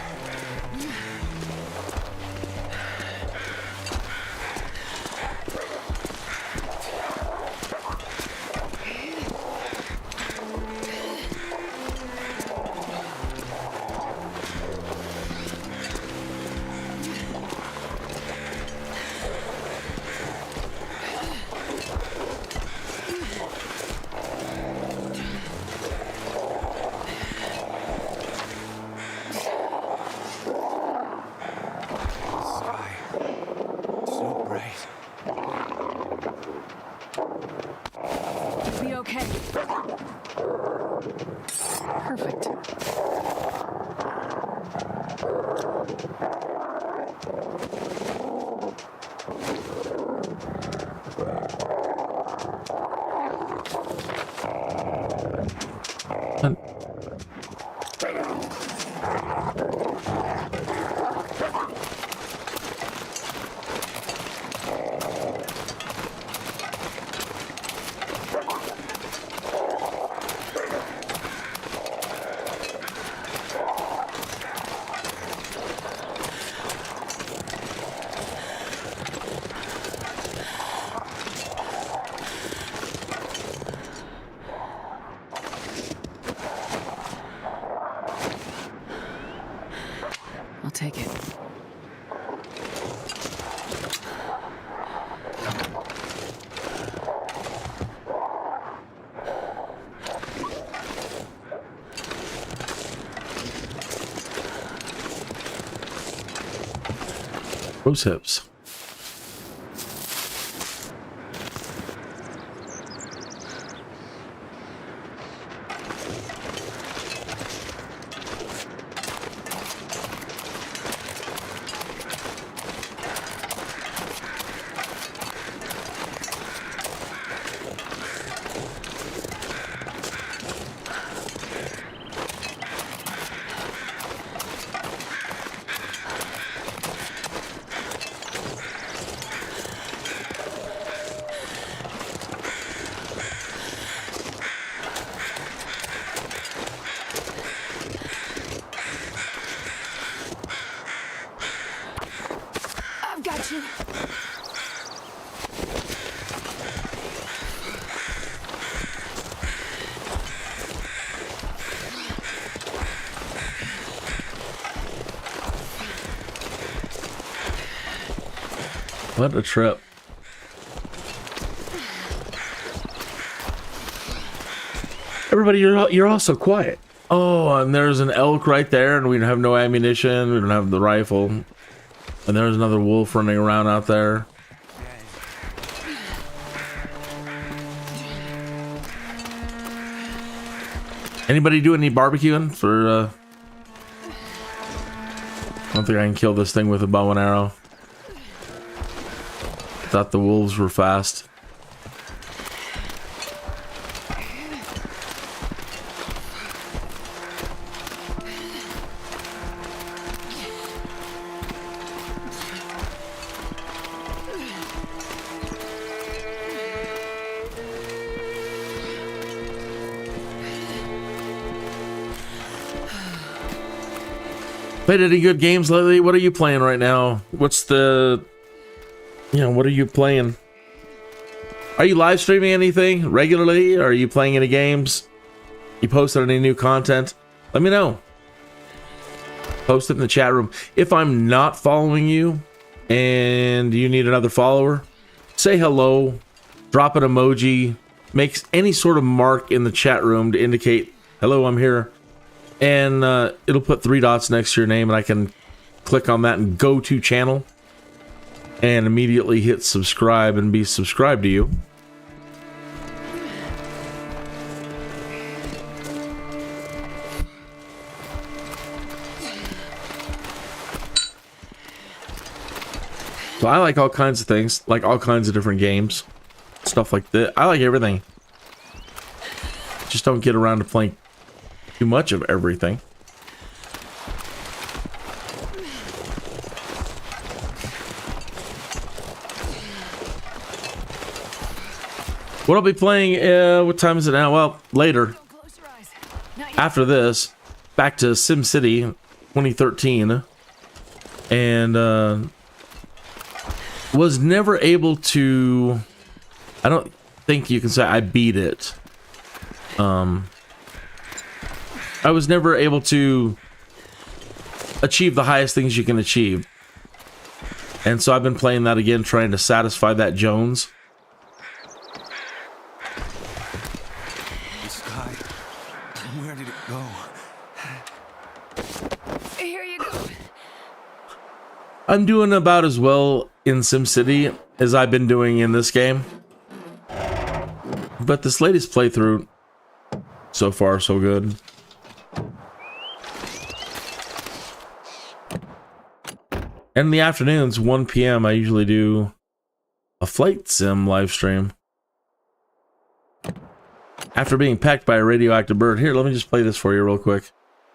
Sky. So bright. You'll be okay. Perfect. I'll take it. Rose hips. I've got you. What a trip. Everybody, you're all so quiet. Oh, and there's an elk right there, and we have no ammunition. We don't have the rifle. And there's another wolf running around out there. Anybody do any barbecuing for, I don't think I can kill this thing with a bow and arrow. Thought the wolves were fast. Played any good games lately? What are you playing right now? What's the... what are you playing? Are you live streaming anything regularly? Are you playing any games? You posted any new content? Let me know. Post it in the chat room. If I'm not following you and you need another follower, say hello, drop an emoji, make any sort of mark in the chat room to indicate, hello, I'm here. And it'll put 3 dots next to your name, and I can click on that and go to channel and immediately hit subscribe and be subscribed to you. So I like all kinds of things, like all kinds of different games, stuff like that. I like everything. Just don't get around to playing too much of everything. What I'll be playing, what time is it now? Well, later. After this, back to SimCity 2013. And, was never able to... I don't think you can say I beat it. I was never able to achieve the highest things you can achieve. And so I've been playing that again, trying to satisfy that Jones. The sky. Where did it go? Here you go. I'm doing about as well in SimCity as I've been doing in this game. But this latest playthrough, so far so good. And in the afternoons, 1 p.m., I usually do a flight sim live stream. After being pecked by a radioactive bird. Here, let me just play this for you real quick.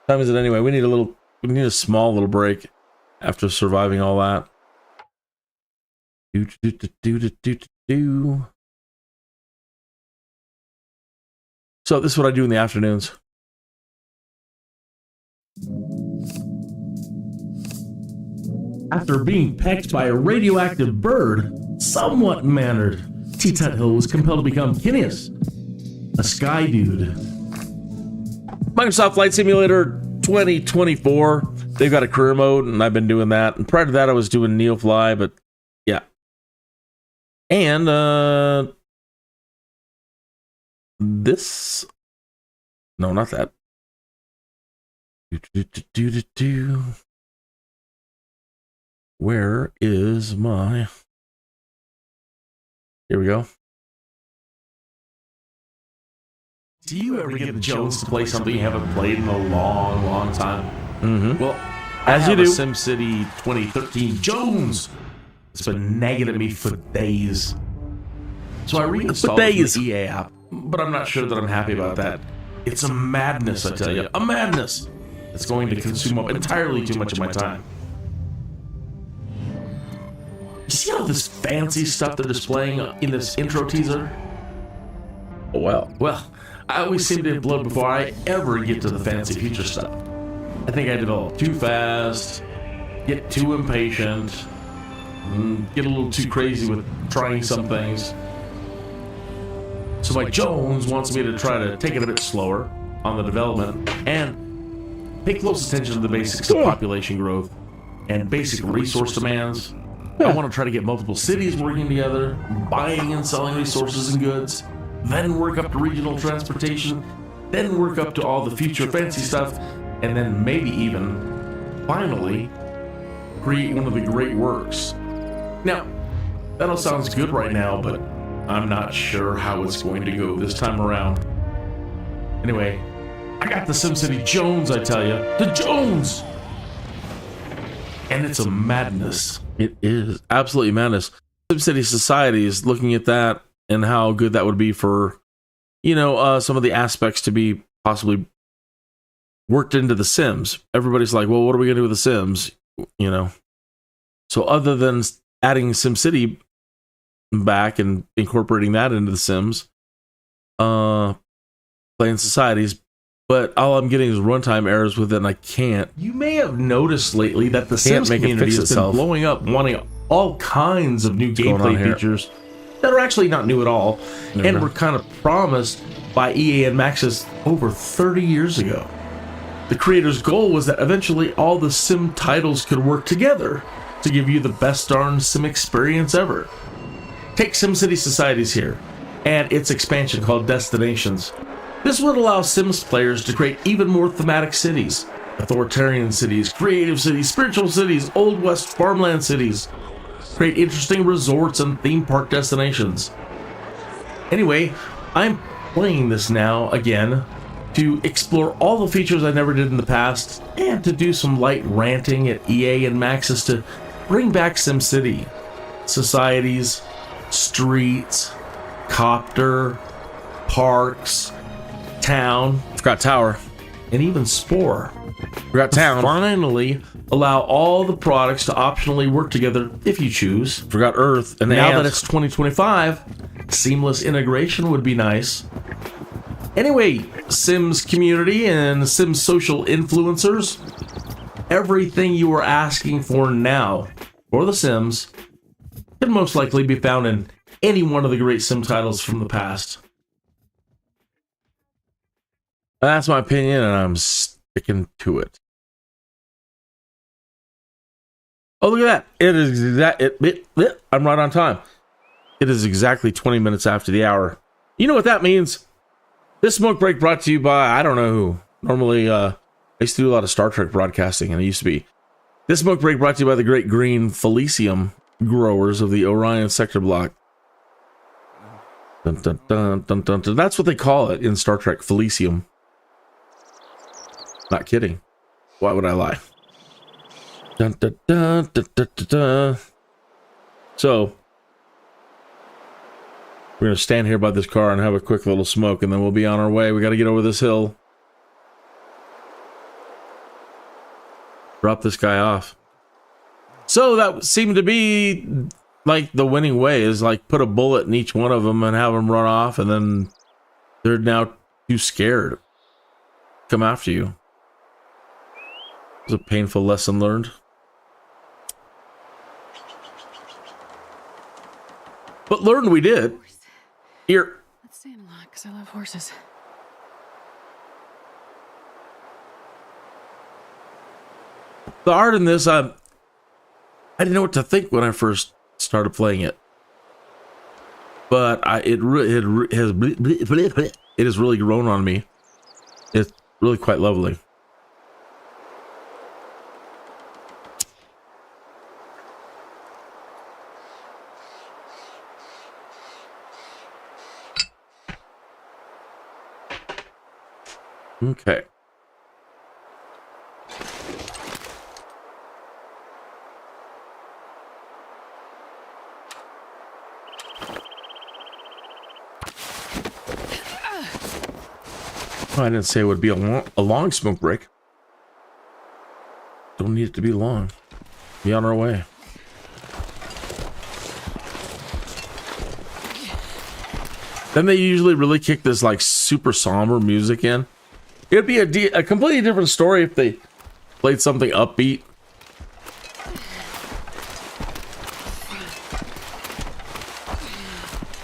What time is it anyway? We need a small little break after surviving all that. So this is what I do in the afternoons. After being pecked by a radioactive bird, somewhat mannered, Tuthill was compelled to become Kineas, a sky dude. Microsoft Flight Simulator 2024. They've got a career mode, and I've been doing that. And prior to that, I was doing Neofly, but yeah. And this, no, not that. Where is my? Here we go. Do you ever get the Jones to play something you haven't played in a long, long time? Mm-hmm. Well, as you do, SimCity 2013 Jones. It's been nagging at me for days. So I reinstalled the EA app, but I'm not sure that I'm happy about that. It's a madness, I tell you. A madness. It's going to consume up entirely too much of my time. You see all this fancy stuff they're displaying in this intro teaser? Oh, well, I always seem to have blood before I ever get to the fancy future stuff. I think I develop too fast, get too impatient, get a little too crazy with trying some things. So my Jones wants me to try to take it a bit slower on the development and pay close attention to the basics of population growth and basic resource demands. I want to try to get multiple cities working together, buying and selling resources and goods, then work up to regional transportation, then work up to all the future fancy stuff, and then maybe even, finally, create one of the great works. Now, that all sounds good right now, but I'm not sure how it's going to go this time around. Anyway, I got the SimCity Jones, I tell you. The Jones! And it's a madness. It is absolutely madness. SimCity Society is looking at that and how good that would be for, some of the aspects to be possibly worked into the Sims. Everybody's like, well, what are we going to do with the Sims? So other than adding SimCity back and incorporating that into the Sims, playing Society's but all I'm getting is runtime errors with it, and I can't. You may have noticed lately that the Sims community has been blowing up, wanting all kinds of new gameplay features that are actually not new at all, and were kind of promised by EA and Maxis over 30 years ago. The creator's goal was that eventually all the Sim titles could work together to give you the best darn Sim experience ever. Take SimCity Societies here, and its expansion called Destinations. This would allow Sims players to create even more thematic cities. Authoritarian cities, creative cities, spiritual cities, Old West farmland cities. Create interesting resorts and theme park destinations. Anyway, I'm playing this now again to explore all the features I never did in the past, and to do some light ranting at EA and Maxis to bring back SimCity. Societies, streets, copter, parks, town, forgot tower, and even Spore. Forgot town. Finally allow all the products to optionally work together if you choose. Forgot Earth. And now that it's 2025, seamless integration would be nice. Anyway, Sims community and Sims social influencers, everything you are asking for now for The Sims can most likely be found in any one of the great Sim titles from the past. That's my opinion, and I'm sticking to it. Oh, look at that. It is I'm right on time. It is exactly 20 minutes after the hour. You know what that means? This smoke break brought to you by, I don't know who. Normally, I used to do a lot of Star Trek broadcasting, and it used to be. This smoke break brought to you by the great green Felicium growers of the Orion sector block. Dun, dun, dun, dun, dun, dun. That's what they call it in Star Trek, Felicium. Not kidding. Why would I lie? Dun, dun, dun, dun, dun, dun, dun. So, we're going to stand here by this car and have a quick little smoke, and then we'll be on our way. We got to get over this hill. Drop this guy off. So that seemed to be like the winning way, is like put a bullet in each one of them and have them run off, and then they're now too scared to come after you. It was a painful lesson learned. But learned we did. Here. Let's stay in a lot, because I love horses. The art in this, I didn't know what to think when I first started playing it. But it has really grown on me. It's really quite lovely. Okay. I didn't say it would be a long smoke break. Don't need it to be long. Be on our way. Then they usually really kick this like super somber music in. It'd be a completely different story if they played something upbeat.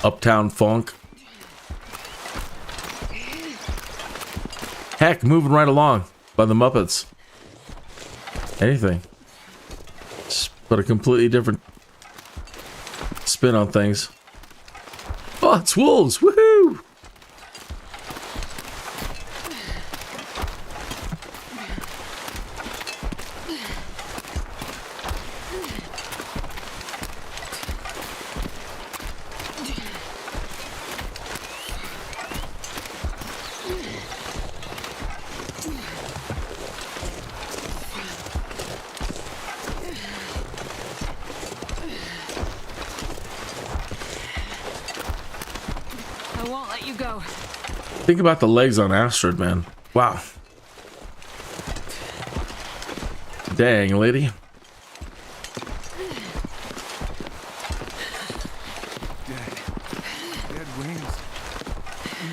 Uptown funk. Heck, moving right along by the Muppets. Anything. Just put a completely different spin on things. Oh, it's wolves! Woohoo! Think about the legs on Astrid, man. Wow. Dang, lady. Dead wings.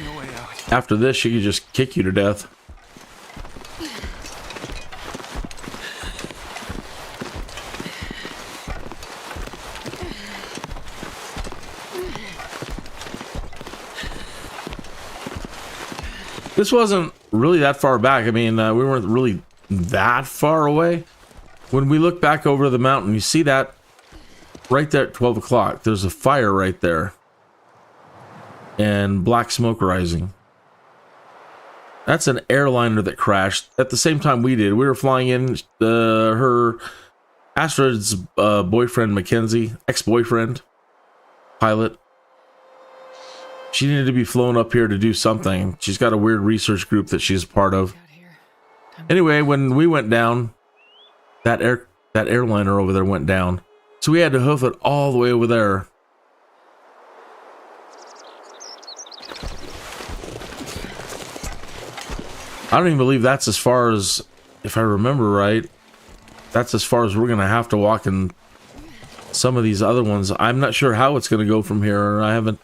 No way out. After this, she could just kick you to death. This wasn't really that far back. I mean, we weren't really that far away. When we look back over the mountain, you see that right there at 12 o'clock. There's a fire right there. And black smoke rising. That's an airliner that crashed at the same time we did. We were flying in her Astrid's boyfriend, Mackenzie, ex-boyfriend, pilot. She needed to be flown up here to do something. She's got a weird research group that she's part of. Anyway, when we went down, that airliner over there went down. So we had to hoof it all the way over there. I don't even believe that's as far as, if I remember right, that's as far as we're going to have to walk in some of these other ones. I'm not sure how it's going to go from here. I haven't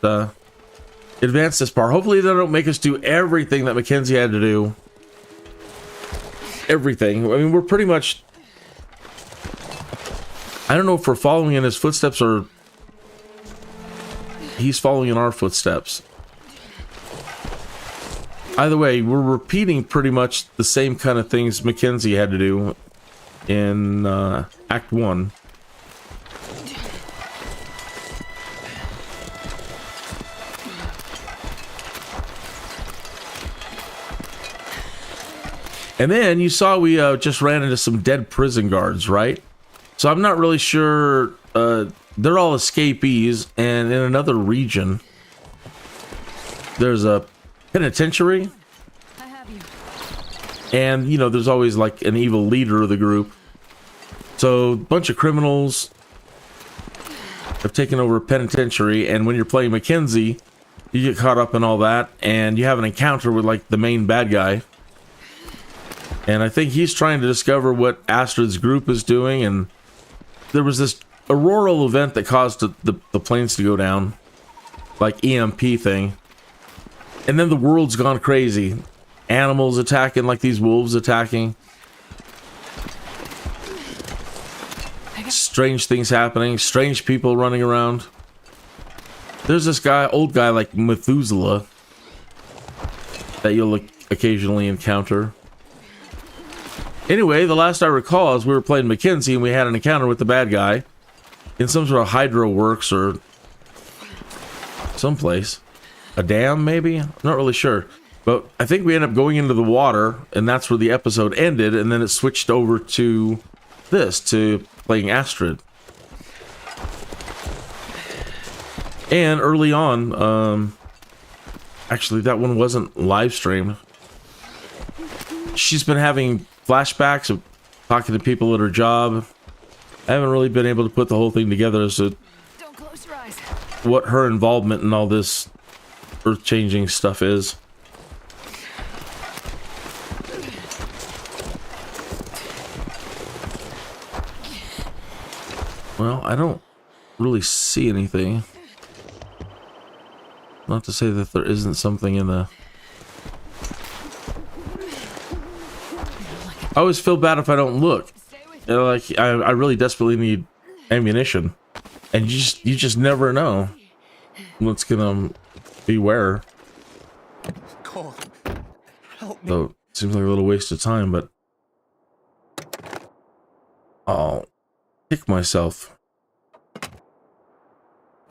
advanced this far. Hopefully they don't make us do everything that Mackenzie had to do. Everything. I mean, we're pretty much... I don't know if we're following in his footsteps or he's following in our footsteps. Either way, we're repeating pretty much the same kind of things Mackenzie had to do in Act 1. And then you saw we just ran into some dead prison guards, right? So I'm not really sure. They're all escapees, and in another region, there's a penitentiary. I have you. And, you know, there's always like an evil leader of the group. So a bunch of criminals have taken over a penitentiary, and when you're playing Mackenzie, you get caught up in all that, and you have an encounter with like the main bad guy. And I think he's trying to discover what Astrid's group is doing, and there was this auroral event that caused the planes to go down, like EMP thing. And then the world's gone crazy. Animals attacking, like these wolves attacking. Strange things happening. Strange people running around. There's this guy, old guy like Methuselah, that you'll occasionally encounter. Anyway, the last I recall is we were playing Mackenzie and we had an encounter with the bad guy in some sort of hydro works or someplace. A dam, maybe? I'm not really sure. But I think we ended up going into the water, and that's where the episode ended, and then it switched over to this, to playing Astrid. And early on, actually that one wasn't live streamed. She's been having flashbacks of talking to people at her job. I haven't really been able to put the whole thing together as to Don't close your eyes. what her involvement in all this earth-changing stuff is. Well, I don't really see anything. Not to say that there isn't something in the... I always feel bad if I don't look. You know, like I really desperately need ammunition, and you just never know what's gonna be where. Cole, help me. So it seems like a little waste of time, but I'll kick myself.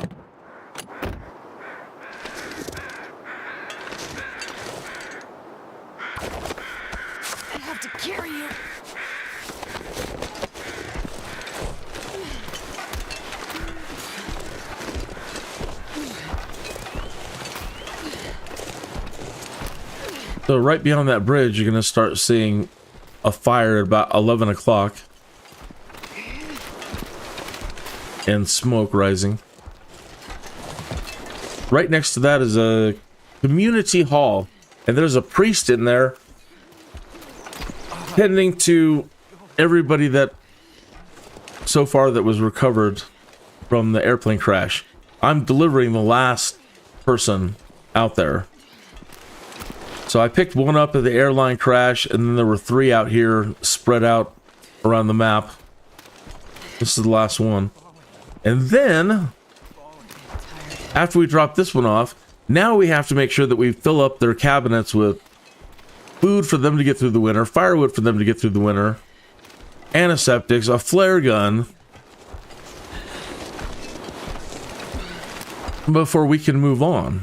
I have to carry you. So right beyond that bridge, you're gonna start seeing a fire at about 11 o'clock. And smoke rising. Right next to that is a community hall. And there's a priest in there tending to everybody that so far that was recovered from the airplane crash. I'm delivering the last person out there. So I picked one up at the airline crash, and then there were 3 out here spread out around the map. This is the last one. And then, after we drop this one off, now we have to make sure that we fill up their cabinets with food for them to get through the winter, firewood for them to get through the winter, antiseptics, a flare gun, before we can move on.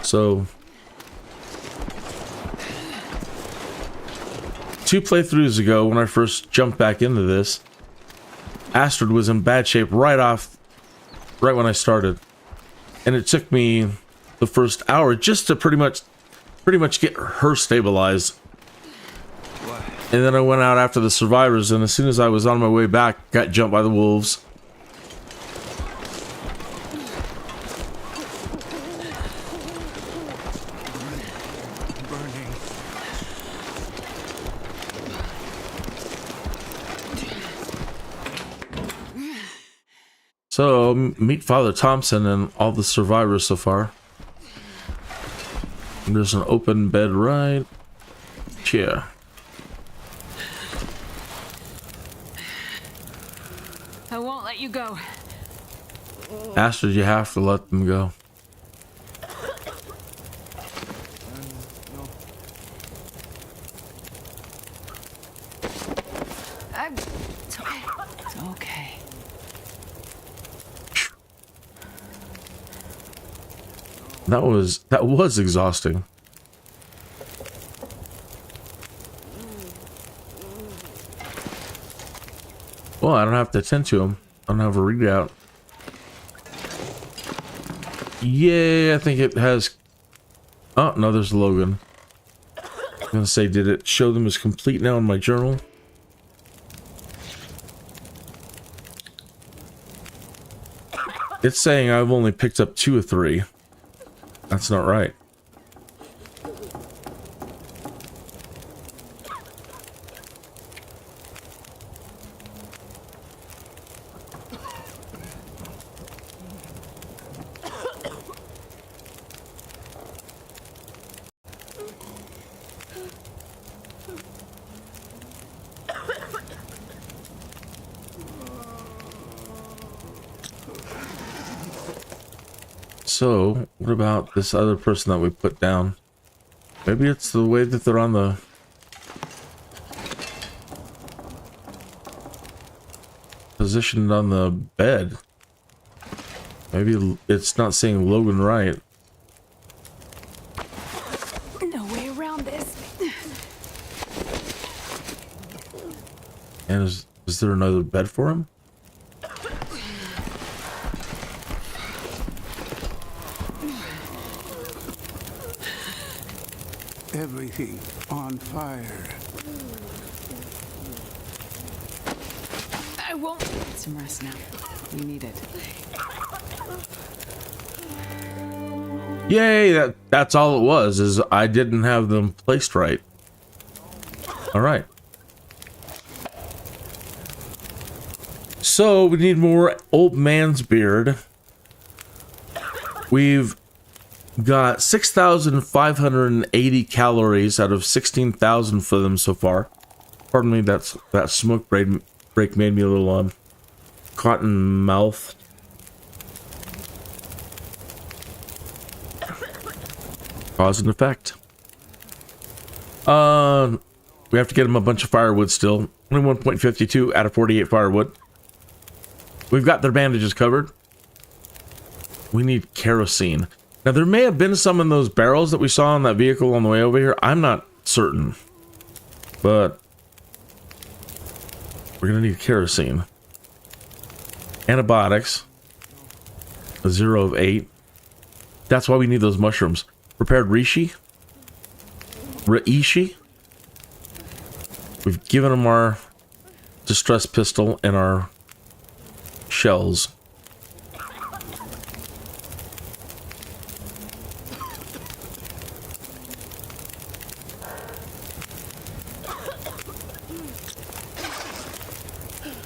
So 2 playthroughs ago, when I first jumped back into this, Astrid was in bad shape right when I started, and it took me the first hour just to pretty much get her stabilized. And then I went out after the survivors, and as soon as I was on my way back, got jumped by the wolves. So, meet Father Thompson and all the survivors so far. And there's an open bed right here. I won't let you go. Astrid, you have to let them go. It's okay. That was exhausting. Well, I don't have to attend to him. I don't have a readout. Yeah, I think it has. Oh no, there's Logan. I'm gonna say, did it show them as complete now in my journal? It's saying I've only picked up 2 of 3. That's not right. So, what about this other person that we put down? Maybe it's the way that they're on the... positioned on the bed. Maybe it's not saying Logan right. No way around this. And is there another bed for him? Everything on fire. I won't. Some rest now. You need it. Yay, that's all it was, is I didn't have them placed right. Alright. So, we need more old man's beard. We've got 6,580 calories out of 16,000 for them so far. Pardon me, that smoke break made me a little cotton mouth. Cause and effect. We have to get them a bunch of firewood still. Only 1.52 out of 48 firewood. We've got their bandages covered. We need kerosene. Now, there may have been some in those barrels that we saw in that vehicle on the way over here. I'm not certain. But we're going to need kerosene. Antibiotics. A 0 of 8. That's why we need those mushrooms. Prepared reishi. Reishi. We've given them our distress pistol and our shells.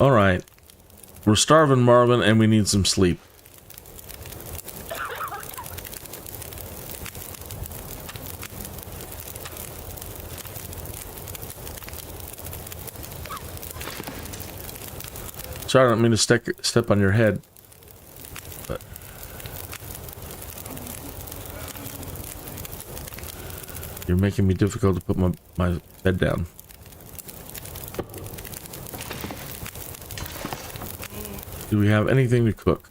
All right, we're starving, Marvin, and we need some sleep. Sorry, I don't mean to step on your head, but you're You're making me difficult to put my bed down. Do we have anything to cook?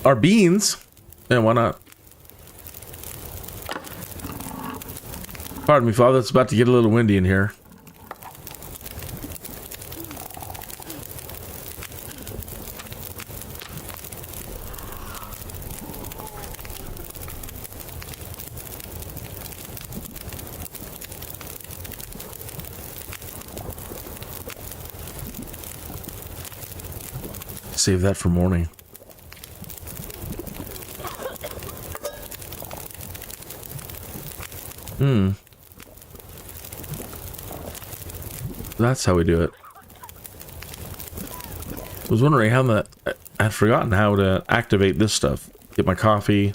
Our beans? Yeah, why not? Pardon me, Father. It's about to get a little windy in here. Save that for morning. That's how we do it. I was wondering how that... I had forgotten how to activate this stuff. Get my coffee.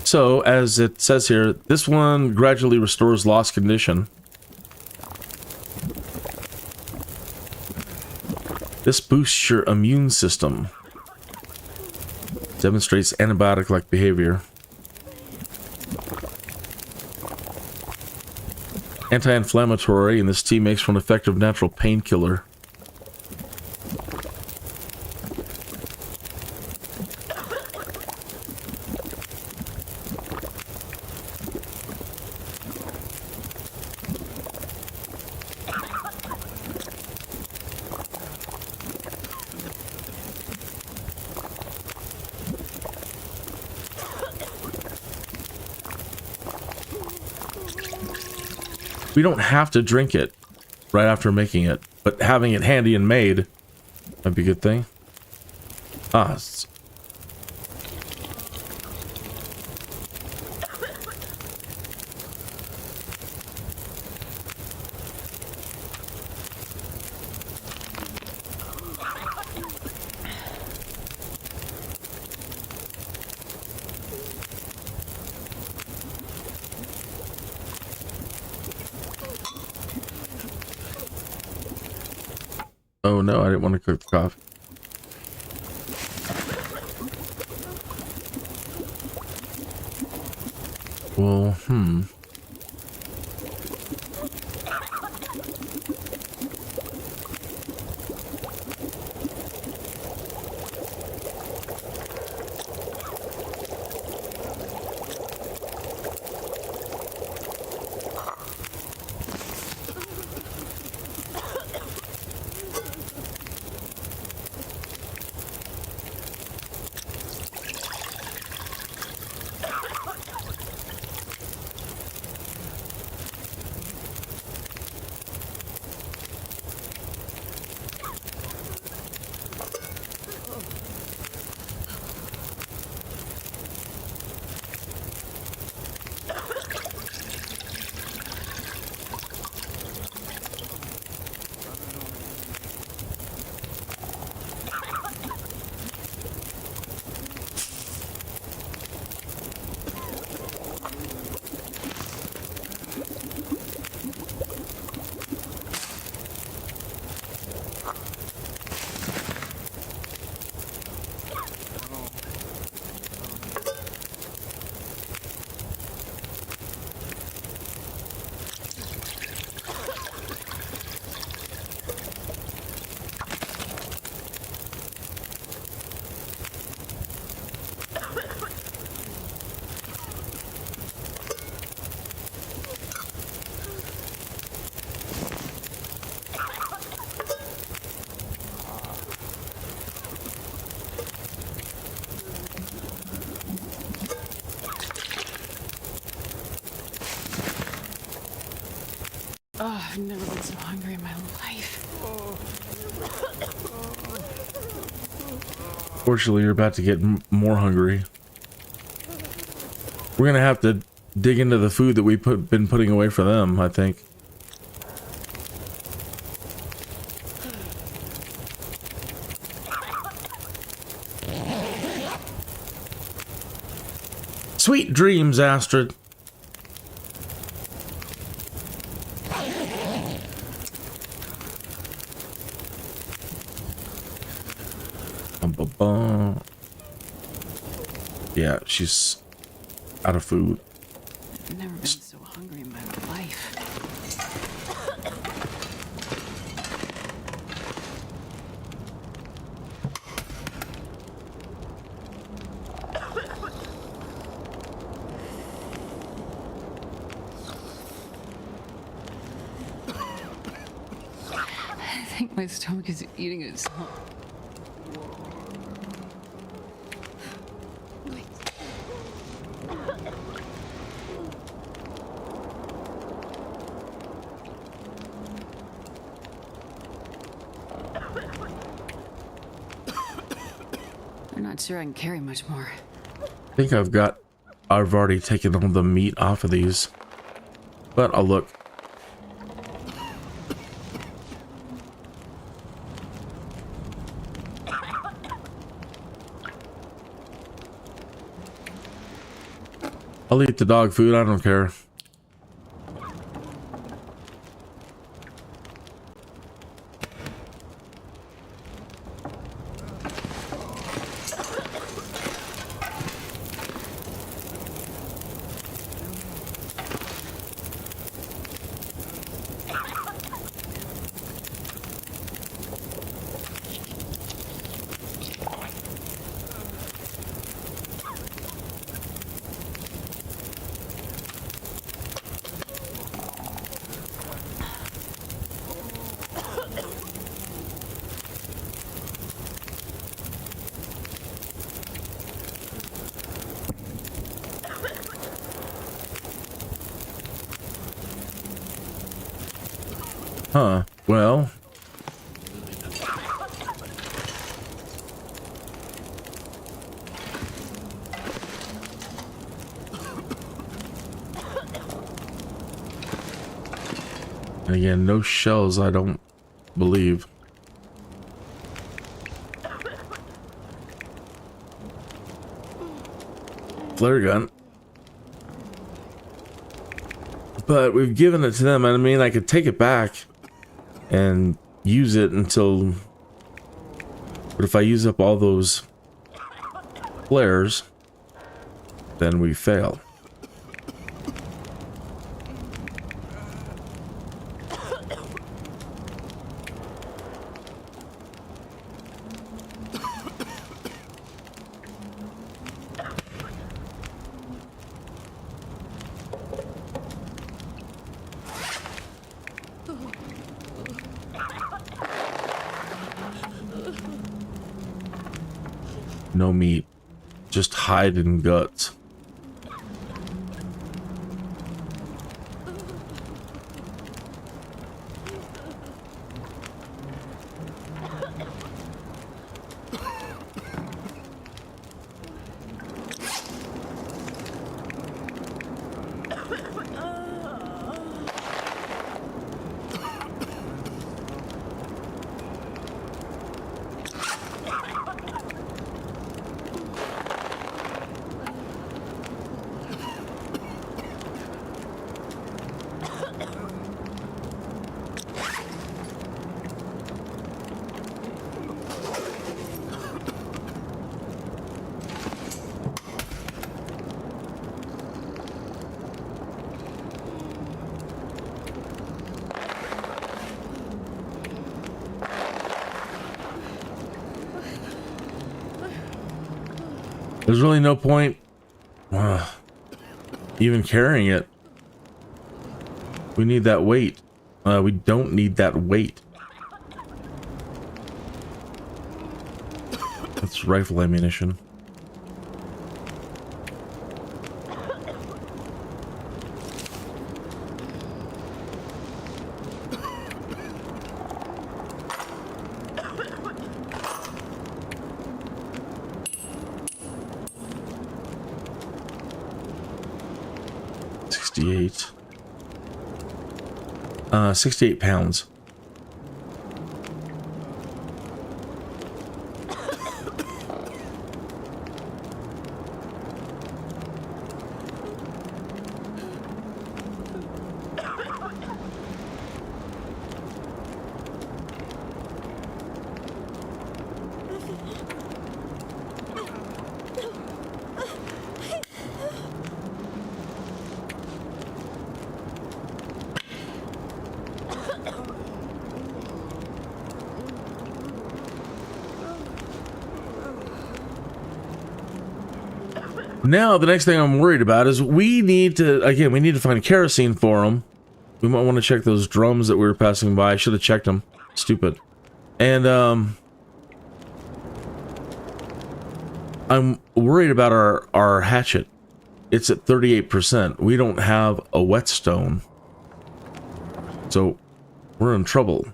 So, as it says here, this one gradually restores lost condition. This boosts your immune system. Demonstrates antibiotic-like behavior. Anti-inflammatory, and this tea makes for an effective natural painkiller. We don't have to drink it right after making it, but having it handy and made might be a good thing. Ah, oh no, I didn't want to cook the coffee. Well, oh, I've never been so hungry in my life. fortunately, you're about to get more hungry. We're gonna have to dig into the food that we've been putting away for them, I think. Sweet dreams, Astrid. Yeah, she's out of food. I've never been so hungry in my life. I think my stomach is eating itself. I'm not sure I can carry much more. I think I've already taken all the meat off of these, but I'll look. I'll eat the dog food, I don't care. Huh, well. And again, no shells, I don't believe. Flare gun. But we've given it to them. I mean, I could take it back and use it until... But if I use up all those flares, then we fail. No meat, just hide and guts. There's really no point even carrying it. We need that weight. We don't need that weight. That's rifle ammunition. $68. 68 pounds. Now, the next thing I'm worried about is we need to find kerosene for them. We might want to check those drums that we were passing by. I should have checked them. Stupid. And, I'm worried about our hatchet. It's at 38%. We don't have a whetstone. So, we're in trouble.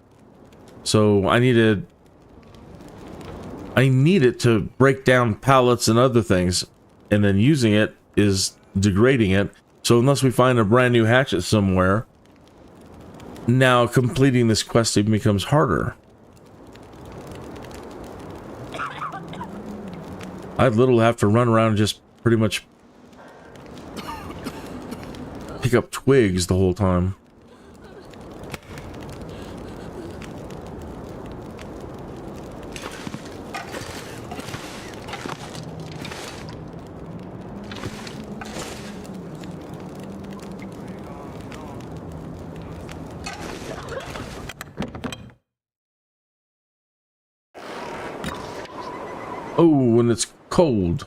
So, I need it to break down pallets and other things. And then using it is degrading it. So, unless we find a brand new hatchet somewhere, now completing this quest even becomes harder. I'd literally have to run around and just pretty much pick up twigs the whole time. Oh, when it's cold.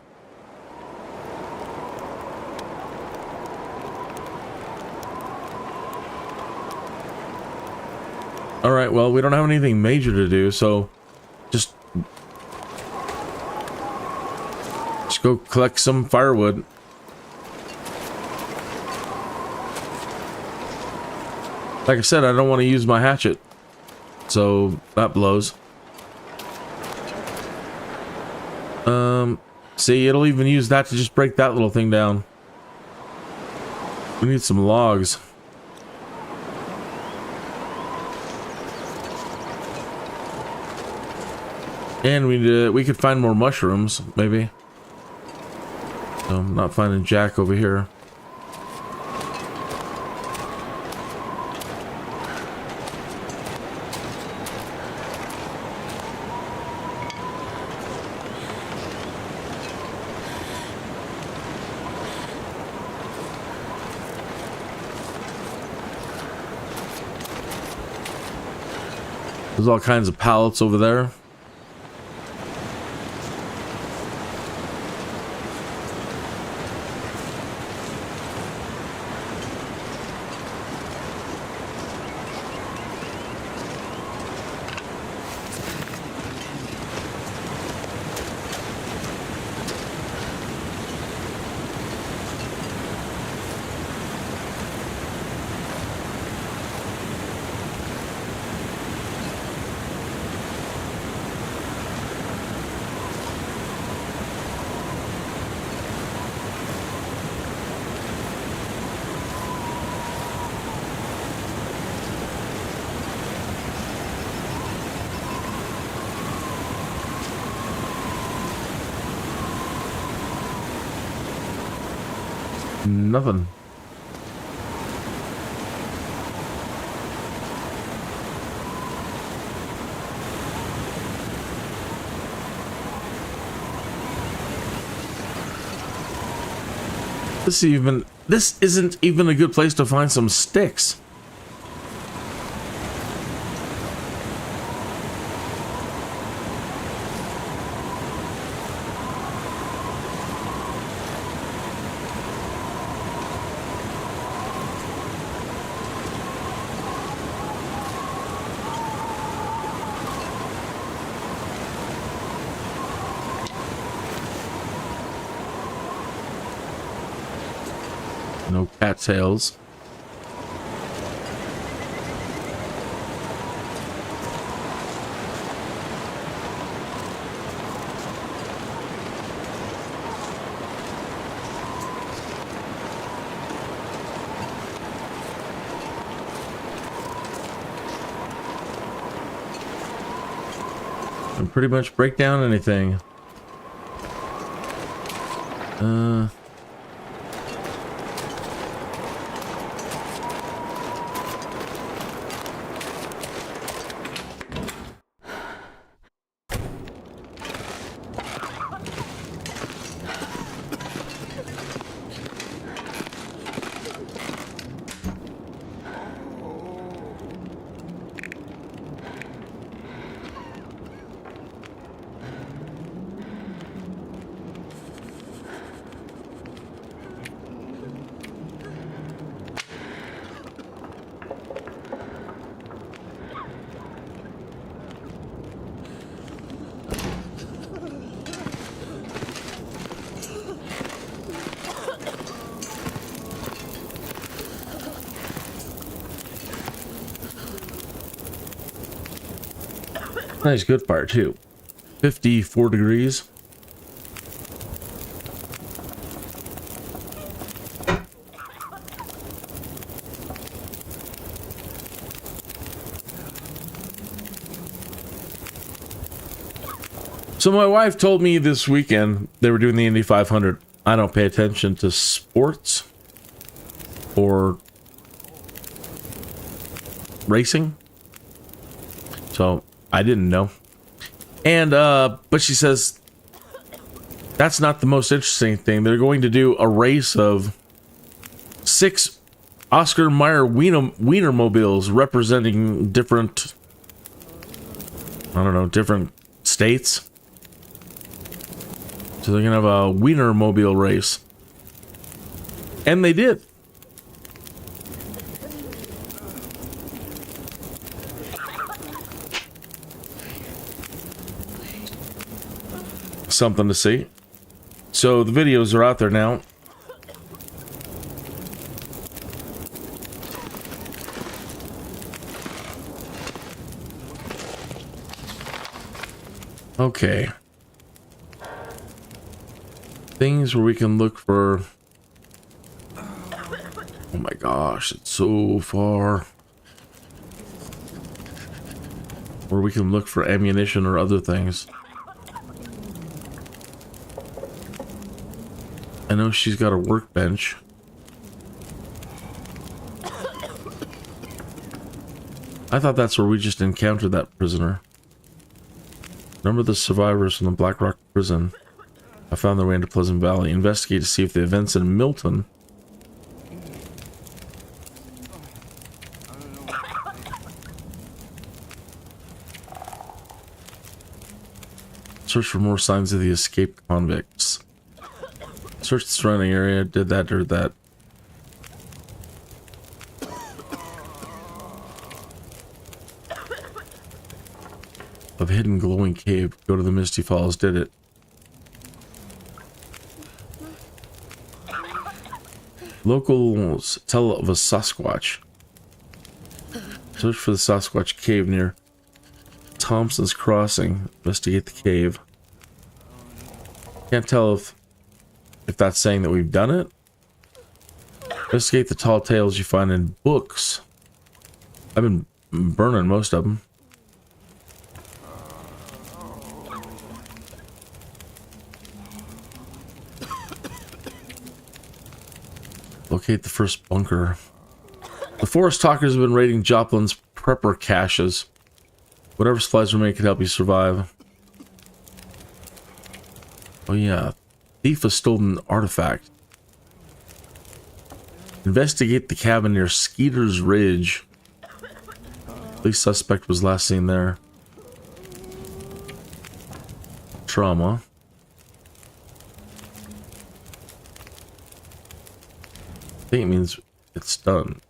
Alright, well, we don't have anything major to do, so just go collect some firewood. Like I said, I don't want to use my hatchet, so that blows. See, it'll even use that to just break that little thing down. We need some logs. And we could find more mushrooms, maybe. So I'm not finding Jack over here. There's all kinds of pallets over there. Nothing. This isn't even a good place to find some sticks. No cattails. And pretty much break down anything. Nice, good fire too. 54 degrees. So my wife told me this weekend they were doing the Indy 500. I don't pay attention to sports or racing, so I didn't know. And but she says that's not the most interesting thing. They're going to do a race of 6 Oscar Mayer Wienermobiles representing different, I don't know, different states. So they're gonna have a Wienermobile race, and they did. Something to see. So the videos are out there now. Okay. Things where we can look for... Oh my gosh, it's so far. Where we can look for ammunition or other things. I know she's got a workbench. I thought that's where we just encountered that prisoner. Remember the survivors from the Black Rock prison? I found their way into Pleasant Valley. Investigate to see if the events in Milton search for more signs of the escaped convicts. Search the surrounding area. Did that or that. Of hidden glowing cave. Go to the Misty Falls. Did it. Locals tell of a Sasquatch. Search for the Sasquatch cave near Thompson's Crossing. Investigate the cave. Can't tell if that's saying that we've done it. Investigate the tall tales you find in books. I've been burning most of them. Locate the first bunker. The Forest Talkers have been raiding Joplin's prepper caches. Whatever supplies remain can help you survive. Oh yeah. Thief has stolen an artifact. Investigate the cabin near Skeeter's Ridge. Police suspect was last seen there. Trauma. I think it means it's done.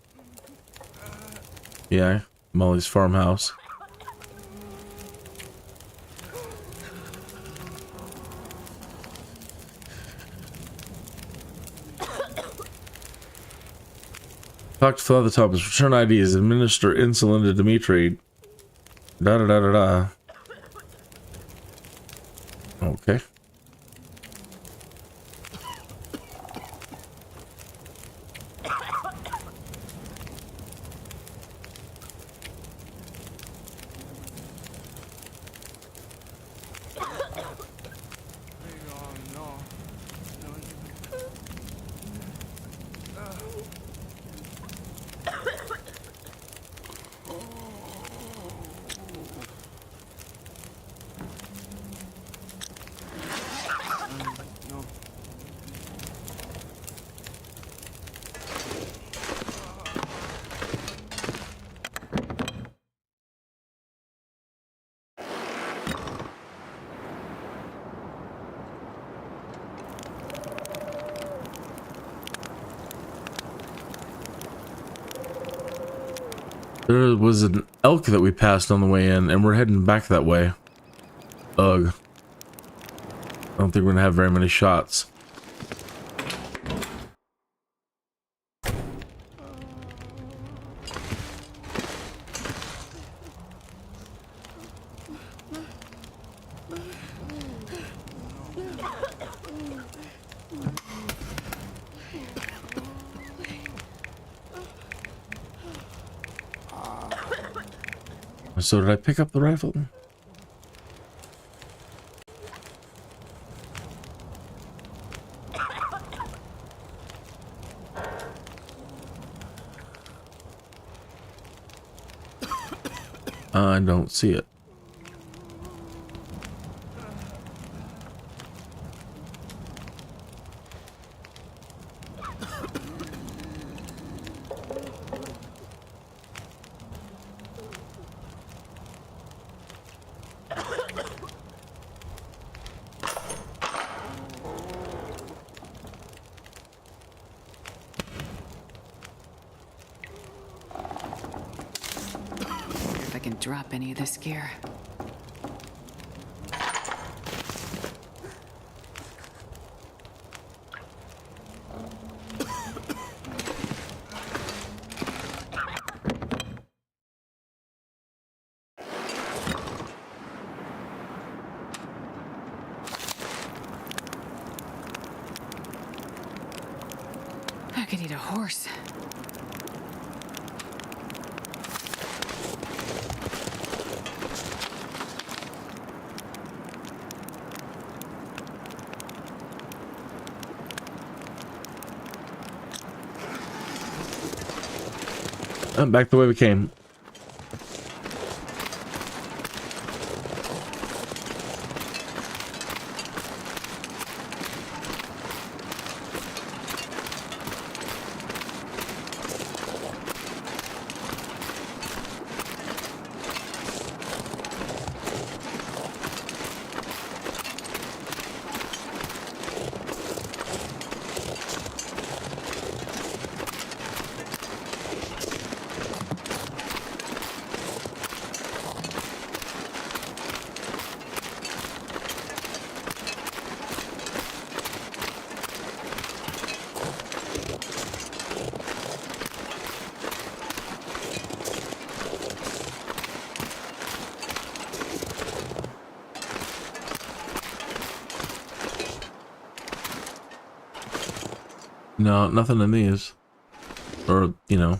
Yeah, Molly's farmhouse. Talk to Father Thomas. Return IDs. Administer insulin to Dimitri. Da da da da da. Okay. There was an elk that we passed on the way in, and we're heading back that way. Ugh. I don't think we're gonna have very many shots. So did I pick up the rifle? I don't see it. If I can drop any of this gear. I could eat a horse. Back the way we came. No, nothing in these. Or, you know.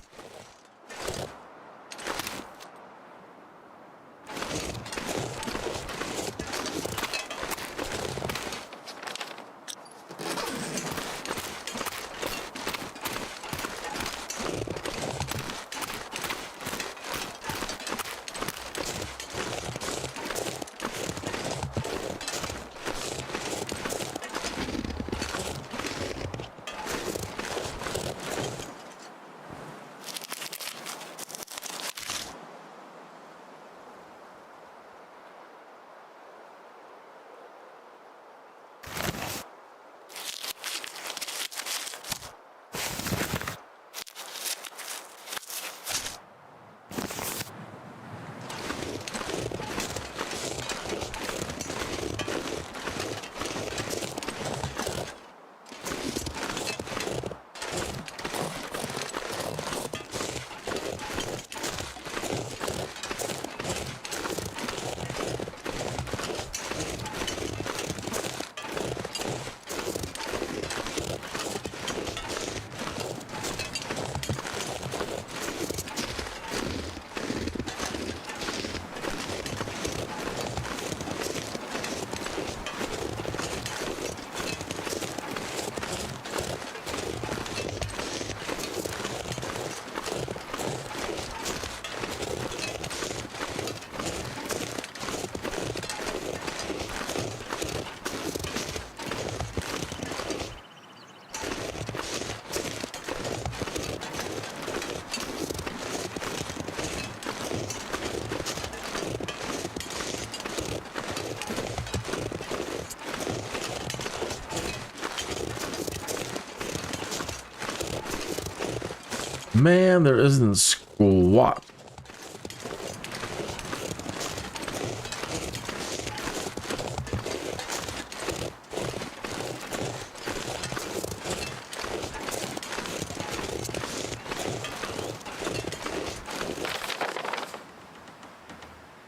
Man, there isn't squat.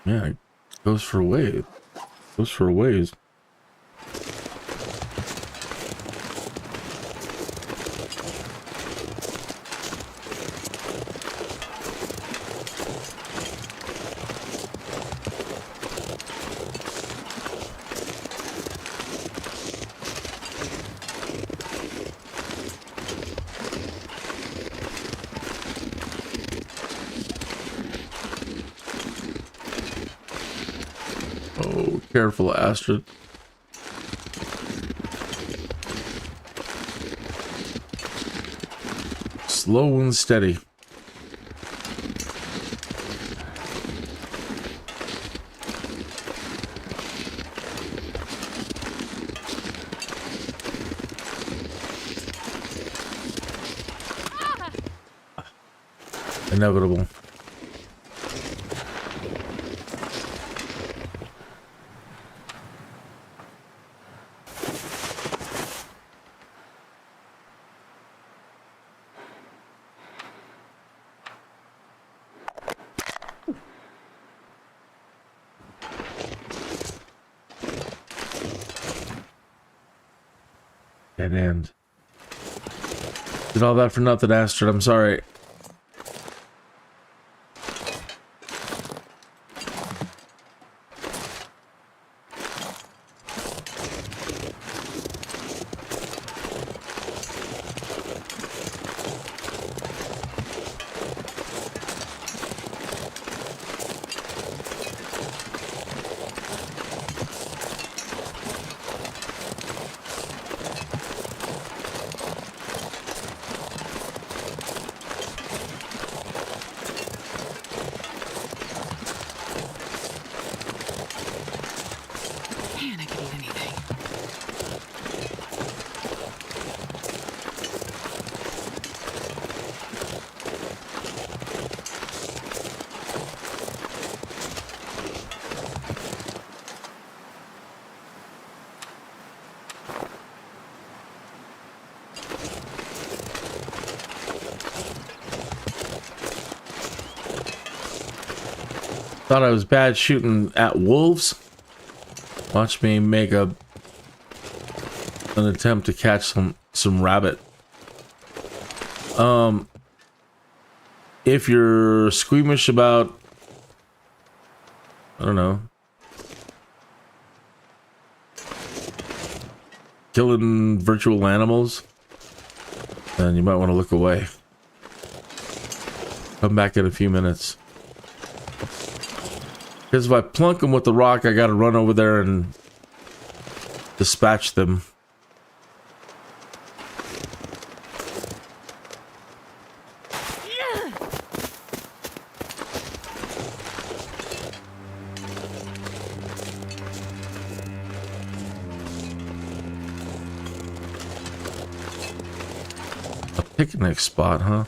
Yeah, it goes for a ways. Goes for a ways. Whoa, careful, Astrid. Slow and steady. Inevitable. Dead end. Did all that for nothing, Astrid. I'm sorry. Man, I could eat anything. Thought I was bad shooting at wolves. Watch me make an attempt to catch some rabbit. If you're squeamish about, I don't know, killing virtual animals, then you might want to look away. Come back in a few minutes. Because if I plunk them with the rock, I gotta run over there and dispatch them. A picnic spot, huh?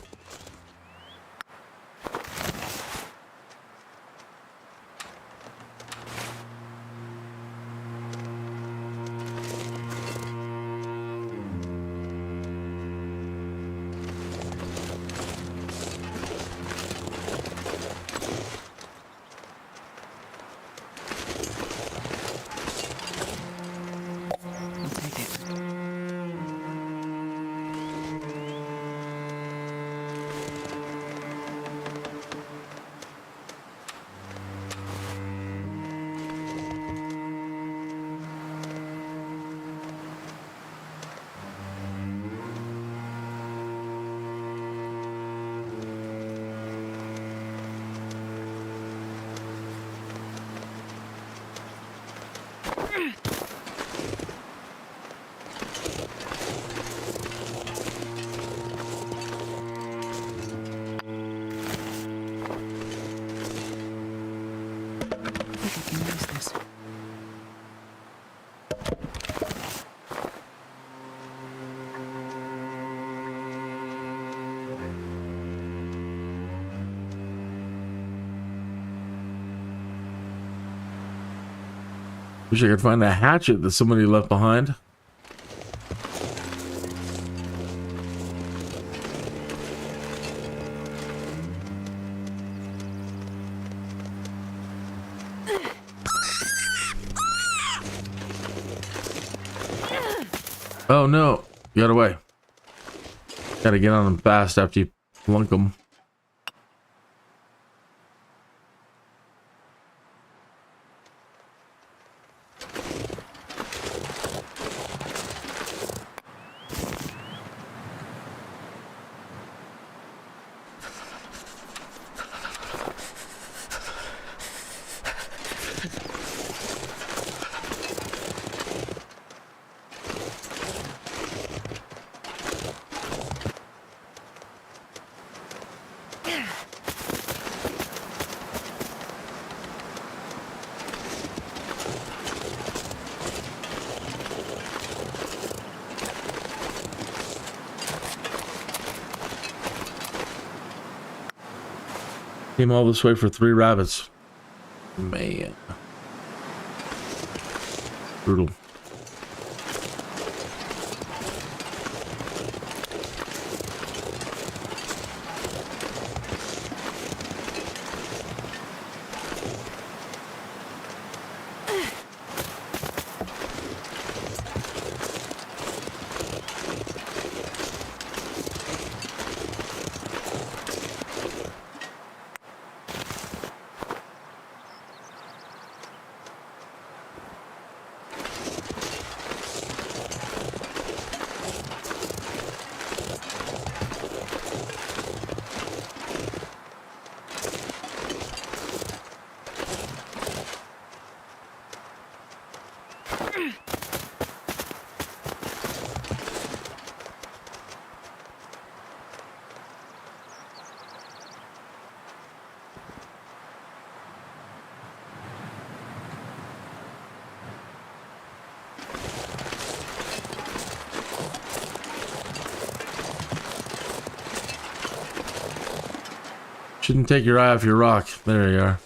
Wish I could find a hatchet that somebody left behind. Oh no, you got away. Gotta get on them fast after you plunk them. Came all this way for 3 rabbits. Man. Brutal. Shouldn't take your eye off your rock. There you are.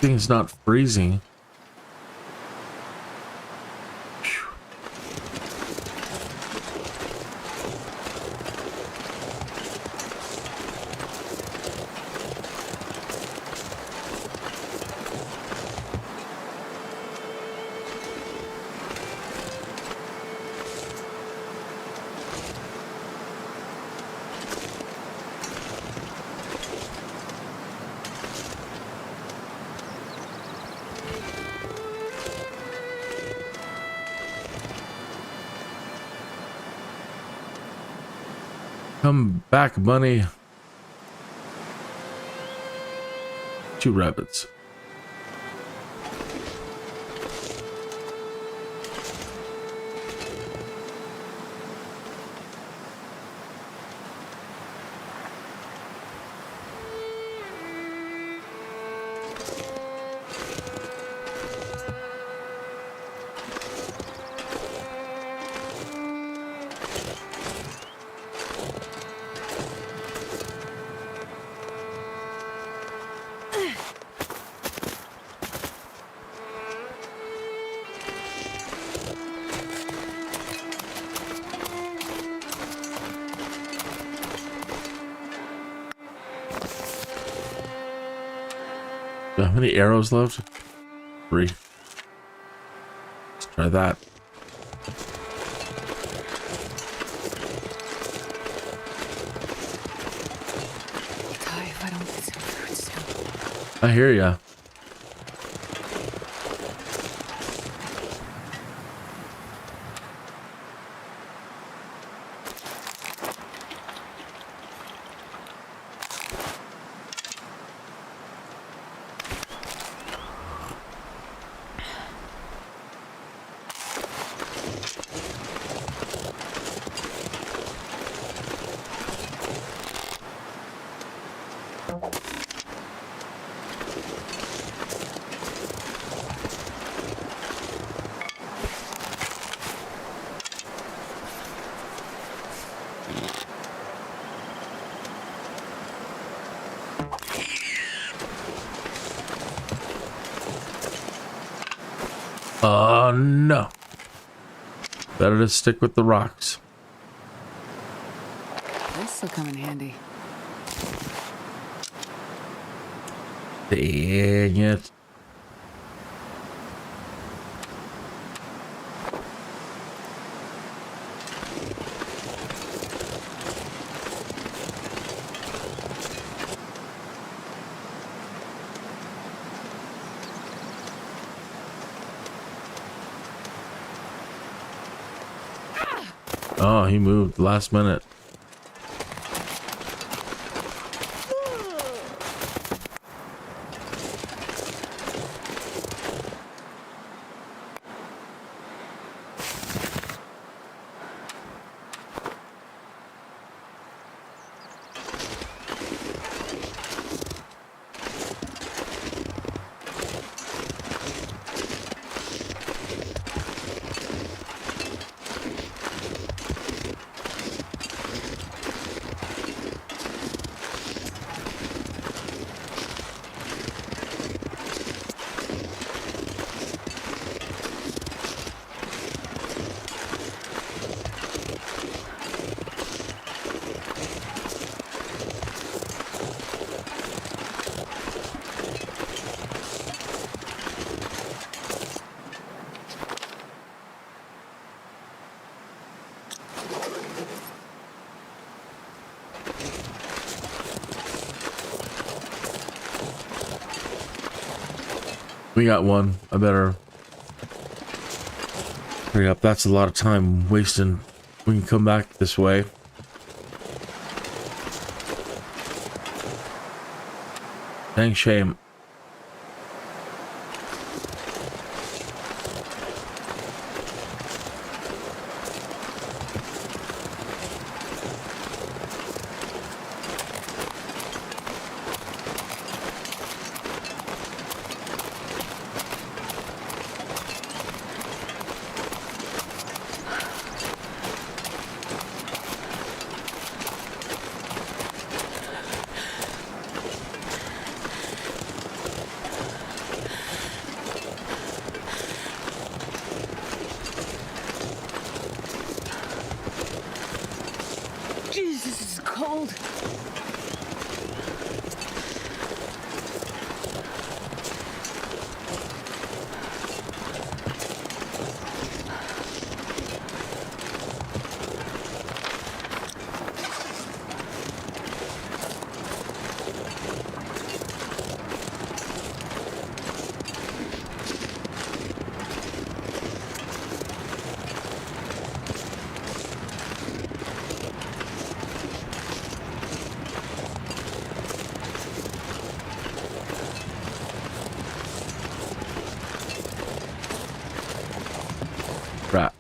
Thing's not freezing. Come back, bunny. 2 rabbits. How many arrows left? 3. Let's try that. Die if I don't get some fruit soon. I hear ya. No. Better to stick with the rocks. This'll come in handy. Dang it. Oh, he moved last minute. We got one. I better hurry up. That's a lot of time wasting. We can come back this way. Dang shame. Jesus, this is cold. Right.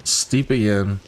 Steep again.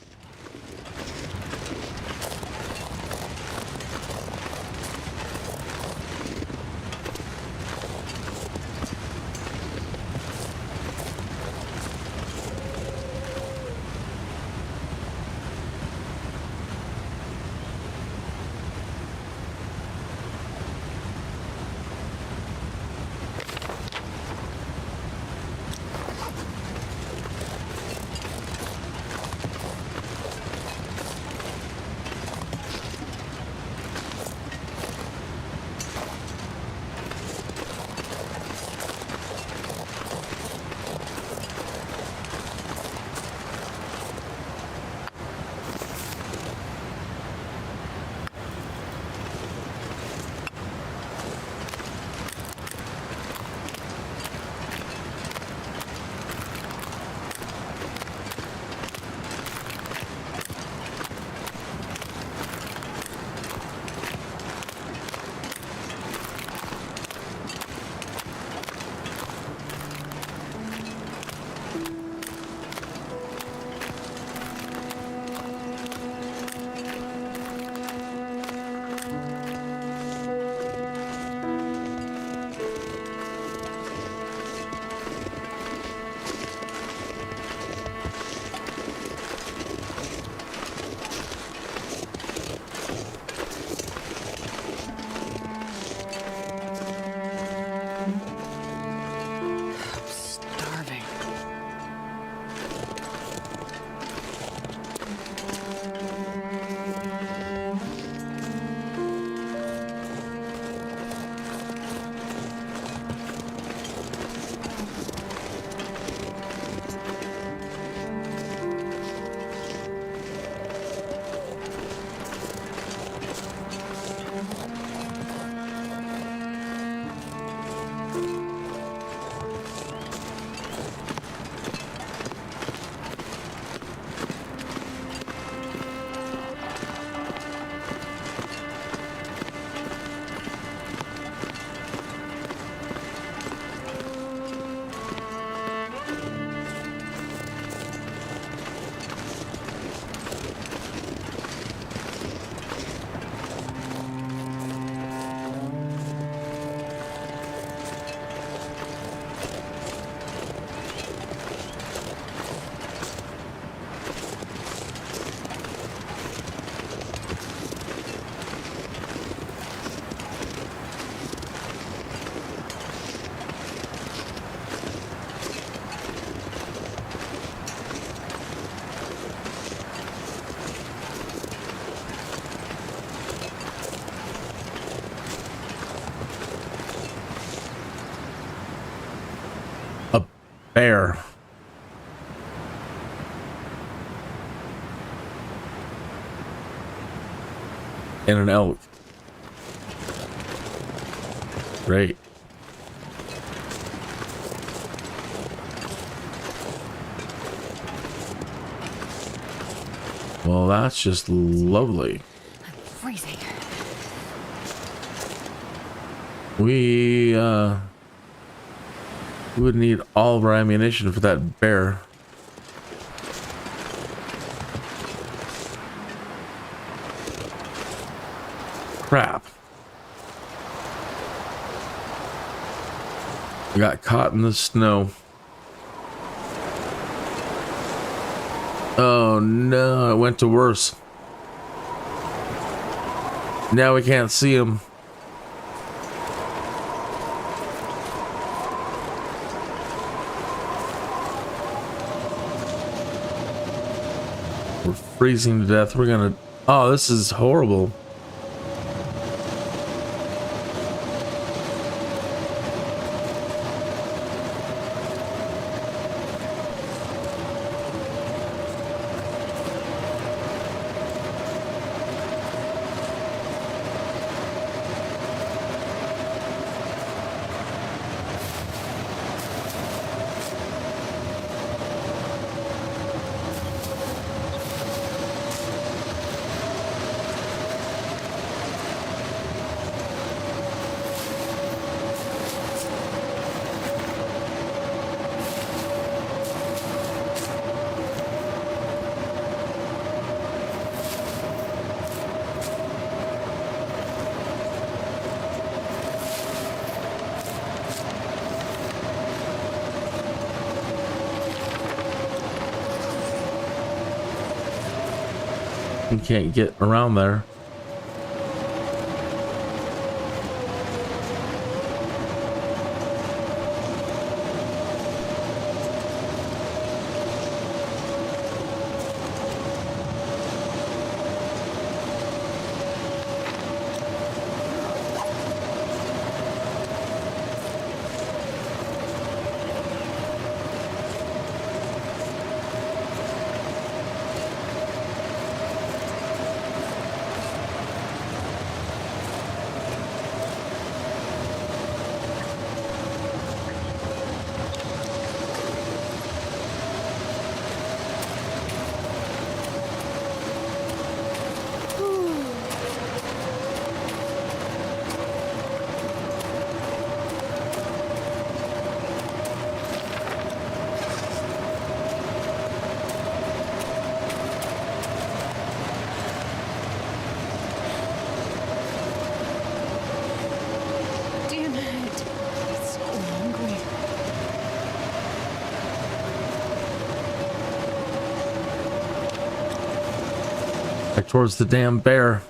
Bear. And an elk. Great. Well, that's just lovely. I'm freezing. We would need all of our ammunition for that bear. Crap. We got caught in the snow. Oh no, it went to worse. Now we can't see him. We're freezing to death. We're gonna... Oh, this is horrible. We can't get around there. Damn it. I'm so hungry. Back towards the damn bear.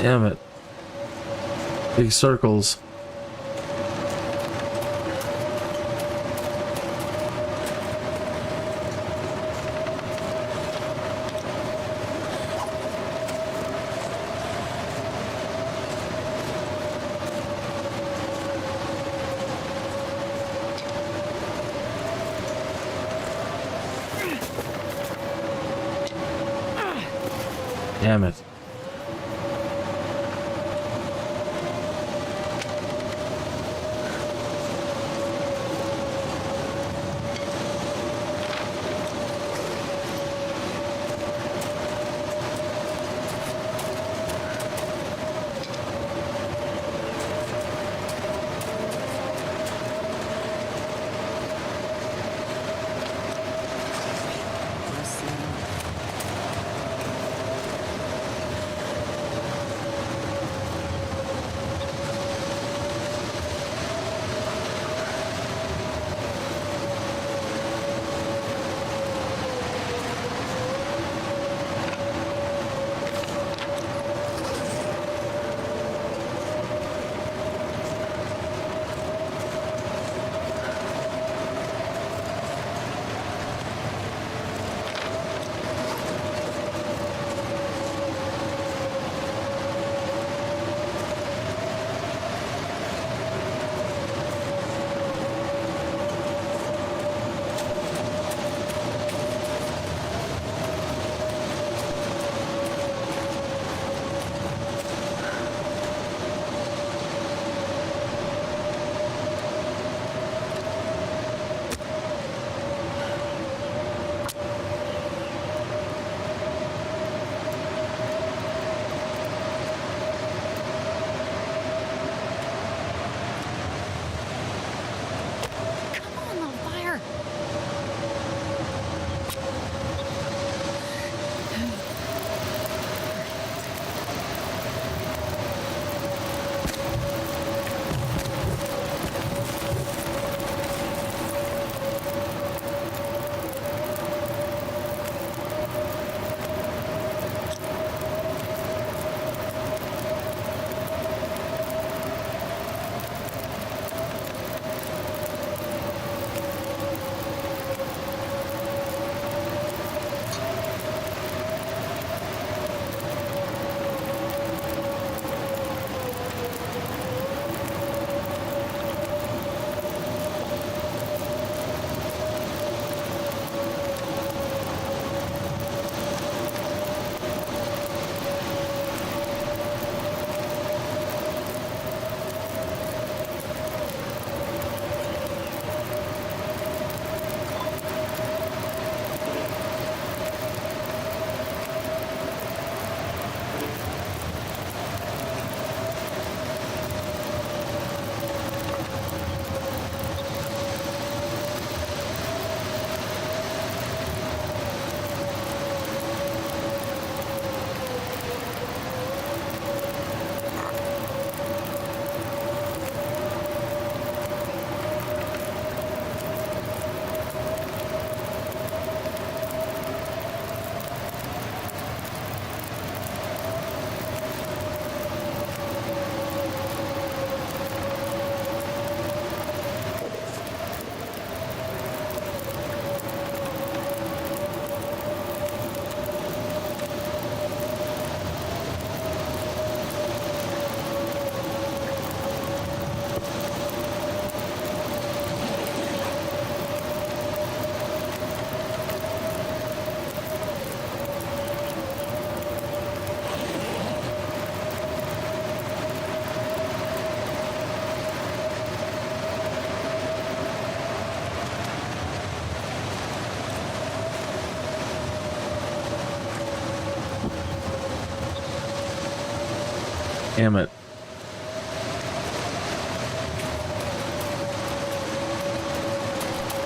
Damn it. Big circles. Damn it. Damn it.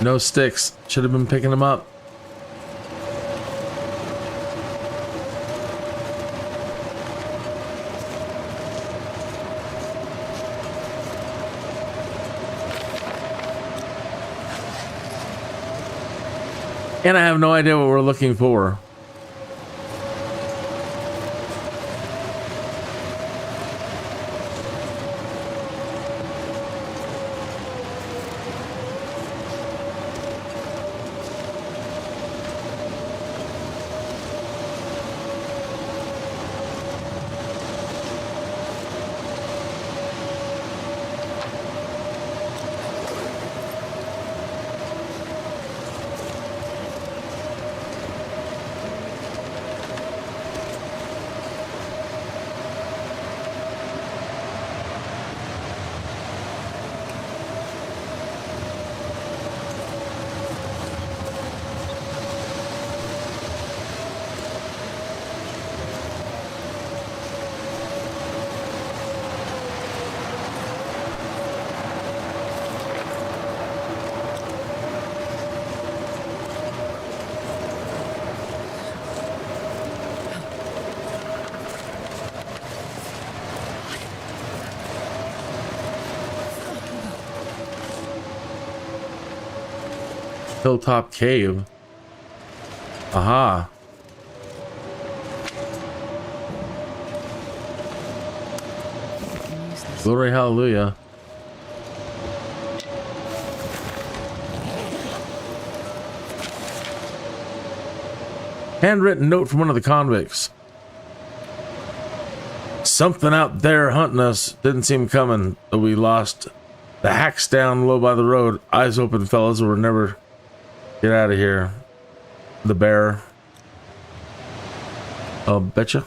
No sticks. Should have been picking them up. And I have no idea what we're looking for. Hilltop cave. Aha. Glory, hallelujah. Handwritten note from one of the convicts. Something out there hunting us. Didn't seem coming, but we lost the hacks down low by the road. Eyes open, fellas, or we'll never get out of here. The bear. I'll betcha.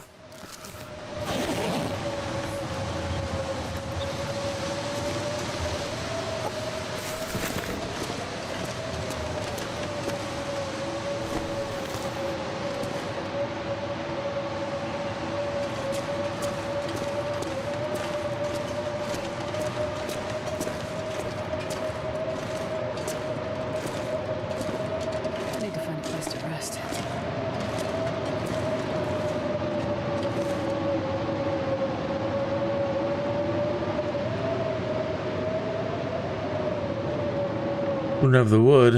Wouldn't have the wood.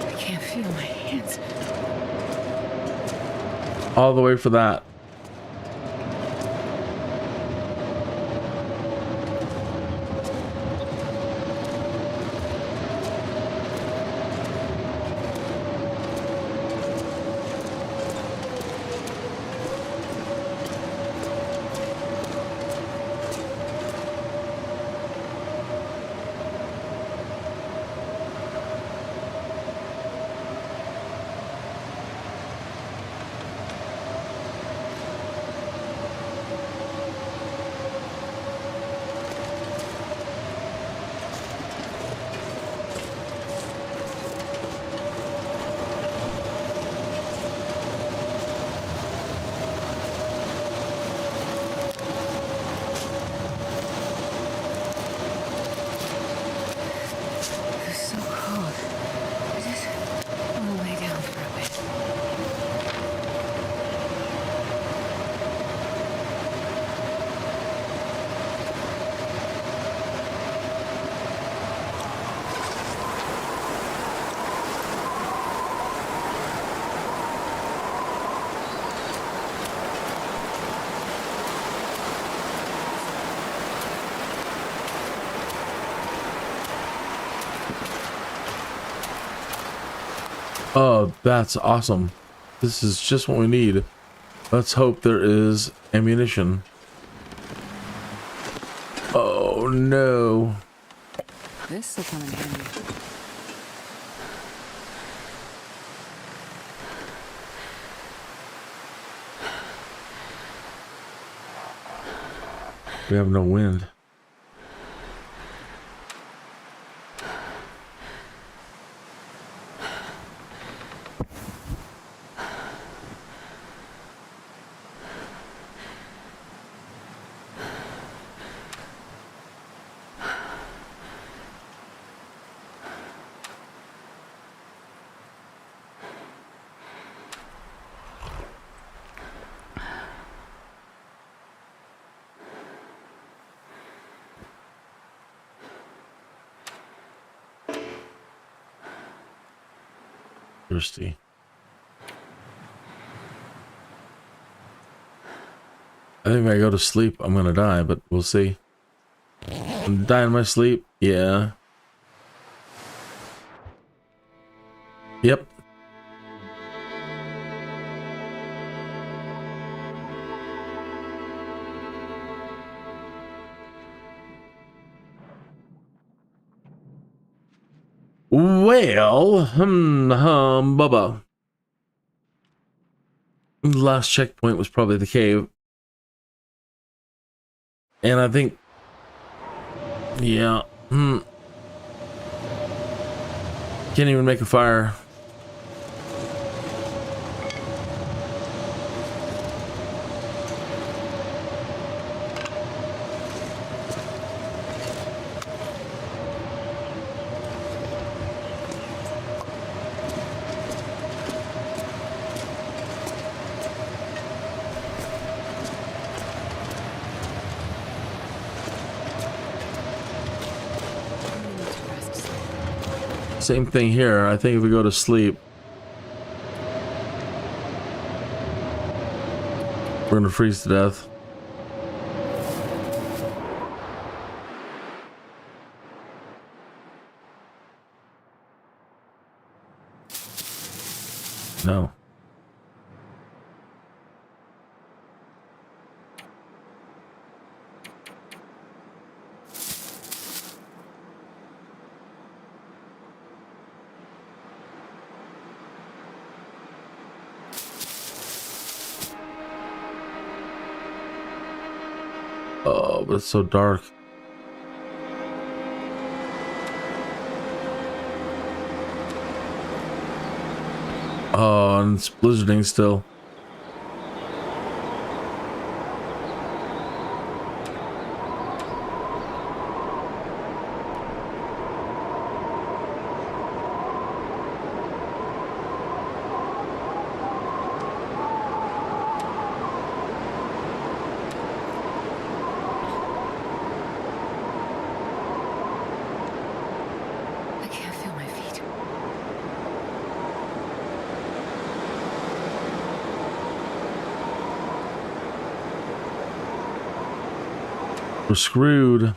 I can't feel my hands. All the way for that. Oh, that's awesome. This is just what we need. Let's hope there is ammunition. Oh no. This will come in handy. We have no wind. Thirsty. I think if I go to sleep, I'm gonna die, but we'll see. I'm dying in my sleep. Yeah. Yep. Well, Bubba. The last checkpoint was probably the cave. And I think, yeah, can't even make a fire. Same thing here. I think if we go to sleep, we're gonna freeze to death. No. Oh, but it's so dark. Oh, and it's blizzarding still. We're screwed.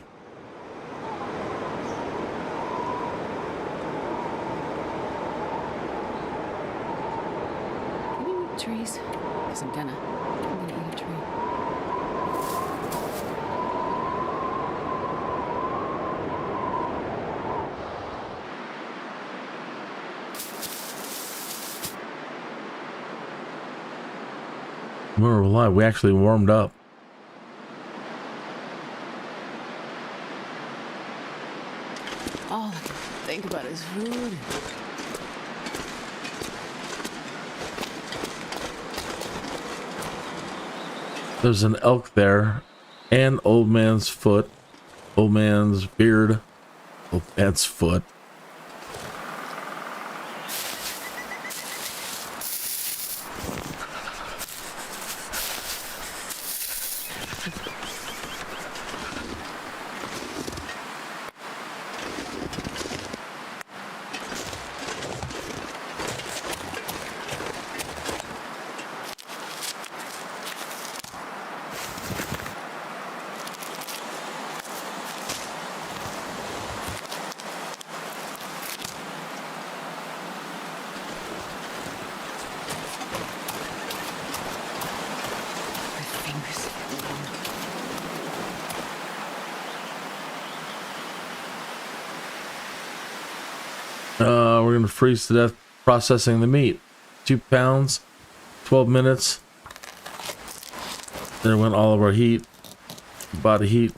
Can you eat trees? Because I'm gonna eat a tree. We're alive. We actually warmed up. All I can think about is food. There's an elk there, and old man's foot, old man's beard, old man's foot. We're gonna freeze to death processing the meat. 2 pounds, 12 minutes. There went all of our heat. Body heat.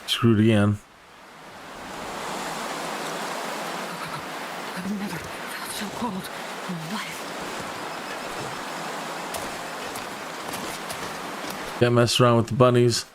Screwed again. I've never felt so cold in my life. Can't mess around with the bunnies.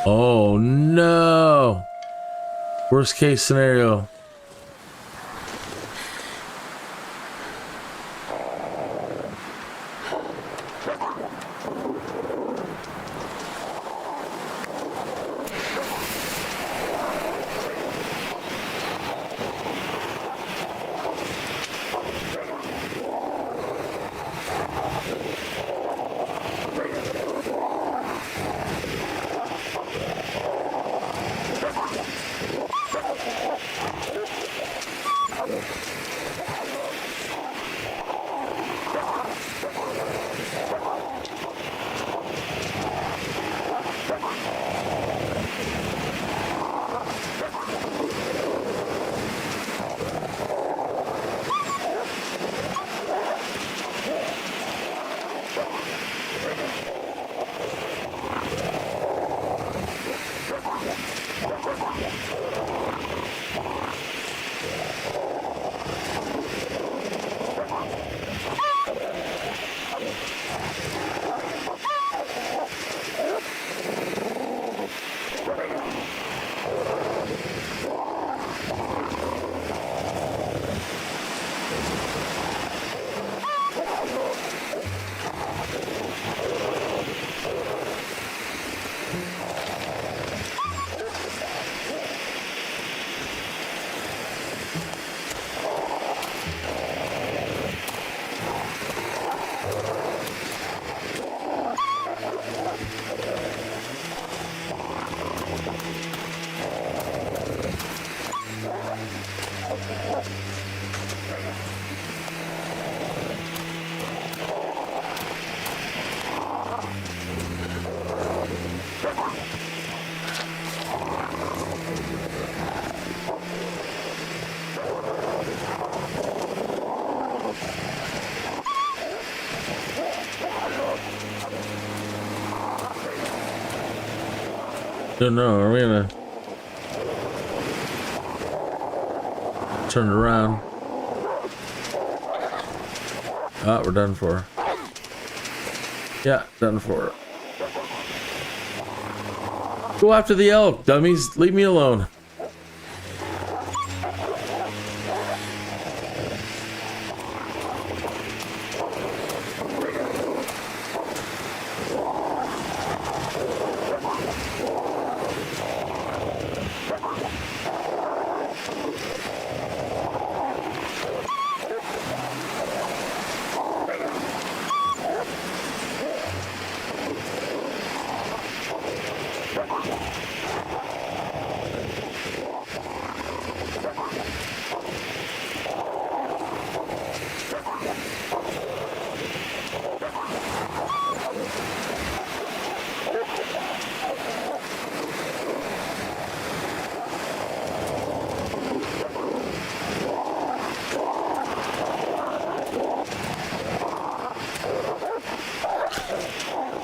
Oh no! Worst case scenario. Don't know, are we gonna turn it around? Ah, we're done for. Yeah, done for. Go after the elk, dummies. Leave me alone.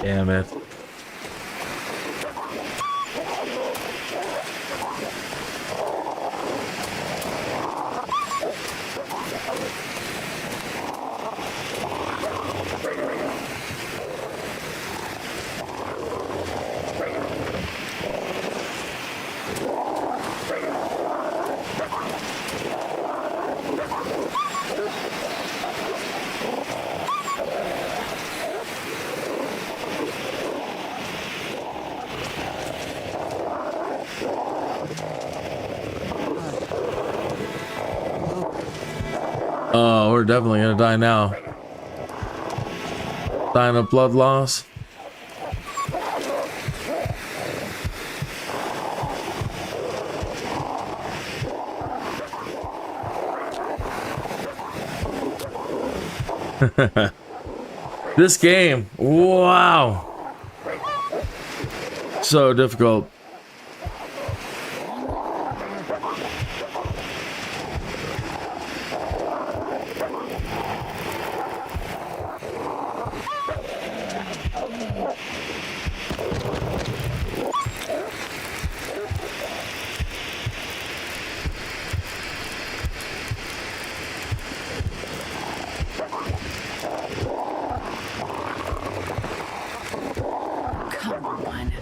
Damn it. Oh, we're definitely gonna die now. Dying of blood loss. This game, wow, so difficult. Come on.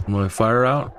My fire out.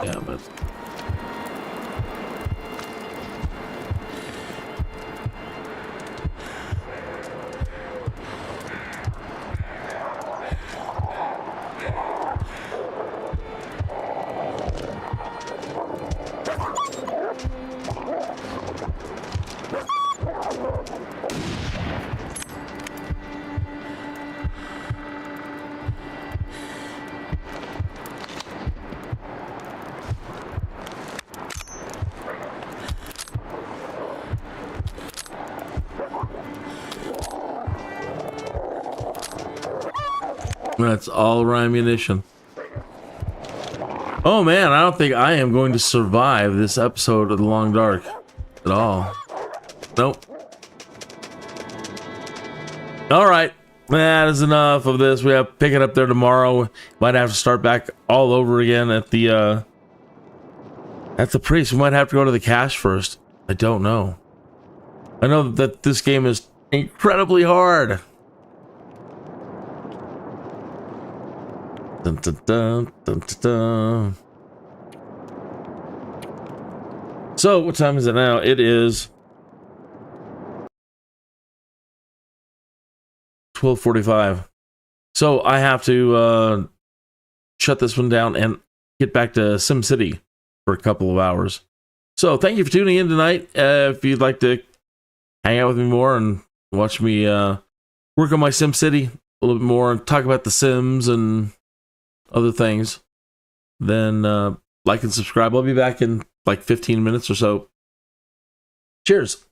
Damn it. That's all our ammunition. Oh man, I don't think I am going to survive this episode of The Long Dark at all. Nope. Alright, that is enough of this. We have to pick it up there tomorrow. Might have to start back all over again at the priest. We might have to go to the cache first. I don't know. I know that this game is incredibly hard. Dun, dun, dun, dun, dun, dun. So, what time is it now? It is 12:45. So I have to shut this one down and get back to SimCity for a couple of hours. So thank you for tuning in tonight. If you'd like to hang out with me more and watch me work on my SimCity a little bit more and talk about The Sims and other things, then like and subscribe. I'll be back in like 15 minutes or so. Cheers.